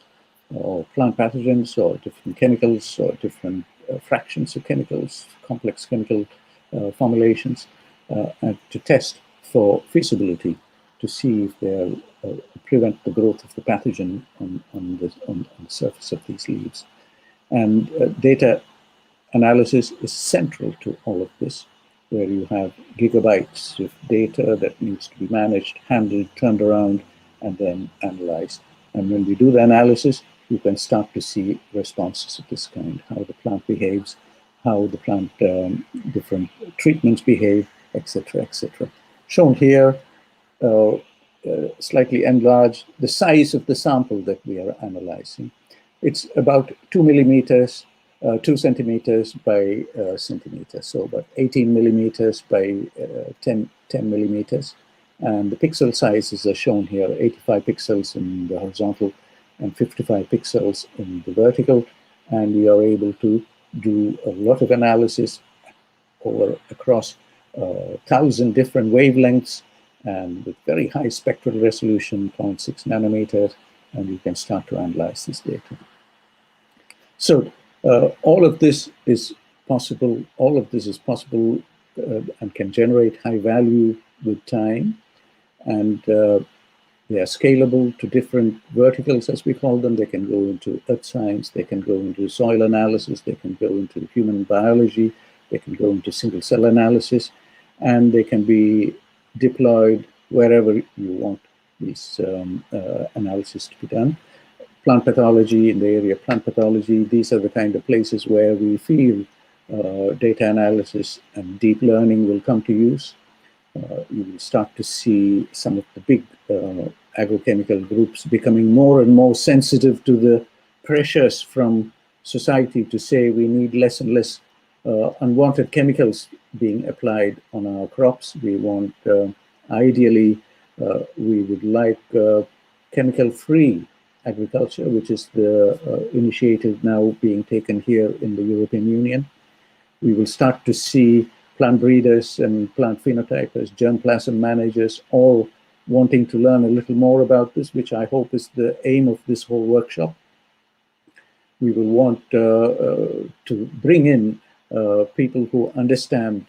or plant pathogens or different chemicals or different fractions of chemicals, complex chemical formulations, and to test for feasibility to see if they prevent the growth of the pathogen on the surface of these leaves. And data analysis is central to all of this, where you have gigabytes of data that needs to be managed, handled, turned around, and then analyzed. And when we do the analysis, you can start to see responses of this kind, how the plant behaves, how the plant, different treatments behave, etc., etc. Shown here, slightly enlarged, the size of the sample that we are analyzing. It's about 2 millimeters, 2 centimeters by centimeters, so about 18 millimeters by 10 millimeters. And the pixel sizes are shown here, 85 pixels in the horizontal and 55 pixels in the vertical. And we are able to do a lot of analysis across 1,000 different wavelengths and with very high spectral resolution, 0.6 nanometers, and you can start to analyze this data. So all of this is possible. All of this is possible and can generate high value with time. And they are scalable to different verticals, as we call them. They can go into earth science, they can go into soil analysis, they can go into human biology, they can go into single cell analysis, and they can be deployed wherever you want this analysis to be done. Plant pathology, in the area of plant pathology, these are the kind of places where we feel data analysis and deep learning will come to use. You will start to see some of the big agrochemical groups becoming more and more sensitive to the pressures from society to say we need less and less unwanted chemicals being applied on our crops. We want, ideally, we would like chemical-free agriculture, which is the initiative now being taken here in the European Union. We will start to see plant breeders and plant phenotypers, germplasm managers, all wanting to learn a little more about this, which I hope is the aim of this whole workshop. We will want to bring in people who understand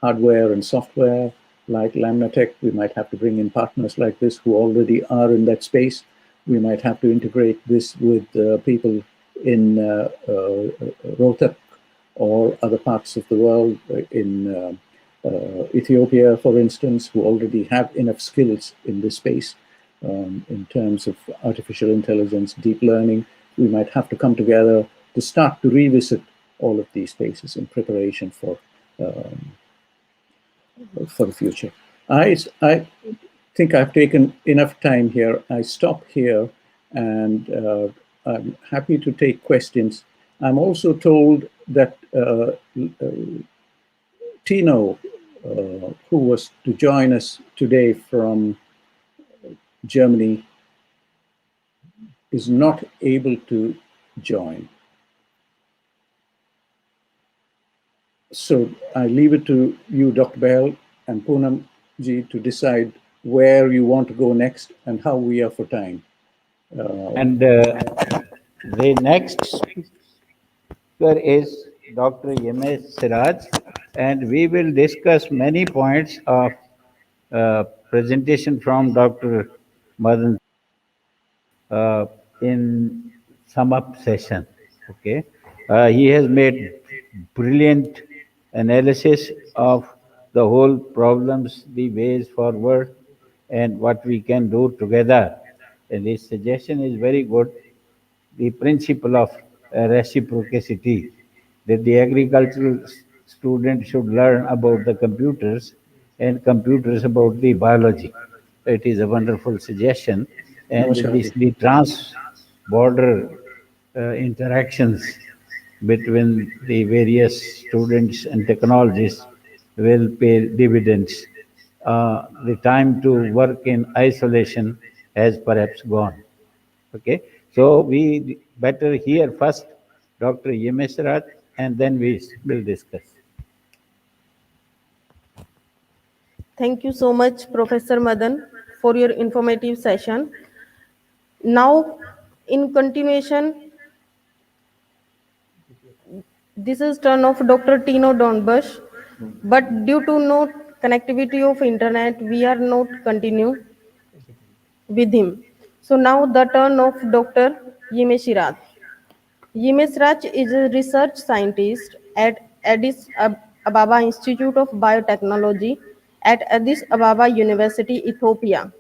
hardware and software, like Lamnatech. We might have to bring in partners like this who already are in that space. We might have to integrate this with people in Rohtak or other parts of the world, in Ethiopia, for instance, who already have enough skills in this space in terms of artificial intelligence, deep learning. We might have to come together to start to revisit all of these spaces in preparation for the future. I think I've taken enough time here. I stop here, and I'm happy to take questions. I'm also told that Tino, who was to join us today from Germany, is not able to join. So I leave it to you, Dr. Behl and Poonam ji, to decide where you want to go next and how we are for time. And the next speaker is Dr. Yemesh Siraj, and we will discuss many points of presentation from Dr. Madan in sum up session. Okay, he has made brilliant analysis of the whole problems, the ways forward, and what we can do together. And his suggestion is very good. The principle of reciprocity, that the agricultural student should learn about the computers and computers about the biology. It is a wonderful suggestion. And Namaskar this, ji. the trans-border interactions between the various students and technologies will pay dividends. The time to work in isolation has perhaps gone. Okay, so we better hear first Dr. Yemeshrat, and then we will discuss. Thank you so much, Professor Madan, for your informative session. Now, in continuation, this is turn of Dr. Tino Donbush, but due to no connectivity of internet, we are not continue with him. So now the turn of Dr. Yimeshirat. Yimesraj is a research scientist at Addis Ababa Institute of Biotechnology at Addis Ababa University, Ethiopia.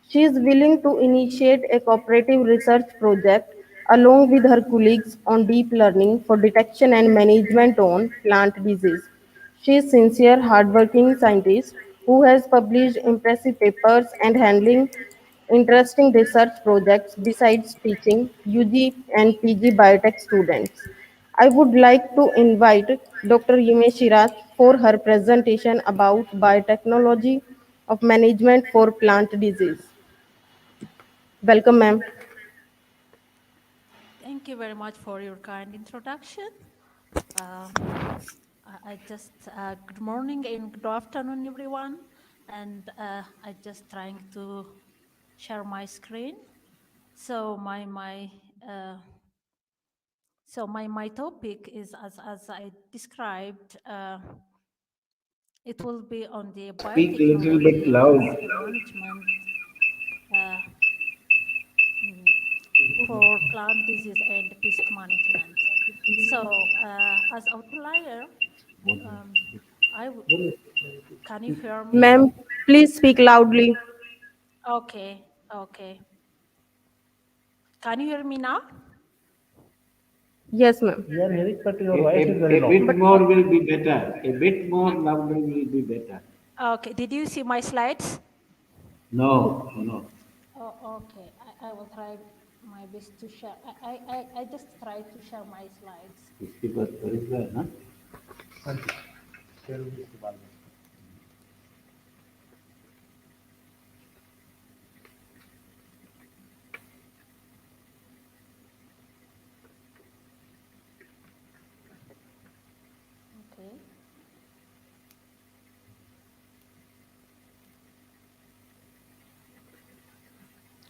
She is willing to initiate a cooperative research project along with her colleagues on deep learning for detection and management on plant disease. She is sincere, hardworking scientist who has published impressive papers and handling interesting research projects besides teaching UG and PG biotech students. I would like to invite Dr. Yume Shirat for her presentation about biotechnology of management for plant disease. Welcome, ma'am. Thank you very much for your kind introduction. I just good morning and good afternoon, everyone. And I just trying to share my screen. So my topic is as I described. It will be on the Speak a little bit biotechnology loud. of management uh, mm, for plant disease and pest management. So, as outlier, um, can you hear me? Ma'am, please speak loudly. Okay, okay. Can you hear me now? Yes, ma'am. You are hearing, but your A, voice is very a low. bit more will be better. A bit more louder will be better. Okay, did you see my slides? No, no. Oh, okay. I will try my best to share. I just try to share my slides. It was very clear, no? Tell me, Subal. Okay.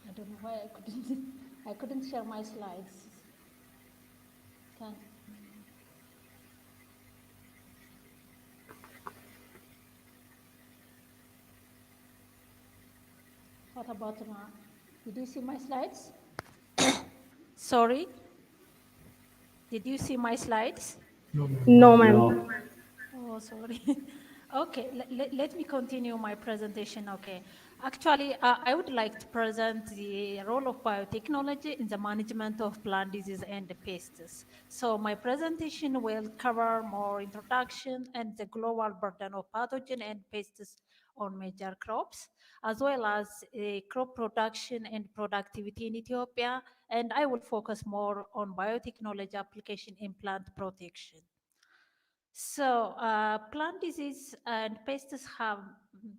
I don't know why I couldn't I couldn't share my slides. Can what about now? Did you see my slides? Sorry. Did you see my slides? No, ma'am. No. Oh, sorry. Okay, let me continue my presentation. Okay. Actually, I would like to present the role of biotechnology in the management of plant disease and pests. So my presentation will cover more introduction and the global burden of pathogen and pests on major crops, as well as crop production and productivity in Ethiopia. And I will focus more on biotechnology application in plant protection. So, plant disease and pests have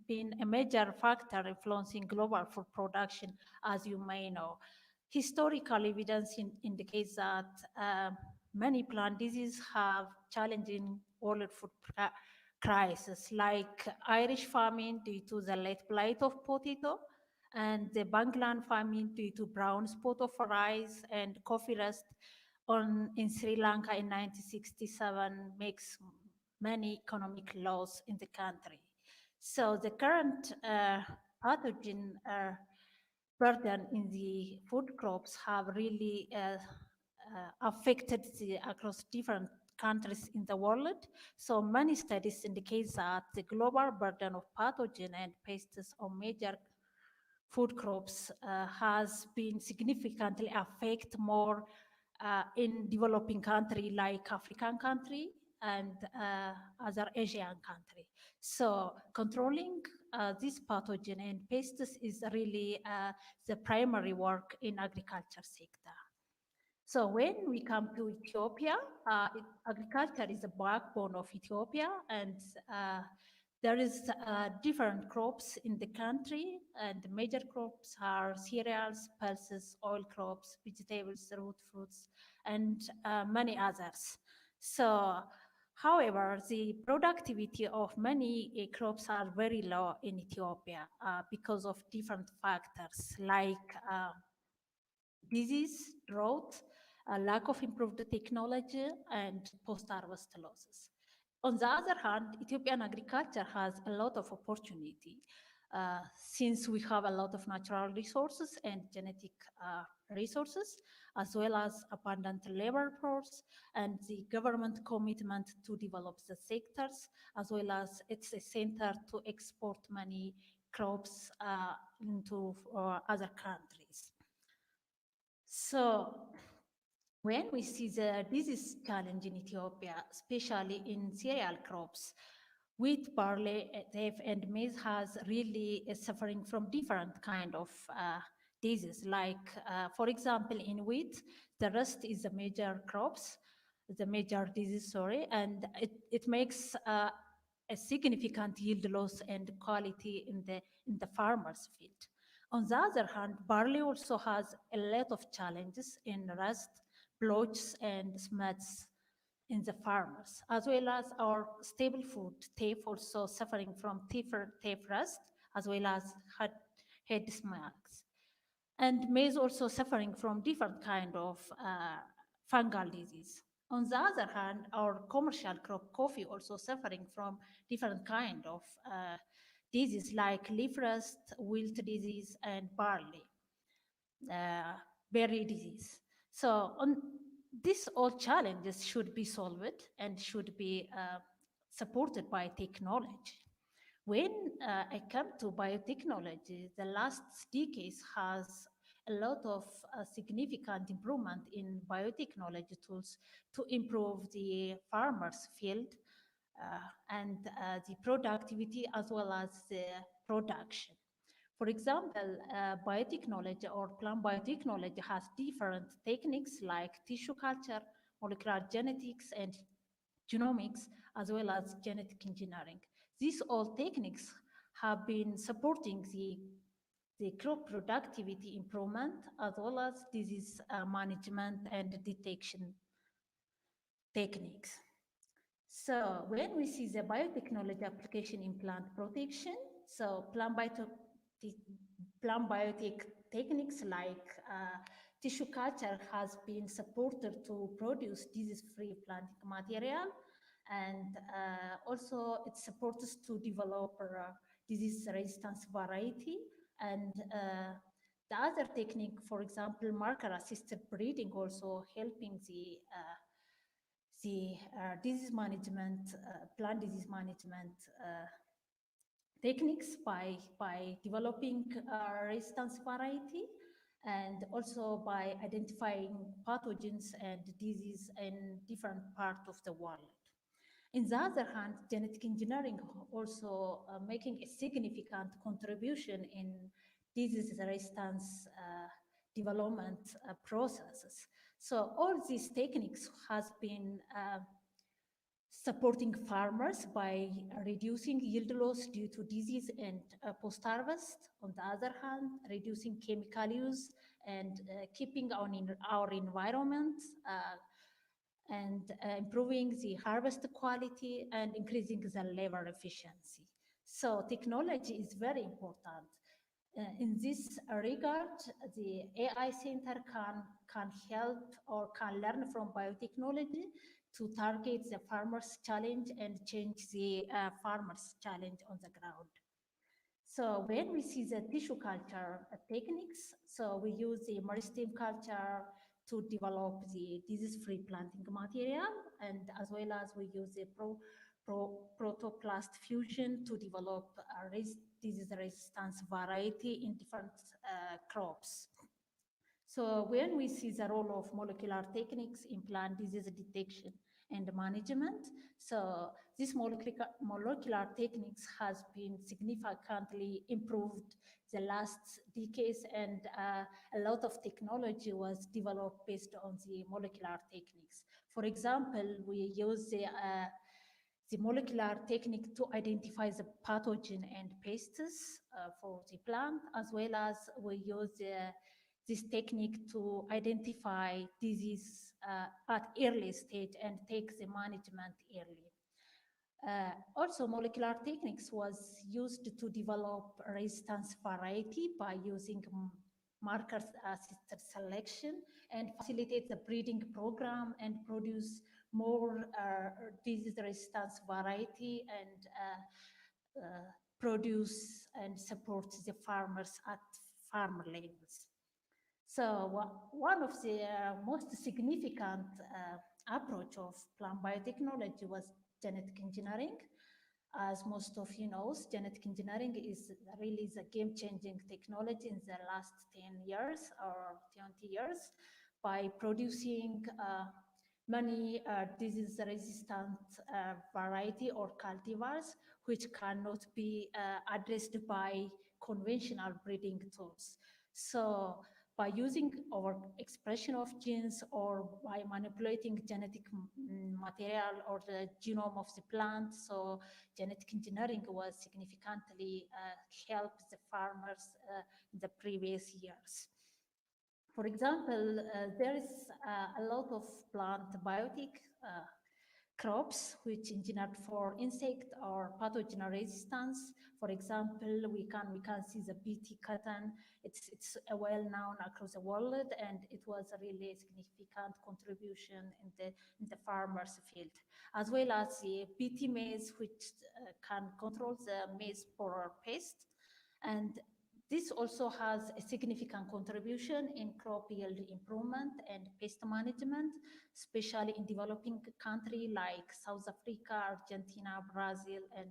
been a major factor influencing global food production, as you may know. Historical evidence indicates that many plant diseases have challenging world food crisis, like Irish famine due to the late blight of potato, and the Banglan famine due to brown spot of rice and coffee rust in Sri Lanka in 1967 makes many economic loss in the country. So the current pathogen burden in the food crops have really affected across different countries in the world. So many studies indicate that the global burden of pathogen and pests on major food crops has been significantly affect more in developing country like African country and other Asian country. So controlling this pathogen and pests is really the primary work in agriculture sector. So when we come to Ethiopia, agriculture is the backbone of Ethiopia, and there is different crops in the country, and the major crops are cereals, pulses, oil crops, vegetables, root fruits, and many others. So, however, the productivity of many crops are very low in Ethiopia because of different factors like disease, drought, a lack of improved technology, and post-harvest losses. On the other hand, Ethiopian agriculture has a lot of opportunity since we have a lot of natural resources and genetic resources, as well as abundant labor force and the government commitment to develop the sectors, as well as it's a center to export many crops into other countries. So when we see the disease challenge in Ethiopia, especially in cereal crops, wheat, barley, teff, and maize has really suffering from different kind of disease. Like, for example, in wheat, the rust is the major crops, the major disease, sorry, and it makes a significant yield loss and quality in the farmer's field. On the other hand, barley also has a lot of challenges in rust, blotches, and smuts in the farmers, as well as our stable food, teff, also suffering from teff rust, as well as head smacks. And maize also suffering from different kind of fungal disease. On the other hand, our commercial crop coffee also suffering from different kind of disease like leaf rust, wilt disease, and barley uh, berry disease. So on these all challenges should be solved and should be supported by technology. When I come to biotechnology, the last decades has a lot of significant improvement in biotechnology tools to improve the farmers' field and the productivity as well as the production. For example, biotechnology or plant biotechnology has different techniques like tissue culture, molecular genetics, and genomics, as well as genetic engineering. These all techniques have been supporting the crop productivity improvement as well as disease management and detection techniques. So when we see the biotechnology application in plant protection, so plant biotech techniques like tissue culture has been supported to produce disease-free planting material, and also it supports to develop disease resistance variety. And the other technique, for example, marker-assisted breeding, also helping the disease management, plant disease management techniques by developing resistance variety and also by identifying pathogens and disease in different parts of the world. On the other hand, genetic engineering also making a significant contribution in disease resistance development processes. So all these techniques has been supporting farmers by reducing yield loss due to disease and post-harvest. On the other hand, reducing chemical use and keeping our environment and improving the harvest quality and increasing the labor efficiency. So technology is very important. In this regard, the AI Center can help or can learn from biotechnology to target the farmer's challenge and change the farmer's challenge on the ground. So when we see the tissue culture techniques, so we use the meristem culture to develop the disease-free planting material, and as well as we use the protoplast fusion to develop a disease resistance variety in different crops. So when we see the role of molecular techniques in plant disease detection and management, so this molecular techniques has been significantly improved the last decades, and a lot of technology was developed based on the molecular techniques. For example, we use the molecular technique to identify the pathogen and pests for the plant, as well as we use this technique to identify disease at early stage and take the management early. Also, molecular techniques was used to develop resistance variety by using markers assisted selection and facilitate the breeding program and produce more disease resistance variety and produce and support the farmers at farm levels. So one of the most significant approach of plant biotechnology was genetic engineering. As most of you know, genetic engineering is really the game-changing technology in the last 10 years or 20 years by producing many disease-resistant variety or cultivars which cannot be addressed by conventional breeding tools. So by using our expression of genes or by manipulating genetic material or the genome of the plant, so genetic engineering was significantly helped the farmers in the previous years. For example, there is a lot of plant biotic crops which engineered for insect or pathogen resistance. For example, we can see the BT cotton. It's well known across the world, and it was a really significant contribution in the farmers field, as well as the BT maize, which can control the maize borer pest. And this also has a significant contribution in crop yield improvement and pest management, especially in developing countries like South Africa, Argentina, Brazil, and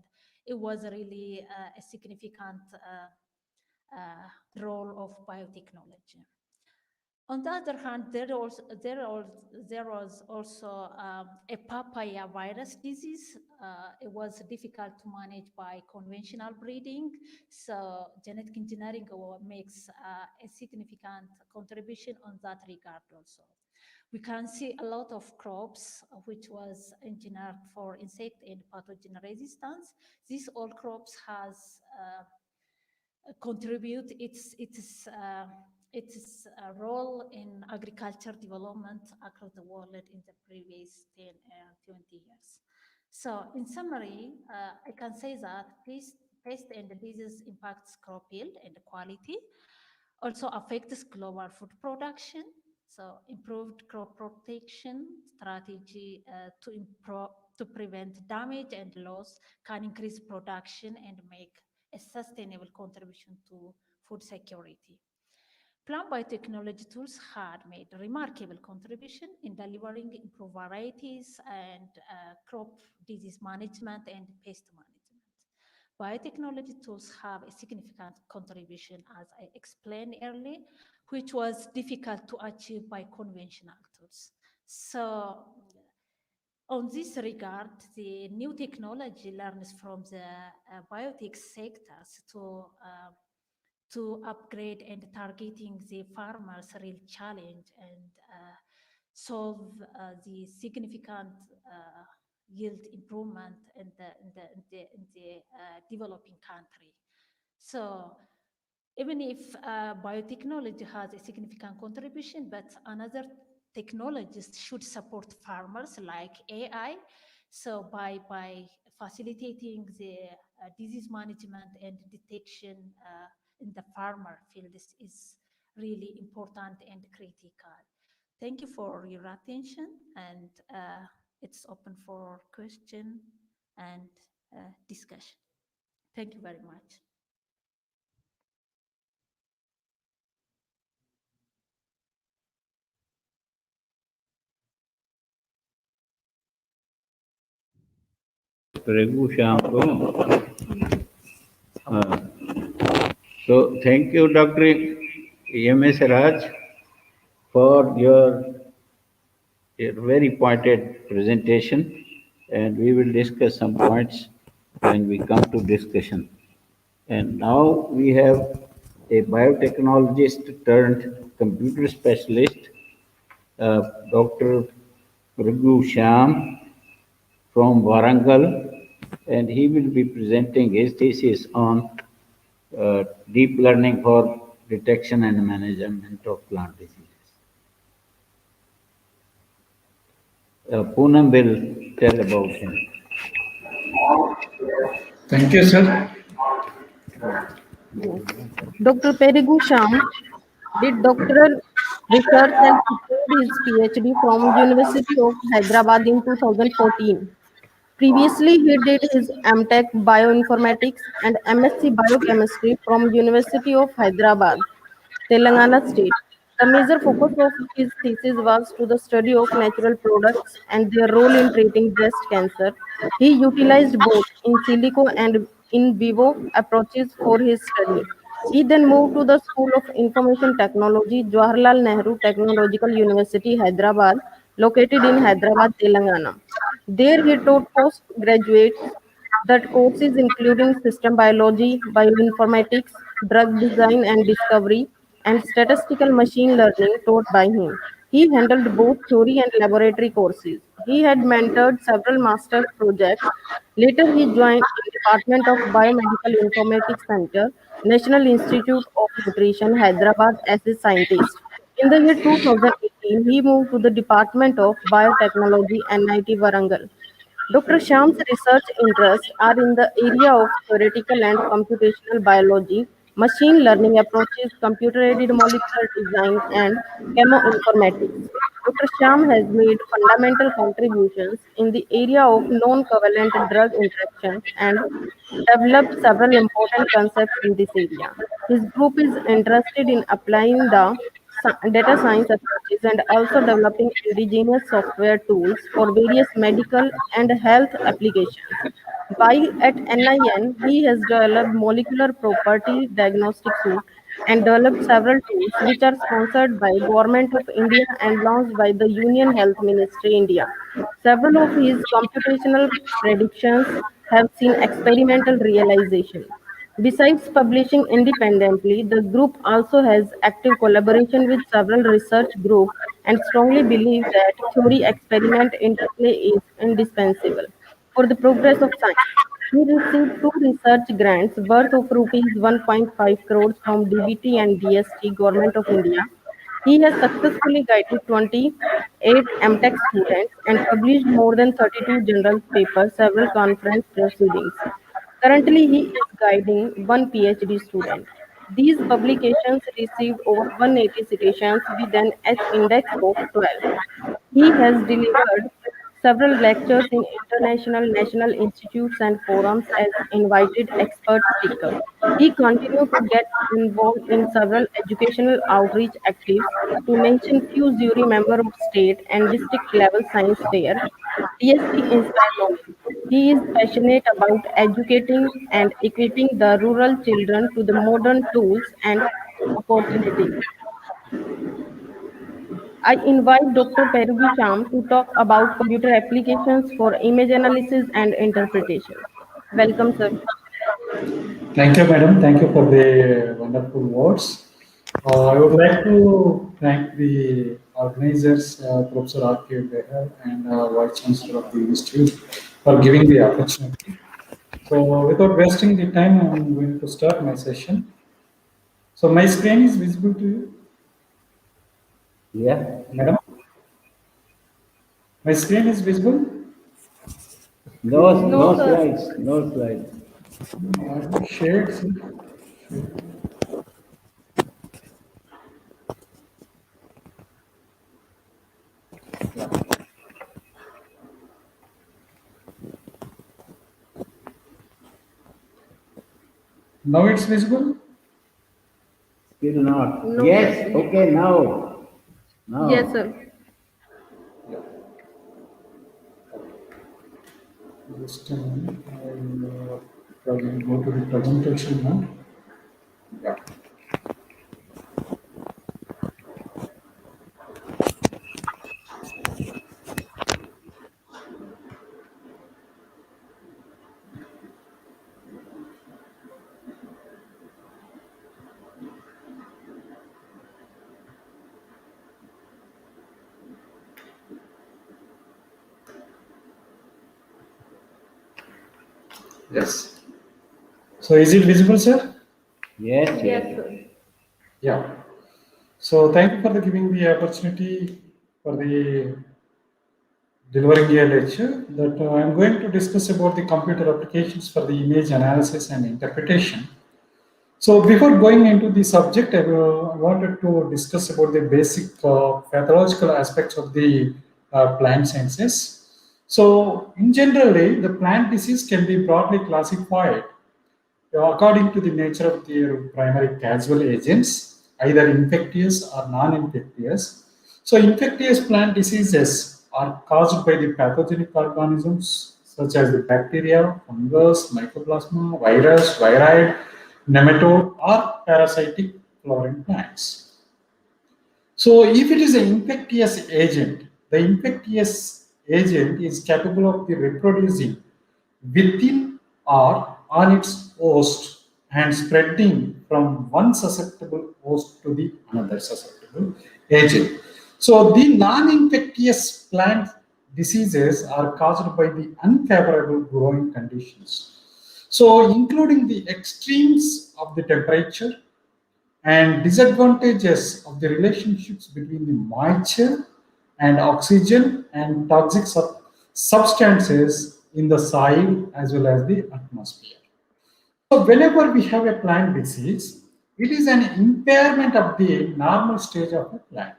it was really a significant role of biotechnology. On the other hand, there was also a papaya virus disease. It was difficult to manage by conventional breeding. So genetic engineering makes a significant contribution on that regard also. We can see a lot of crops which was engineered for insect and pathogen resistance. These all crops has contribute its role in agriculture development across the world in the previous 10 20 years. So in summary, I can say that pest and disease impacts crop yield and quality, also affects global food production. So improved crop protection strategy to prevent damage and loss can increase production and make a sustainable contribution to food security. Plant biotechnology tools had made a remarkable contribution in delivering improved varieties and crop disease management and pest management. Biotechnology tools have a significant contribution, as I explained earlier, which was difficult to achieve by conventional tools. So on this regard, the new technology learns from the biotech sectors to upgrade and targeting the farmers' real challenge and solve the significant yield improvement in the developing country. So even if biotechnology has a significant contribution, but another technologies should support farmers like AI. So by facilitating the disease management and detection in the farmer field is really important and critical. Thank you for your attention, and it's open for question and discussion. Thank you very much. Raghu Shyam ko. So thank you, Dr. M.S. Raj, for your very pointed presentation, and we will discuss some points when we come to discussion. And now we have a biotechnologist turned computer specialist, Dr. Raghu Shyam from Warangal, and he will be presenting his thesis on deep learning for detection and management of plant diseases. Poonam will tell about him. Thank you, sir. Yes. Dr. Perigu Sham did doctoral research and secured his PhD from University of Hyderabad in 2014. Previously, he did his MTech Bioinformatics and MSc Biochemistry from University of Hyderabad, Telangana State. The major focus of his thesis was to the study of natural products and their role in treating breast cancer. He utilized both in silico and in vivo approaches for his study. He then moved to the School of Information Technology, Jawaharlal Nehru Technological University, Hyderabad, located in Hyderabad, Telangana. There he taught postgraduates that courses including system biology, bioinformatics, drug design and discovery, and statistical machine learning taught by him. He handled both theory and laboratory courses. He had mentored several master's projects. Later, he joined the Department of Biomedical Informatics Center, National Institute of Nutrition, Hyderabad, as a scientist. In the year 2018, he moved to the Department of Biotechnology, NIT Warangal. Dr. Shyam's research interests are in the area of theoretical and computational biology, machine learning approaches, computer-aided molecular design, and chemoinformatics. Dr. Shyam has made fundamental contributions in the area of non-covalent drug interactions and developed several important concepts in this area. His group is interested in applying the data science approaches and also developing indigenous software tools for various medical and health applications. By at NIN, he has developed molecular property diagnostic suite and developed several tools which are sponsored by Government of India and launched by the Union Health Ministry India. Several of his computational predictions have seen experimental realization. Besides publishing independently, the group also has active collaboration with several research groups and strongly believe that theory experiment interplay is indispensable for the progress of science. He received two research grants worth of rupees 1.5 crores from DBT and DST Government of India. He has successfully guided 28 MTech students and published more than 32 journal papers, several conference proceedings. Currently, he is guiding one PhD student. These publications received over 180 citations with an H index of 12. He has delivered several lectures in international national institutes and forums as invited expert speaker. He continued to get involved in several educational outreach activities, to mention few jury member of state and district level science fair. DST Inspire Knowledge. He is passionate about educating and equipping the rural children to the modern tools and opportunities. I invite Dr. Perugi Sham to talk about computer applications for image analysis and interpretation. Welcome, sir. Thank you, madam. Thank you for the wonderful words. I would like to thank the organizers, Professor R.K. Behar and Vice Chancellor of the Institute for giving the opportunity. So, without wasting the time, I'm going to start my session. So, my screen is visible to you? Yeah. Madam? My screen is visible? No sir. slides. No slides. Shared. See? Now it's visible? Still not. No, Yes. sir. Okay. Now. Yes, sir. Just a minute. I'll probably go to the presentation now. Yeah. Yes. So is it visible, sir? Yes. Yes, sir. Yeah. So thank you for giving the opportunity for the delivering a lecture that I'm going to discuss about the computer applications for the image analysis and interpretation. So before going into the subject, I wanted to discuss about the basic pathological aspects of the plant sciences. So in generally, the plant disease can be broadly classified according to the nature of their primary causal agents, either infectious or non-infectious. So infectious plant diseases are caused by the pathogenic organisms such as the bacteria, fungus, mycoplasma, virus, viride, nematode, or parasitic flowering plants. So if it is an infectious agent, the infectious agent is capable of the reproducing within or on its host and spreading from one susceptible host to the another susceptible agent. So the non-infectious plant diseases are caused by the unfavorable growing conditions. So including the extremes of the temperature and disadvantages of the relationships between the moisture and oxygen and toxic substances in the soil as well as the atmosphere. So whenever we have a plant disease, it is an impairment of the normal stage of a plant.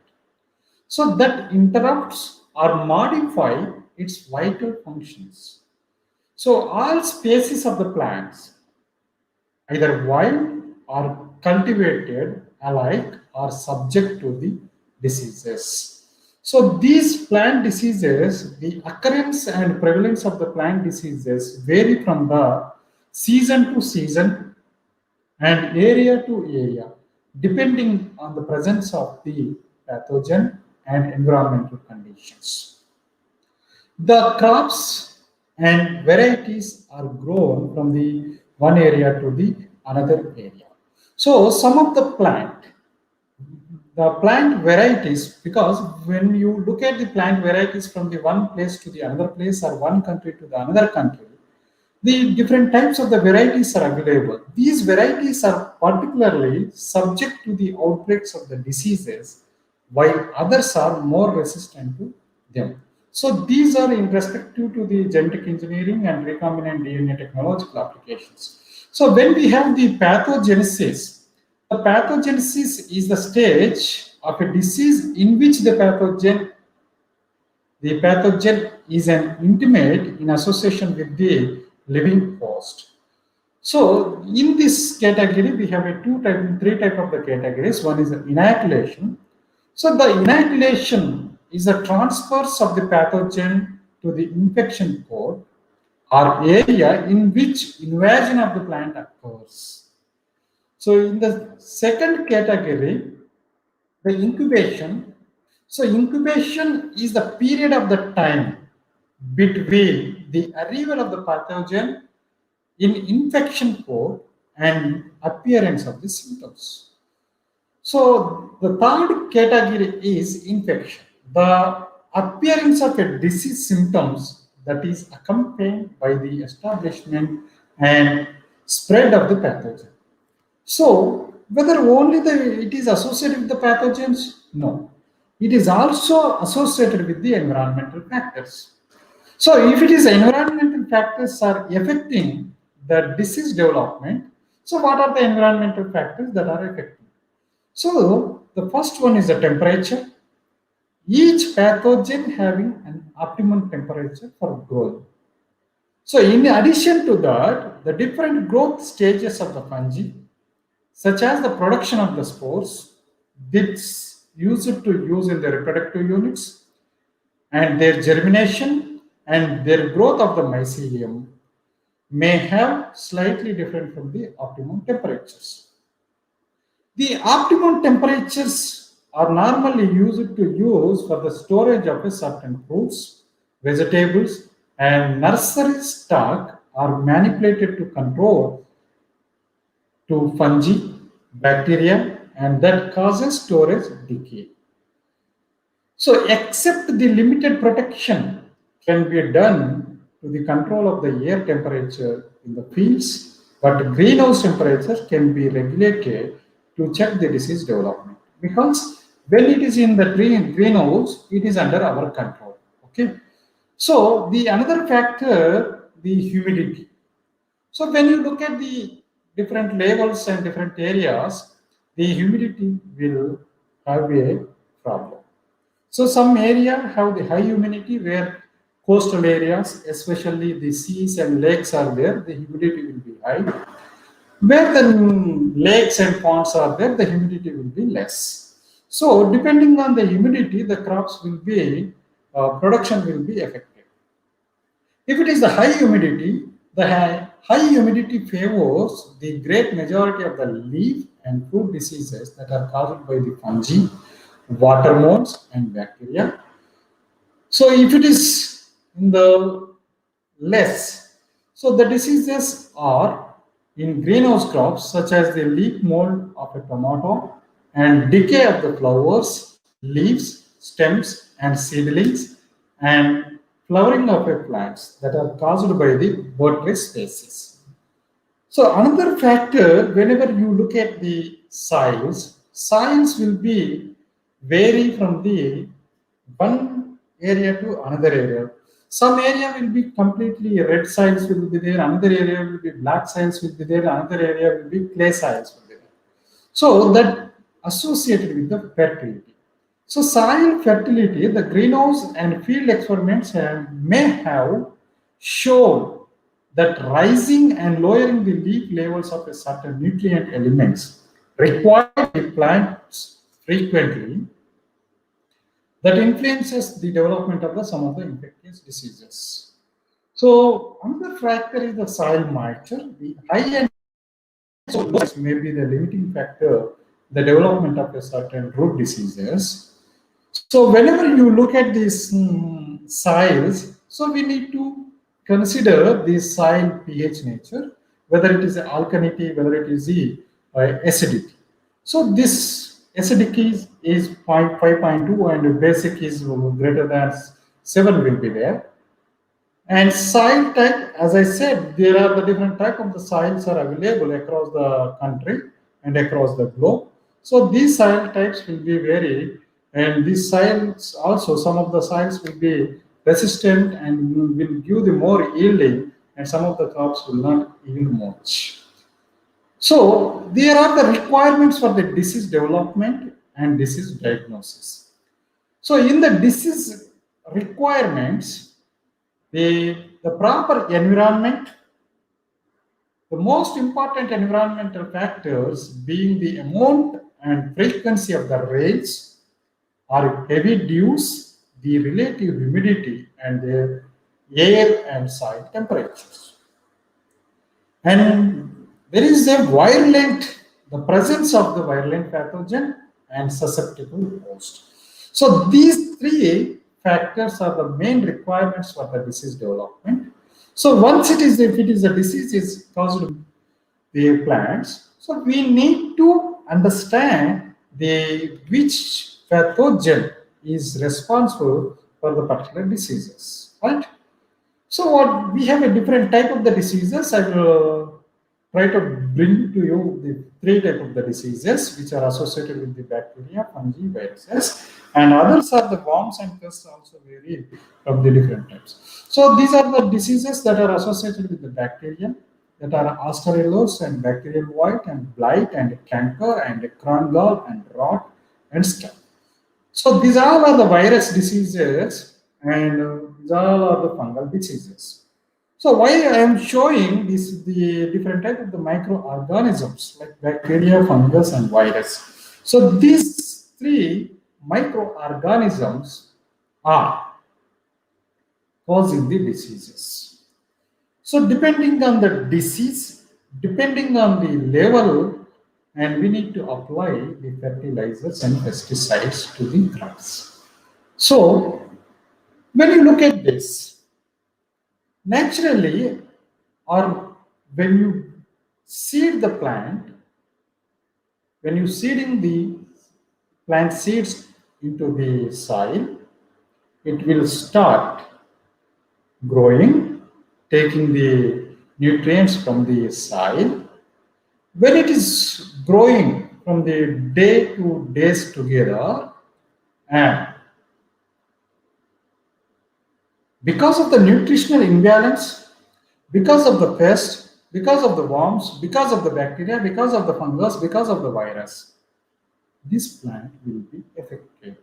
So that interrupts or modify its vital functions. So all species of the plants, either wild or cultivated alike, are subject to the diseases. So these plant diseases, the occurrence and prevalence of the plant diseases vary from the season to season and area to area. depending on the presence of the pathogen and environmental conditions. The crops and varieties are grown from the one area to the another area. So some of the plant varieties, because when you look at the plant varieties from the one place to the another place or one country to the another country, the different types of the varieties are available. These varieties are particularly subject to the outbreaks of the diseases, while others are more resistant to them. So these are in respective to the genetic engineering and recombinant DNA technological applications. So when we have the pathogenesis, the pathogenesis is the stage of a disease in which the pathogen is an intimate in association with the living host. So in this category, we have three type of the categories. One is inoculation. So the inoculation is a transfers of the pathogen to the infection port or area in which invasion of the plant occurs. So in the second category, the incubation. So incubation is the period of the time between the arrival of the pathogen in infection port and appearance of the symptoms. So the third category is infection. The appearance of a disease symptoms that is accompanied by the establishment and spread of the pathogen. So whether only it is associated with the pathogens? No. It is also associated with the environmental factors. So if it is environmental factors are affecting the disease development, so what are the environmental factors that are affecting? So the first one is the temperature. Each pathogen having an optimum temperature for growing. So in addition to that, the different growth stages of the fungi, such as the production of the spores, this used to use in the reproductive units, and their germination and their growth of the mycelium may have slightly different from the optimum temperatures. The optimum temperatures are normally used to use for the storage of a certain fruits, vegetables, and nursery stock are manipulated to control to fungi, bacteria, and that causes storage decay. So, except the limited protection can be done to the control of the air temperature in the fields, but greenhouse temperature can be regulated to check the disease development. Because when it is in the greenhouse, it is under our control. Okay. So the another factor, the humidity. So when you look at the different levels and different areas, the humidity will have a problem. So some area have the high humidity where coastal areas, especially the seas and lakes are there, the humidity will be high. Where the lakes and ponds are there, the humidity will be less. So depending on the humidity, the crops will be, production will be affected. If it is the high humidity, the high humidity favors the great majority of the leaf and fruit diseases that are caused by the fungi, water moles, and bacteria. So if it is in the less, so the diseases are in greenhouse crops such as the leaf mold of a tomato and decay of the flowers, leaves, stems, and seedlings, and flowering of a plants that are caused by the bird species. So another factor, whenever you look at the soils will be vary from the one area to another area. Some area will be completely red soils will be there, another area will be black soils will be there, another area will be clay soils will be there. So that associated with the fertility. So soil fertility, the greenhouse and field experiments may have shown that rising and lowering the leaf levels of a certain nutrient elements required by plants frequently that influences the development of some of the infectious diseases. So another factor is the soil moisture. The high and so may be the limiting factor the development of a certain root diseases. So whenever you look at these soils, so we need to consider the soil pH nature, whether it is alkalinity, whether it is the acidity. So this acidic is 5.2 and basic is greater than 7 will be there. And soil type, as I said, there are the different type of the soils are available across the country and across the globe. So these soil types will be varied, and these soils also, some of the soils will be resistant and will give the more yielding, and some of the crops will not yield much. So there are the requirements for the disease development and disease diagnosis. So in the disease requirements, the proper environment, the most important environmental factors being the amount and frequency of the rains or heavy dews, the relative humidity, and the air and soil temperatures. And there is a virulent, the presence of the virulent pathogen and susceptible host. So these three factors are the main requirements for the disease development. So once if it is a disease is caused by the plants, so we need to understand the which pathogen is responsible for the particular diseases, right? So what we have a different type of the diseases. I will try to bring to you the three type of the diseases which are associated with the bacteria, fungi, viruses, and others are the worms and pests also vary from the different types. So these are the diseases that are associated with the bacteria, that are Aspergillus and bacterial white and blight and canker and crown gall and rot and scab. So these all are the virus diseases, and these all are the fungal diseases. So why I am showing this the different type of the microorganisms like bacteria, fungus, and virus. So these three microorganisms are causing the diseases. So depending on the disease, depending on the level, and we need to apply the fertilizers and pesticides to the crops. So when you look at this, naturally, or when you seed the plant, when you seeding the plant seeds into the soil, it will start growing, taking the nutrients from the soil. When it is growing from the day to days together, and because of the nutritional imbalance, because of the pest, because of the worms, because of the bacteria, because of the fungus, because of the virus, this plant will be affected.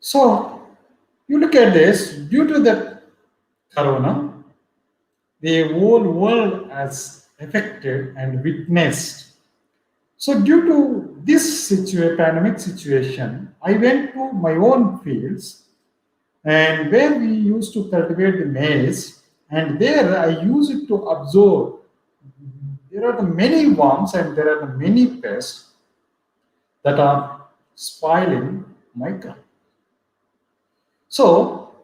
So you look at this, due to the corona, the whole world has affected and witnessed. So due to this pandemic situation, I went to my own fields, and where we used to cultivate the maize, and there I used it to observe there are the many worms and there are the many pests that are spoiling my crop. So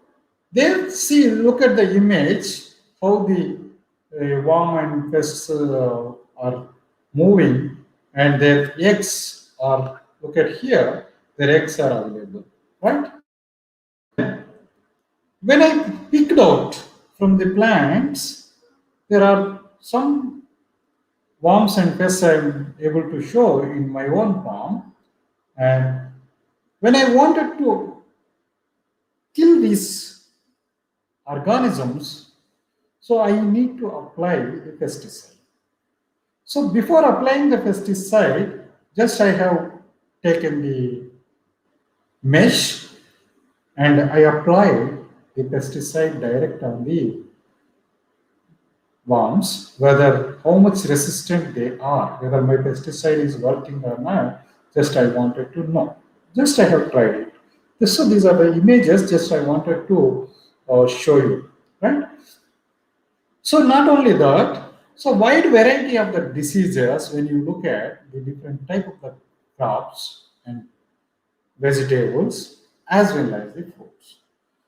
there, see, look at the image how the worm and pests are moving, and their eggs are, look at here, their eggs are available, right? Then when I picked out from the plants, there are some worms and pests I'm able to show in my own farm. And when I wanted to kill these organisms, so I need to apply the pesticide. So before applying the pesticide, just I have taken the mesh and I apply the pesticide direct on the worms, whether how much resistant they are, whether my pesticide is working or not, just I wanted to know. Just I have tried it. So these are the images, just I wanted to show you, right? So not only that, So wide variety of the diseases when you look at the different type of the crops and vegetables as well as the fruits.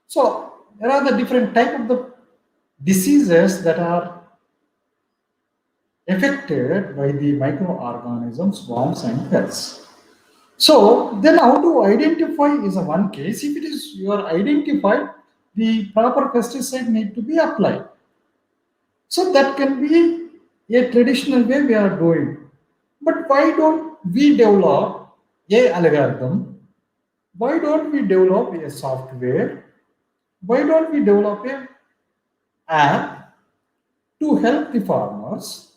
So there are the different type of the diseases that are affected by the microorganisms, worms and pests. So then how to identify is a one case. If it is you are identified, the proper pesticide need to be applied. So that can be a traditional way we are doing. But why don't we develop a algorithm? Why don't we develop a software? Why don't we develop a app to help the farmers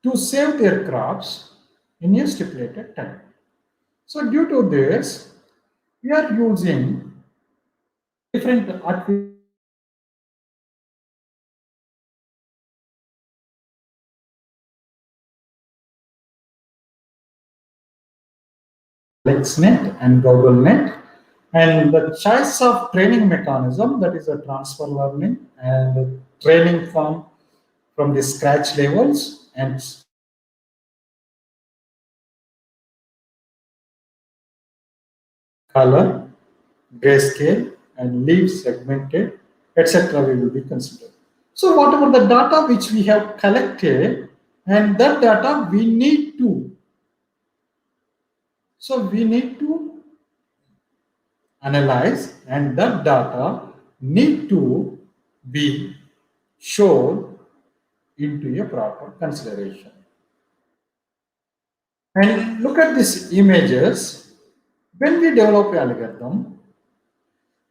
to save their crops in a stipulated time? So due to this, we are using different artificial LexNet and GoogleNet, and the choice of training mechanism, that is a transfer learning and training from the scratch levels and color, grayscale, and leaf segmented, etc. we will be considered. So whatever the data which we have collected, and that data we need to, so we need to analyze, and that data need to be shown into a proper consideration. And look at these images. When we develop an algorithm,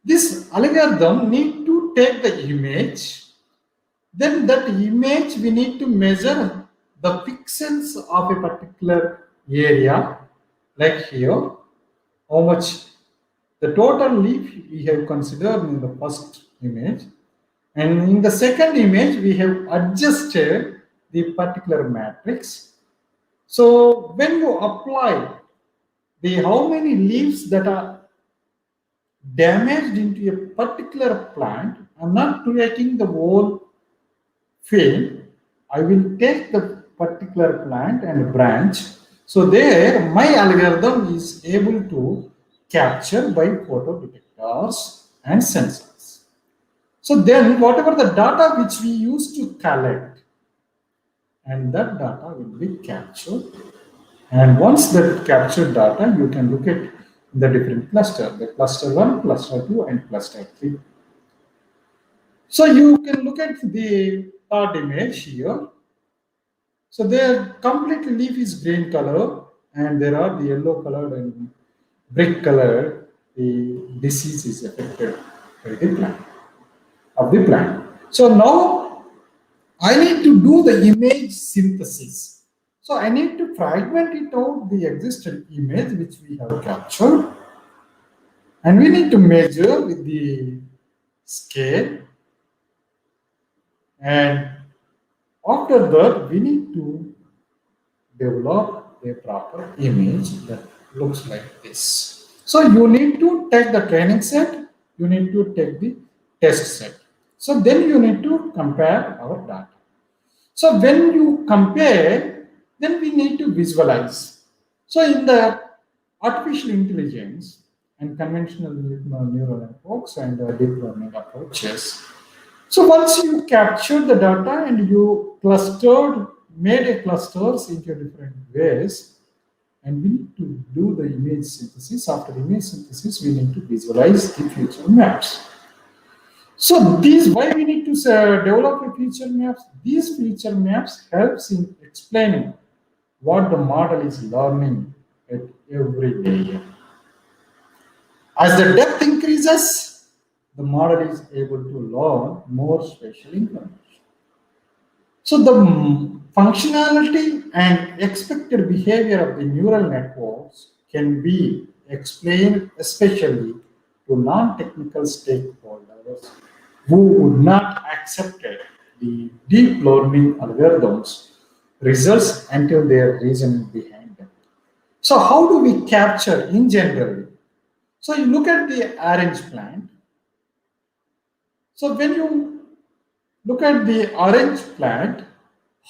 this algorithm need to take the image. Then that image we need to measure the pixels of a particular area, like here, how much the total leaf we have considered in the first image, and in the second image we have adjusted the particular matrix. So when you apply the how many leaves that are damaged into a particular plant, I'm not taking the whole field, I will take the particular plant and branch. So there my algorithm is able to capture by photo detectors and sensors. So then whatever the data which we use to collect, and that data will be captured, and once that captured data you can look at the different cluster, the cluster 1, cluster 2 and cluster 3. So you can look at the third image here. So their complete leaf is green color, and there are the yellow colored and brick colored. The disease is affected by the plant of the plant. So now I need to do the image synthesis. So I need to fragment it out the existing image which we have captured, and we need to measure with the scale, and after that we need to develop a proper image that looks like this. So you need to take the training set, you need to take the test set. So then you need to compare our data. So when you compare, then we need to visualize. So in the artificial intelligence and conventional neural networks and deep learning approaches, so once you captured the data and you clustered, made a clusters into different ways, and we need to do the image synthesis. After image synthesis, we need to visualize the feature maps. So these, why we need to develop a feature maps? These feature maps helps in explaining what the model is learning at every layer. As the depth increases, the model is able to learn more spatial information. So the functionality and expected behavior of the neural networks can be explained especially to non-technical stakeholders who would not accept the deep learning algorithms results until their reasoning behind them. So how do we capture in general? So you look at the orange plant. So when you Look at the orange plant.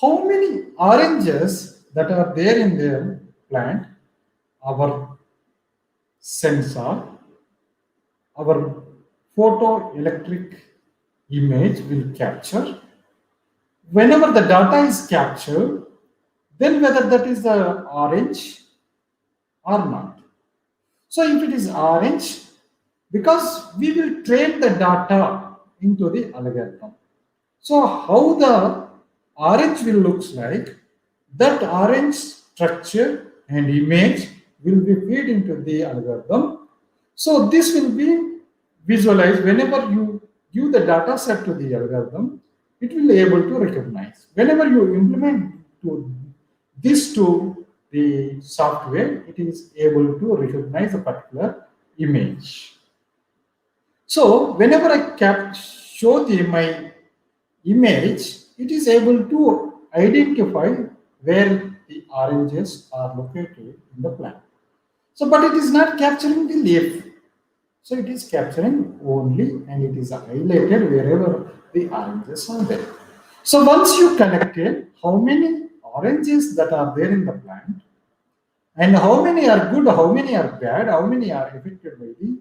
How many oranges that are there in the plant? Our sensor, our photoelectric image will capture. Whenever the data is captured, then whether that is the orange or not. So if it is orange, because we will train the data into the algorithm. So how the orange will looks like, that orange structure and image will be fed into the algorithm. So this will be visualized whenever you give the data set to the algorithm, it will be able to recognize. Whenever you implement this to the software, it is able to recognize a particular image. So whenever I show my image, it is able to identify where the oranges are located in the plant. So, but it is not capturing the leaf. So it is capturing only, and it is highlighted wherever the oranges are there. So once you collected how many oranges that are there in the plant, and how many are good, how many are bad, how many are affected by the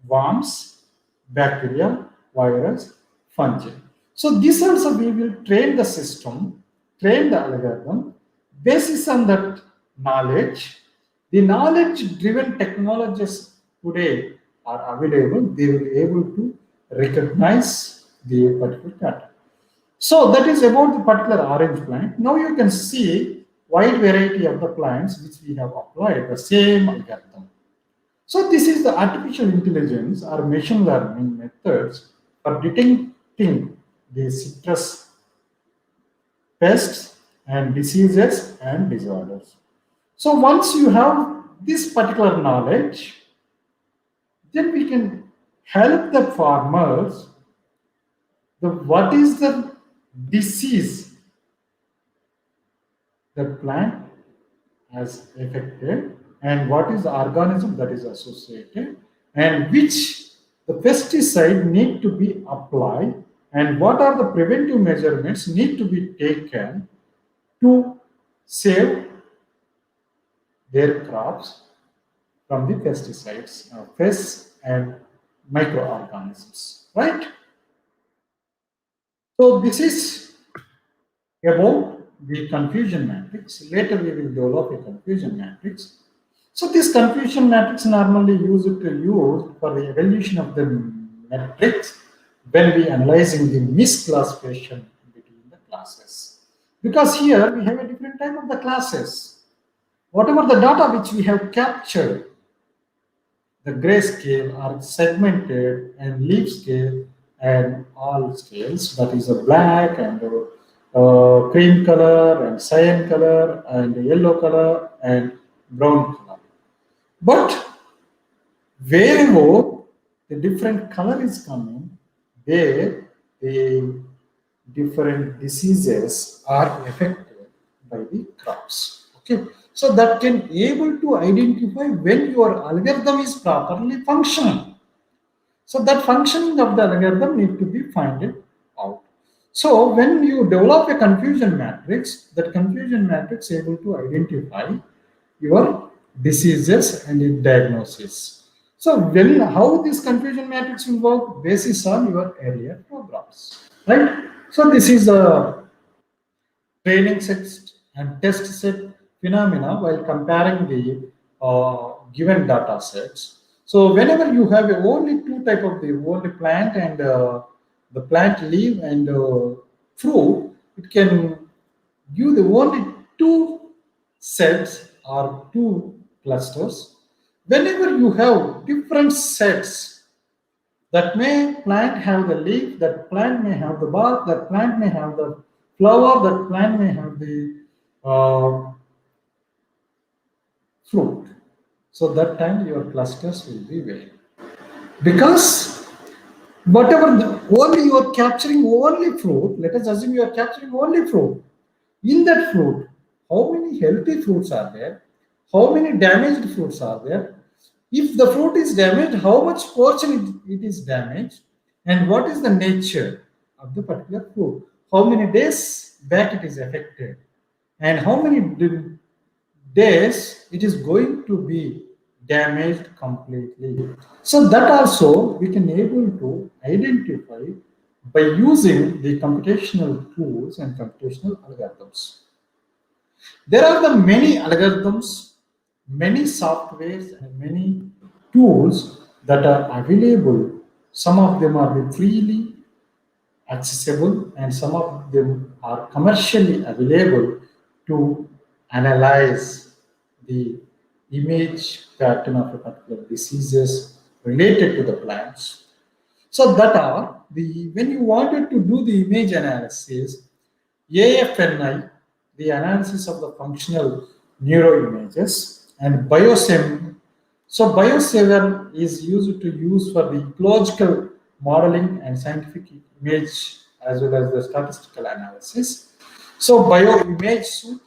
worms, bacteria, virus, fungi. So this also we will train the system, train the algorithm basis on that knowledge. The knowledge-driven technologies today are available. They will be able to recognize the particular data. So that is about the particular orange plant. Now you can see wide variety of the plants which we have applied the same algorithm. So this is the artificial intelligence or machine learning methods for detecting the citrus pests and diseases and disorders. So once you have this particular knowledge, then we can help the farmers what is the disease the plant has affected and what is the organism that is associated and which the pesticide need to be applied and what are the preventive measurements need to be taken to save their crops from the pesticides, pests and microorganisms, right? So this is about the confusion matrix. Later we will develop a confusion matrix. So this confusion matrix normally used for the evaluation of the matrix when we analyzing the misclassification between the classes. Because here we have a different type of the classes. Whatever the data which we have captured, the grayscale are segmented and leaf scale and all scales, that is a black and cream color and cyan color and yellow color and brown color. But wherever the different color is coming, there the different diseases are affected by the crops. Okay, so that can able to identify when your algorithm is properly functioning. So that functioning of the algorithm need to be found out. So when you develop a confusion matrix, that confusion matrix is able to identify your diseases and its diagnosis. So when how this confusion matrix will work basis on your earlier programs, right? So this is a training set and test set phenomena while comparing the given data sets. So whenever you have only two type of the only plant and the plant leaf and fruit, it can give the only two sets or two clusters. Whenever you have different sets, that may plant have the leaf, that plant may have the bark, that plant may have the flower, that plant may have the fruit. So that time your clusters will be very. Because whatever only you are capturing only fruit, let us assume you are capturing only fruit. In that fruit, how many healthy fruits are there? How many damaged fruits are there? If the fruit is damaged, how much portion it is damaged? And what is the nature of the particular food. How many days back it is affected, and how many days it is going to be damaged completely. So that also we can able to identify by using the computational tools and computational algorithms. There are the many algorithms, many softwares, and many tools that are available. Some of them are freely accessible, and some of them are commercially available to analyze the image pattern of a particular diseases related to the plants. So that are the when you wanted to do the image analysis, AFNI, the analysis of the functional neuroimages, and BioSem. So BioSem is used to use for the ecological modeling and scientific image as well as the statistical analysis. So bioimage suite.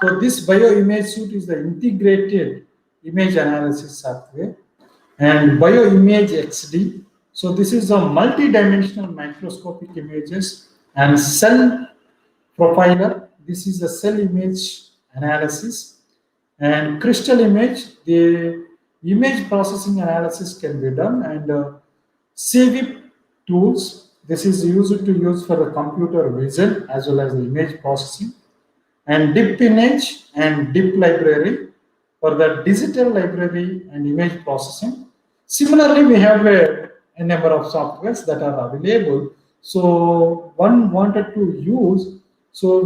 So this bioimage suite is the integrated image analysis software, and bioimage XD. So this is a multi-dimensional microscopic images and cell profiler. This is a cell image analysis, and crystal image. The image processing analysis can be done, and CVIP tools. This is used to use for the computer vision as well as the image processing, and DIP image and DIP library for the digital library and image processing. Similarly, we have a number of softwares that are available. So one wanted to use, so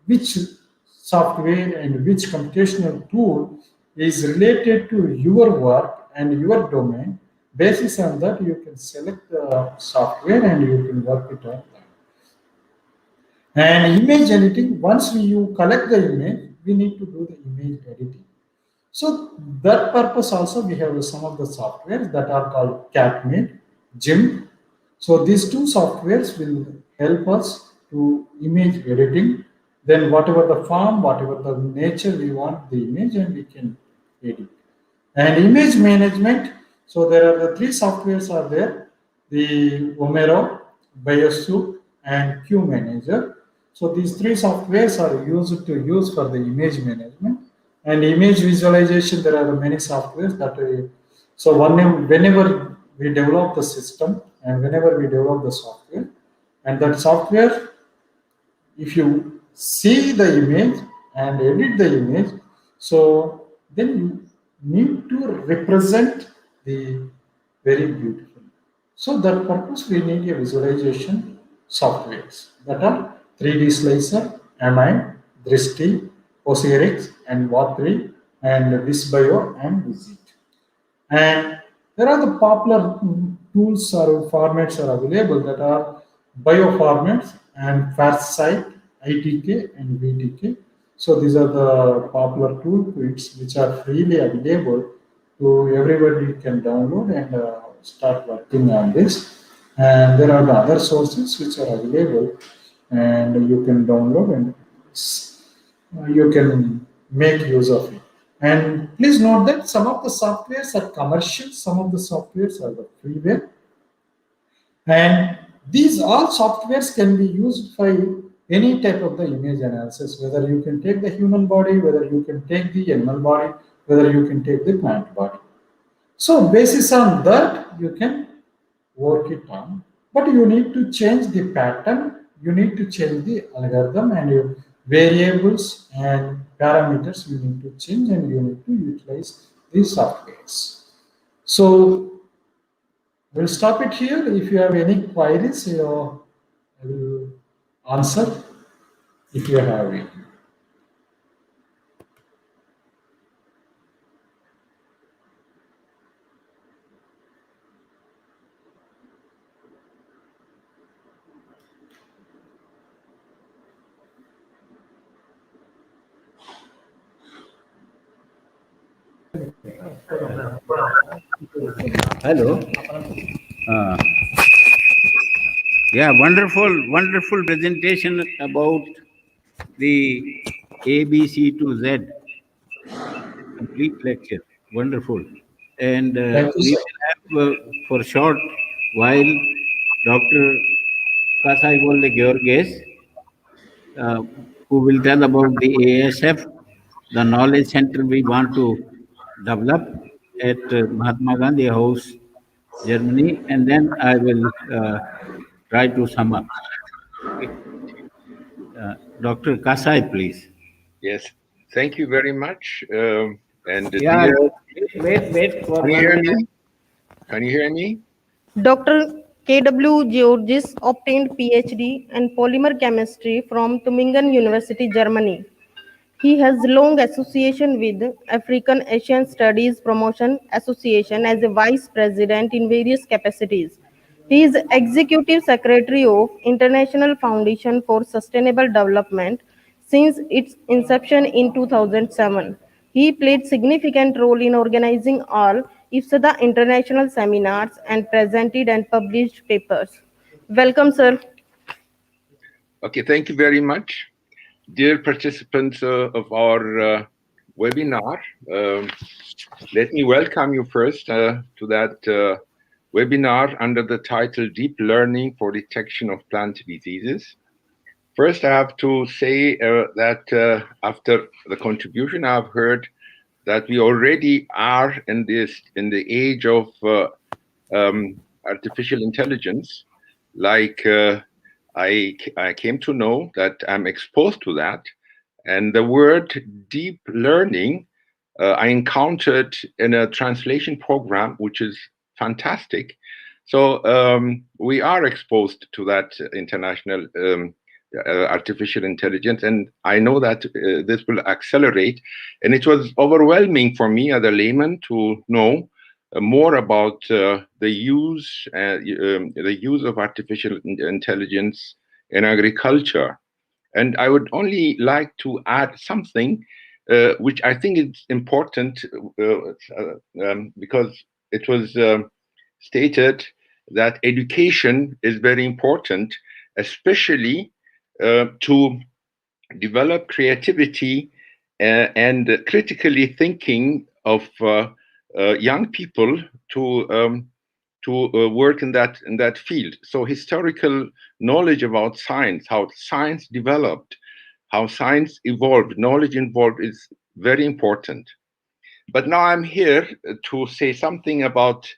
which software and which computational tool is related to your work and your domain. Basis on that, you can select the software and you can work it on. And image editing, once you collect the image, we need to do the image editing. So that purpose also we have some of the softwares that are called CatMate, GIMP. So these two softwares will help us to image editing. Then whatever the form, whatever the nature we want the image, and we can edit. And image management, so there are the three softwares are there, the Omero, Biosuite, and QManager. So these three softwares are used to use for the image management. And image visualization, there are many softwares that so whenever we develop the system and whenever we develop the software, and that software, if you see the image and edit the image, so then you need to represent the very beautiful. So that purpose we need a visualization softwares that are 3D Slicer, Amine, Drishti, Osirix, and Watri, and Visbio and Visit. And there are the popular tools or formats are available that are bioformats and FastSight, ITK, and VTK. So these are the popular toolkits which are freely available to everybody can download and start working on this. And there are the other sources which are available, and you can download and you can make use of it. And please note that some of the softwares are commercial, some of the softwares are the freeware. And these all softwares can be used by any type of the image analysis, whether you can take the human body, whether you can take the animal body, whether you can take the plant body. So basis on that, you can work it on. But you need to change the pattern, you need to change the algorithm, and your variables and parameters you need to change, and you need to utilize these softwares. So we'll stop it here. If you have any queries, I will answer if you have it. Hello. Uh, yeah, wonderful presentation about the ABC to Z. Complete lecture. Wonderful. And Thank you, we sir. will have for short while Dr. Kasai Golde Georges, who will tell about the ASF, the knowledge center we want to develop at Mahatma Gandhi House, Germany, and then I will try to sum up. Okay. Dr. Kasai, please. Yes, thank you very much. And Yeah, dear, wait for can you 1 hear minute. me? Can you hear me? Dr. K.W. Georges obtained PhD in polymer chemistry from Tübingen University, Germany. He has long association with African Asian Studies Promotion Association as a vice president in various capacities. He is executive secretary of International Foundation for Sustainable Development since its inception in 2007. He played significant role in organizing all IFSADA international seminars and presented and published papers. Welcome, sir. Okay, thank you very much. Dear participants of our webinar, let me welcome you first to that webinar under the title Deep Learning for Detection of Plant Diseases. First, I have to say that after the contribution I've heard that we already are in the age of artificial intelligence. Like I came to know that I'm exposed to that, and the word deep learning I encountered in a translation program, which is fantastic. So we are exposed to that international artificial intelligence, and I know that this will accelerate. And it was overwhelming for me as a layman to know more about the use of artificial intelligence in agriculture. And I would only like to add something which I think is important because it was stated that education is very important, especially to develop creativity and critically thinking of young people to work in that field. So historical knowledge about science, how science developed, how science evolved, knowledge involved is very important. But now I'm here to say something about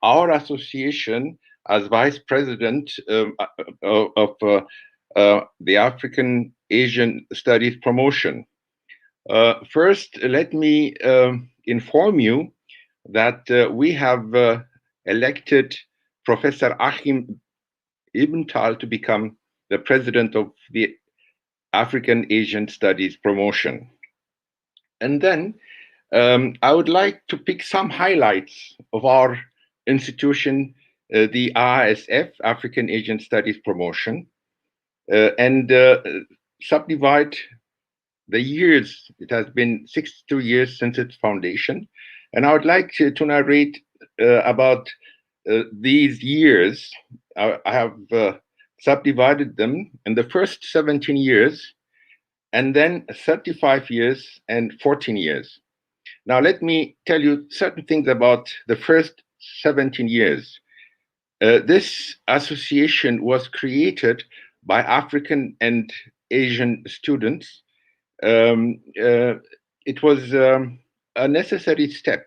our association as vice president of the African Asian Studies Promotion. First, let me inform you that we have elected Professor Achim Ebenthal to become the president of the African Asian Studies Promotion. And then I would like to pick some highlights of our institution, the AASF, African Asian Studies Promotion, and subdivide the years. It has been 62 years since its foundation. And I would like to narrate about these years. I have subdivided them in the first 17 years, and then 35 years and 14 years. Now, let me tell you certain things about the first 17 years. This association was created by African and Asian students. It was a necessary step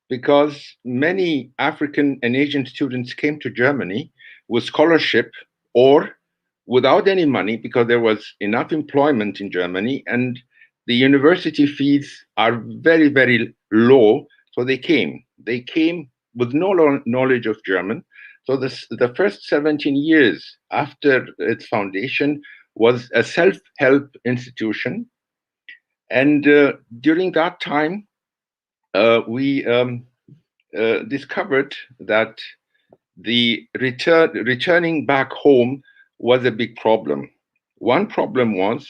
because many African and Asian students came to Germany with scholarship or without any money because there was enough employment in Germany and the university fees are very, very low. So they came. They came with no knowledge of German. So the first 17 years after its foundation was a self-help institution. And during that time, we discovered that the returning back home was a big problem. One problem was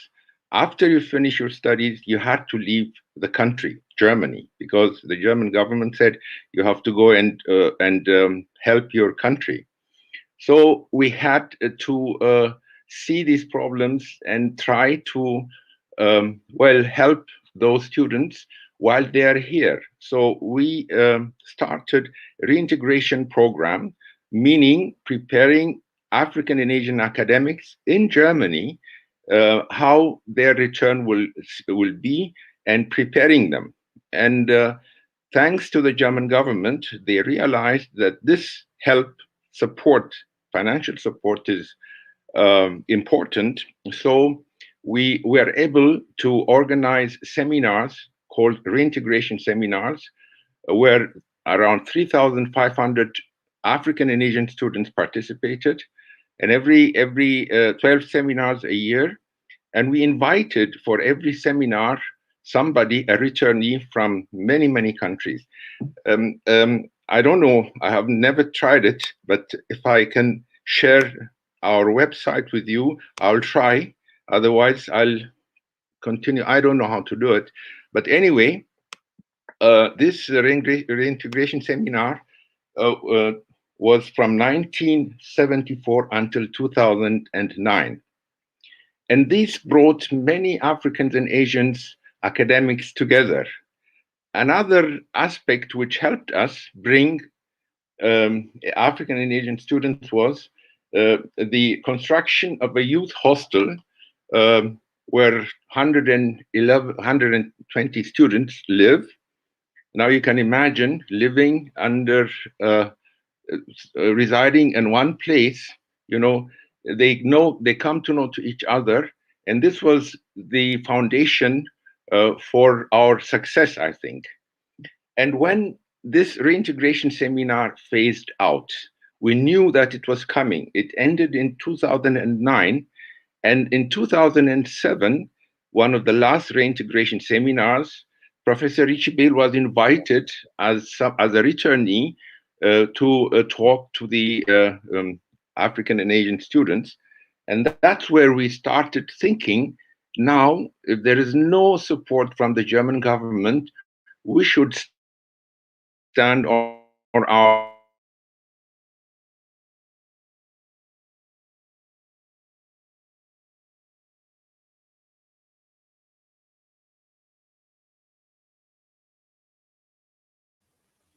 after you finish your studies, you had to leave the country, Germany, because the German government said you have to go and help your country. So we had to see these problems and try to help those students while they are here. So we started reintegration program, meaning preparing African and Asian academics in Germany, how their return will be, and preparing them. And thanks to the German government, they realized that this help support, financial support, is important. So we were able to organize seminars called reintegration seminars, where around 3,500 African and Asian students participated, and every 12 seminars a year. And we invited for every seminar somebody, a returnee from many countries. I don't know, I have never tried it, but if I can share our website with you, I'll try. Otherwise, I'll continue. I don't know how to do it. But anyway, this reintegration seminar was from 1974 until 2009. And this brought many Africans and Asians academics together. Another aspect which helped us bring African and Asian students was the construction of a youth hostel where 120 students live. Now you can imagine living under, residing in one place. They come to know to each other, and this was the foundation for our success, I think. And when this reintegration seminar phased out, we knew that it was coming. It ended in 2009, and in 2007, one of the last reintegration seminars, Professor Richibel was invited as a returnee to talk to the African and Asian students. And that's where we started thinking, now, if there is no support from the German government, we should stand on our own.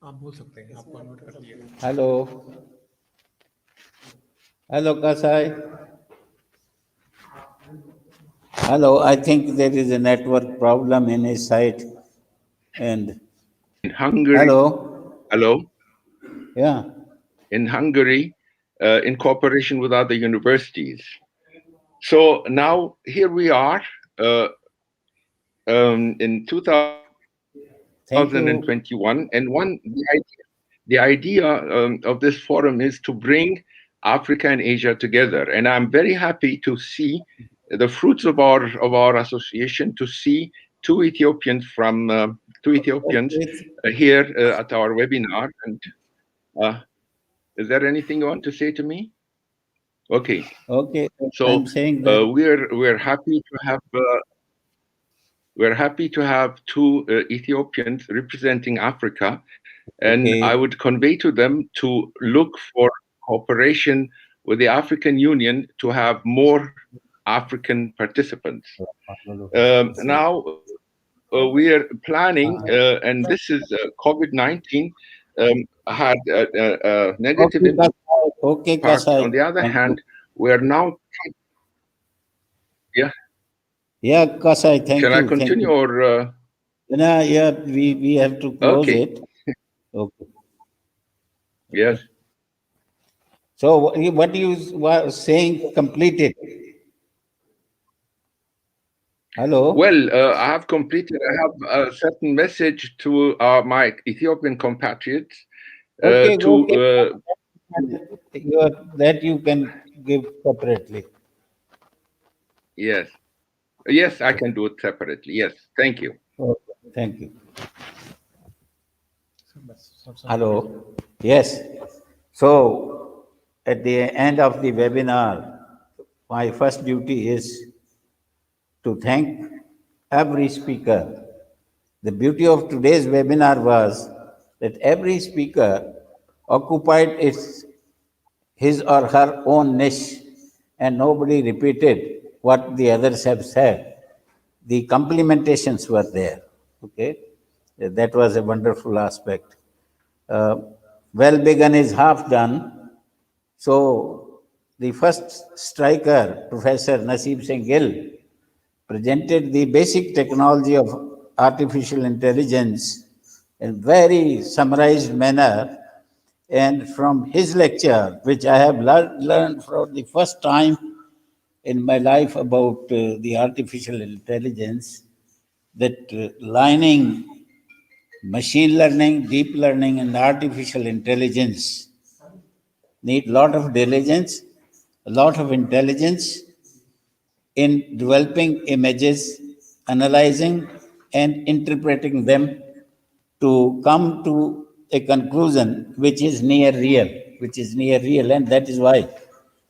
And आप बोल सकते हैं, आपको unmute कर दिया। Hello. Hello, Kasai. Hello, I think there is a network problem in his site. And in Hungary, hello? Yeah. In Hungary, in cooperation with other universities. So now here we are in 2021, and the idea of this forum is to bring Africa and Asia together. And I'm very happy to see the fruits of our association, to see two Ethiopians here at our webinar. And is there anything you want to say to me? Okay. Okay. So I'm saying that we're happy to have two Ethiopians representing Africa, and I would convey to them to look for cooperation with the African Union to have more African participants. Now we are planning, and this is COVID-19 had a negative impact. On the other hand, we are now. Yeah, Kasai, thank you. Shall I continue or? Yeah, we have to close it. Okay. Yes. So what you were saying, completed. Hello. Well, I have completed. I have a certain message to my Ethiopian compatriots. That you can give separately. Yes, I can do it separately. Yes, thank you. Okay, thank you. Hello. Yes. So at the end of the webinar, my first duty is to thank every speaker. The beauty of today's webinar was that every speaker occupied his or her own niche, and nobody repeated what the others have said. The complementations were there. Okay, that was a wonderful aspect. Well begun is half done. So the first striker, Professor Naseeb Singh Gill, presented the basic technology of artificial intelligence in very summarized manner. And from his lecture, which I have learned for the first time in my life about the artificial intelligence, that lining machine learning, deep learning, and artificial intelligence need a lot of diligence, a lot of intelligence in developing images, analyzing and interpreting them to come to a conclusion which is near real, and that is why,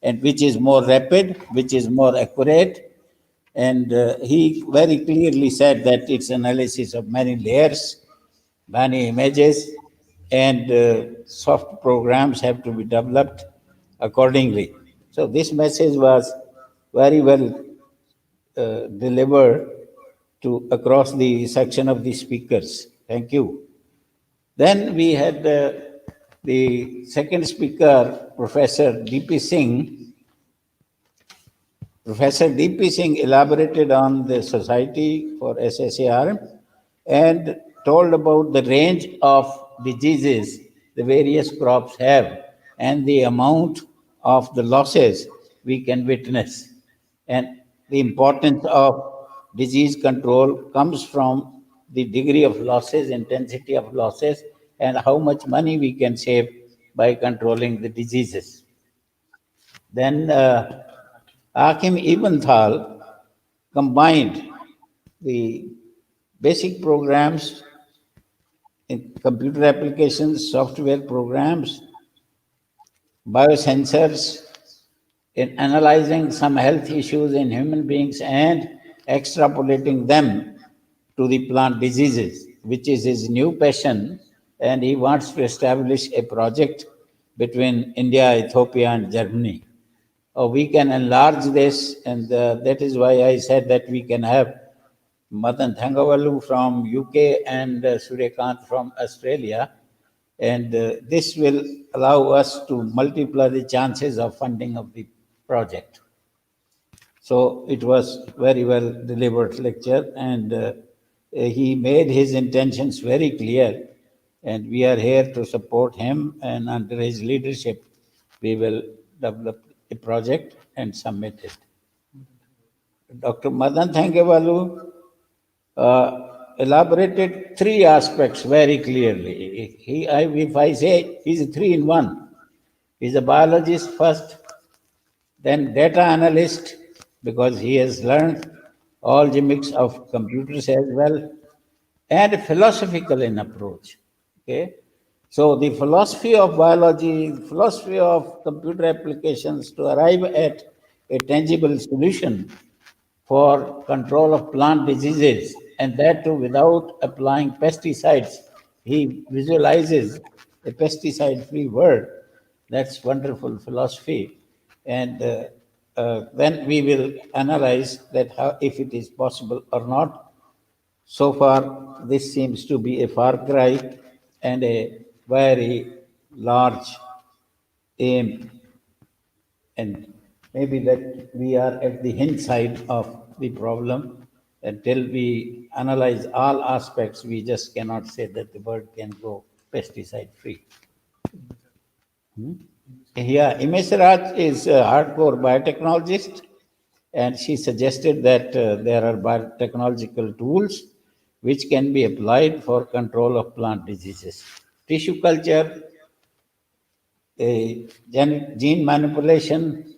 and which is more rapid, which is more accurate. And he very clearly said that it's analysis of many layers, many images, and soft programs have to be developed accordingly. So this message was very well delivered to across the section of the speakers. Thank you. Then we had the second speaker, Professor D.P. Singh. Professor D.P. Singh elaborated on the Society for SSARM and told about the range of diseases the various crops have and the amount of the losses we can witness. And the importance of disease control comes from the degree of losses, intensity of losses, and how much money we can save by controlling the diseases. Then Hakim Ibn Thal combined the basic programs in computer applications, software programs, biosensors, in analyzing some health issues in human beings and extrapolating them to the plant diseases, which is his new passion. And he wants to establish a project between India, Ethiopia, and Germany. We can enlarge this, and that is why I said that we can have Madan Thangavalu from UK and Suryakant from Australia. And this will allow us to multiply the chances of funding of the project. So it was very well delivered lecture, and he made his intentions very clear, and we are here to support him, and under his leadership, we will develop a project and submit it. Dr. Madan Thangevalu elaborated three aspects very clearly. If I say he's a three in one, he's a biologist first, then data analyst, because he has learned all gimmicks of computers as well, and philosophical in approach. Okay, so the philosophy of biology, philosophy of computer applications to arrive at a tangible solution for control of plant diseases, and that too without applying pesticides. He visualizes a pesticide-free world. That's wonderful philosophy. And then we will analyze that how, if it is possible or not. So far, this seems to be a far cry and a very large aim, and maybe that we are at the hindsight of the problem. Until we analyze all aspects, we just cannot say that the bird can go pesticide free. Yeah, Imesh Raj is a hardcore biotechnologist, and she suggested that there are biotechnological tools which can be applied for control of plant diseases. Tissue culture, gene manipulation,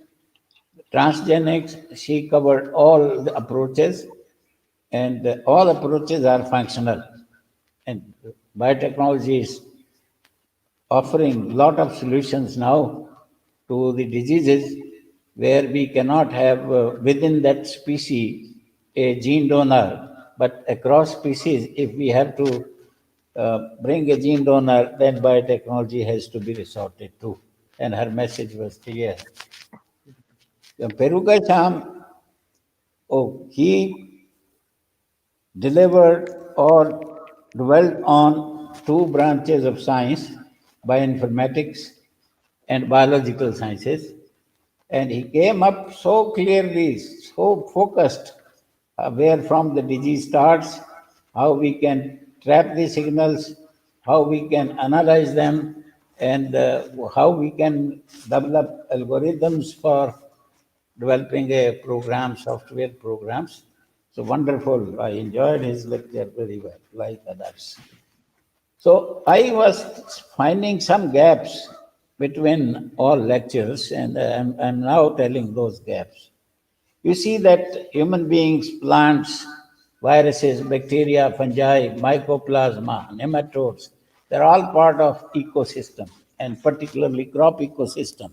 transgenics, she covered all the approaches, and all approaches are functional. And biotechnology is offering a lot of solutions now to the diseases where we cannot have within that species a gene donor, but across species, if we have to bring a gene donor, then biotechnology has to be resorted to. And her message was clear. Peruka Sham, he delivered or dwelt on two branches of science, bioinformatics and biological sciences. And he came up so clearly, so focused, where from the disease starts, how we can trap the signals, how we can analyze them, and how we can develop algorithms for developing a program, software programs. So wonderful. I enjoyed his lecture very well, like others. So I was finding some gaps between all lectures, and I'm now telling those gaps. You see that human beings, plants, viruses, bacteria, fungi, mycoplasma, nematodes, they're all part of ecosystem, and particularly crop ecosystem.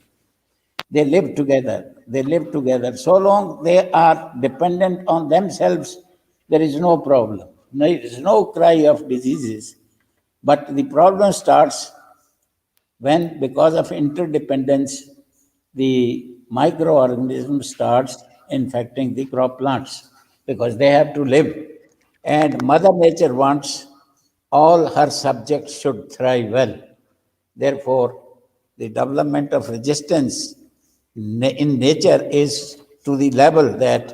They live together. They live together. So long they are dependent on themselves, there is no problem. There is no cry of diseases. But the problem starts when, because of interdependence, the microorganism starts infecting the crop plants because they have to live. And Mother Nature wants all her subjects should thrive well. Therefore, the development of resistance in nature is to the level that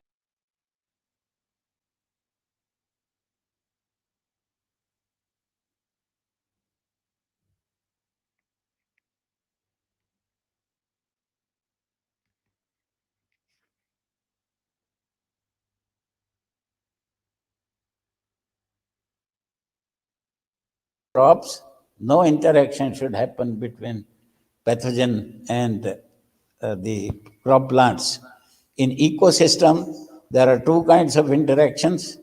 crops, no interaction should happen between pathogen and the crop plants. In ecosystem, there are two kinds of interactions: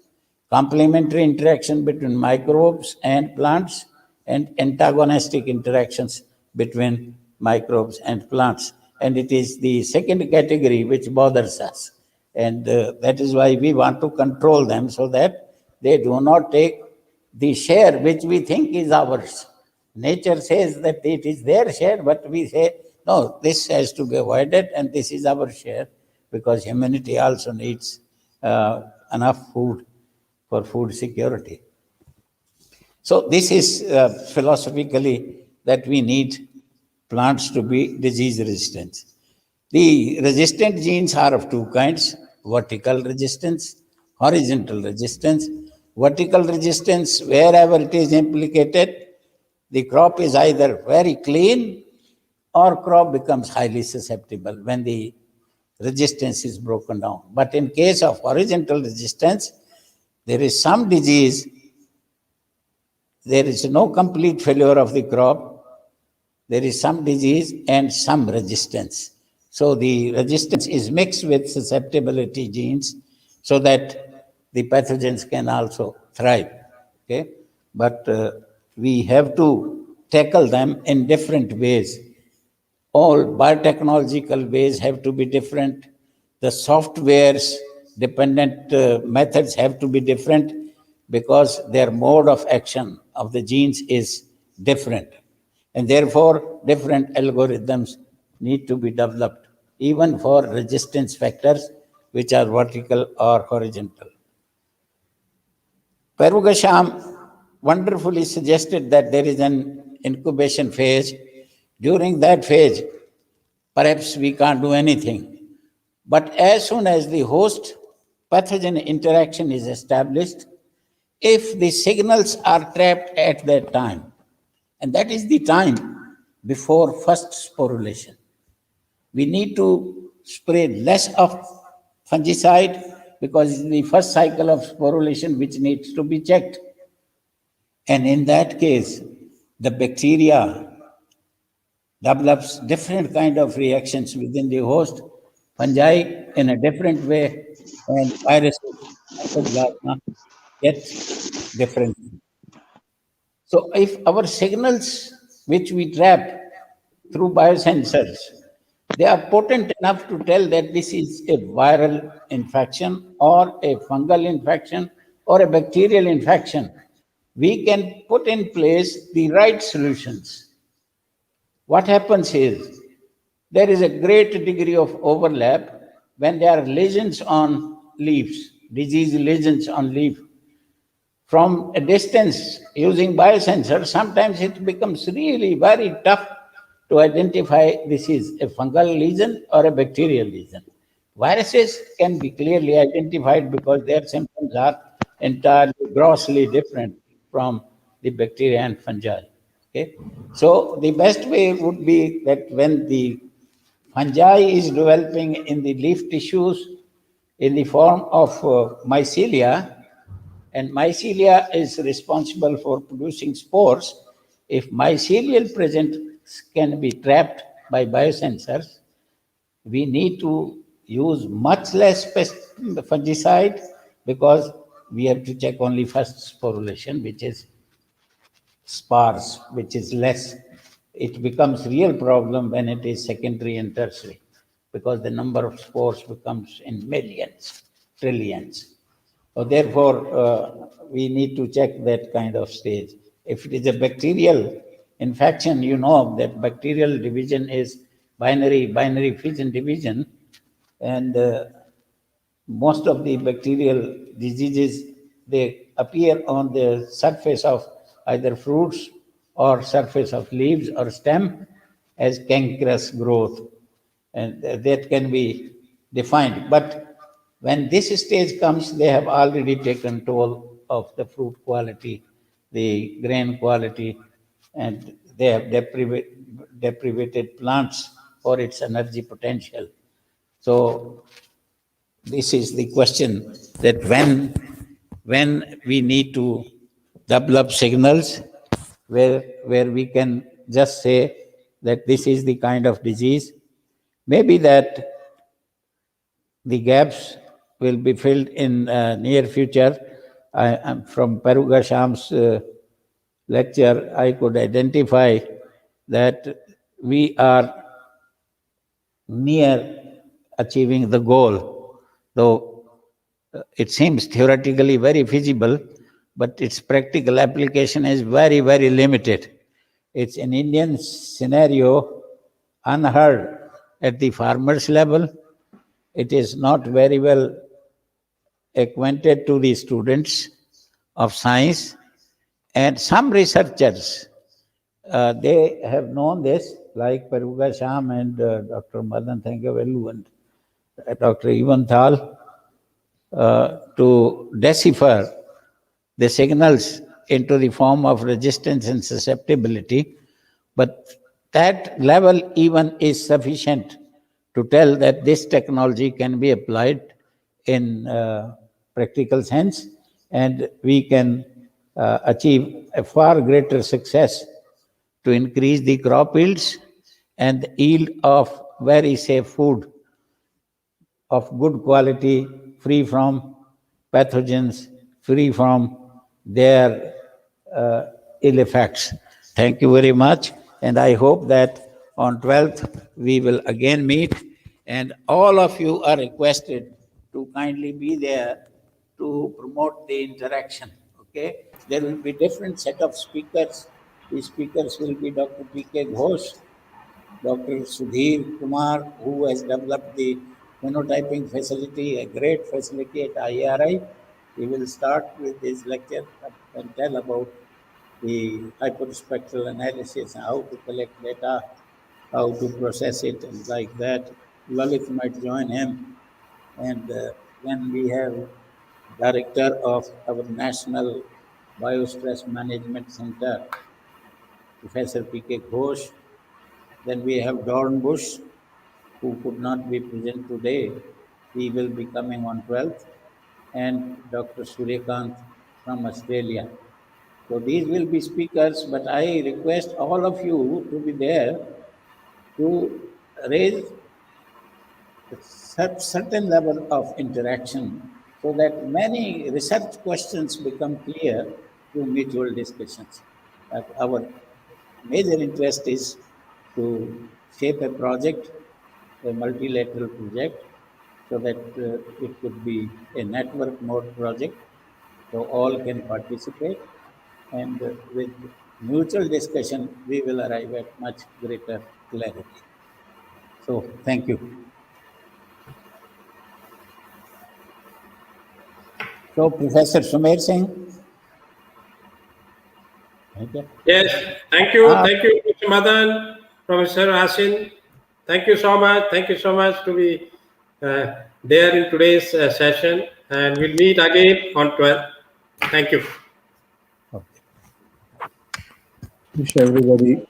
complementary interaction between microbes and plants, and antagonistic interactions between microbes and plants. And it is the second category which bothers us. And that is why we want to control them so that they do not take the share which we think is ours. Nature says that it is their share, but we say, no, this has to be avoided and this is our share, because humanity also needs enough food for food security. So this is philosophically that we need plants to be disease resistant. The resistant genes are of two kinds: vertical resistance, horizontal resistance. Vertical resistance, wherever it is implicated, the crop is either very clean or crop becomes highly susceptible when the resistance is broken down. But in case of horizontal resistance, there is some disease, there is no complete failure of the crop, there is some disease and some resistance. So the resistance is mixed with susceptibility genes so that the pathogens can also thrive. Okay? But we have to tackle them in different ways. All biotechnological ways have to be different. The softwares dependent methods have to be different because their mode of action of the genes is different. And therefore, different algorithms need to be developed, even for resistance factors, which are vertical or horizontal. Parugasham wonderfully suggested that there is an incubation phase. During that phase, perhaps we can't do anything. But as soon as the host pathogen interaction is established, if the signals are trapped at that time, and that is the time before first sporulation, we need to spray less of fungicide because it's the first cycle of sporulation which needs to be checked. And in that case, the bacteria develops different kind of reactions within the host, fungi in a different way, and viruses, mycoplasma, get different. So if our signals, which we trap through biosensors, they are potent enough to tell that this is a viral infection or a fungal infection or a bacterial infection, we can put in place the right solutions. What happens is there is a great degree of overlap when there are lesions on leaves, disease lesions on leaf. From a distance using biosensor, sometimes it becomes really very tough to identify this is a fungal lesion or a bacterial lesion. Viruses can be clearly identified because their symptoms are entirely grossly different from the bacteria and fungi. Okay? So the best way would be that when the fungi is developing in the leaf tissues in the form of mycelia, and mycelia is responsible for producing spores. If mycelial presence can be trapped by biosensors, we need to use much less fungicide because we have to check only first sporulation, which is sparse, which is less. It becomes real problem when it is secondary and tertiary because the number of spores becomes in millions, trillions. So therefore, we need to check that kind of stage. If it is a bacterial infection, you know that bacterial division is binary fission division, and most of the bacterial diseases, they appear on the surface of either fruits or surface of leaves or stem as cankerous growth, and that can be defined. But when this stage comes, they have already taken toll of the fruit quality, the grain quality, and they have deprivated plants for its energy potential. So this is the question, that when we need to develop signals where we can just say that this is the kind of disease, maybe that the gaps will be filled in near future. I'm from Paruga Sham's lecture, I could identify that we are near achieving the goal, though it seems theoretically very feasible, but its practical application is very, very limited. It's an Indian scenario unheard at the farmers level. It is not very well acquainted to the students of science, and some researchers, they have known this, like Paruga Sham and Dr. Madan Thangavellu and Dr. Ivanthal, to decipher the signals into the form of resistance and susceptibility, but that level even is sufficient to tell that this technology can be applied in practical sense, and we can achieve a far greater success to increase the crop yields and the yield of very safe food of good quality, free from pathogens, free from their ill effects. Thank you very much, and I hope that on 12th we will again meet, and all of you are requested to kindly be there to promote the interaction. Okay, there will be different set of speakers. The speakers will be Dr. P.K. Ghosh, Dr. Sudhir Kumar, who has developed the phenotyping facility, a great facility at IRI. He will start with his lecture and tell about the hyperspectral analysis, how to collect data, how to process it, and like that. Lalit might join him. And then we have director of our National Biostress Management Center, Professor P.K. Ghosh. Then we have Dornbush, who could not be present today. He will be coming on 12th. And Dr. Suryakant from Australia. So these will be speakers, but I request all of you to be there to raise certain level of interaction so that many research questions become clear through mutual discussions. Our major interest is to shape a project, a multilateral project, so that it could be a network mode project, so all can participate. And with mutual discussion, we will arrive at much greater clarity. So, thank you. So, Professor Sumer Singh. Yes, thank you, Mr. Madan. Professor Asin, thank you so much. Thank you so much to be there in today's session, and we'll meet again on 12th. Thank you. Wish everybody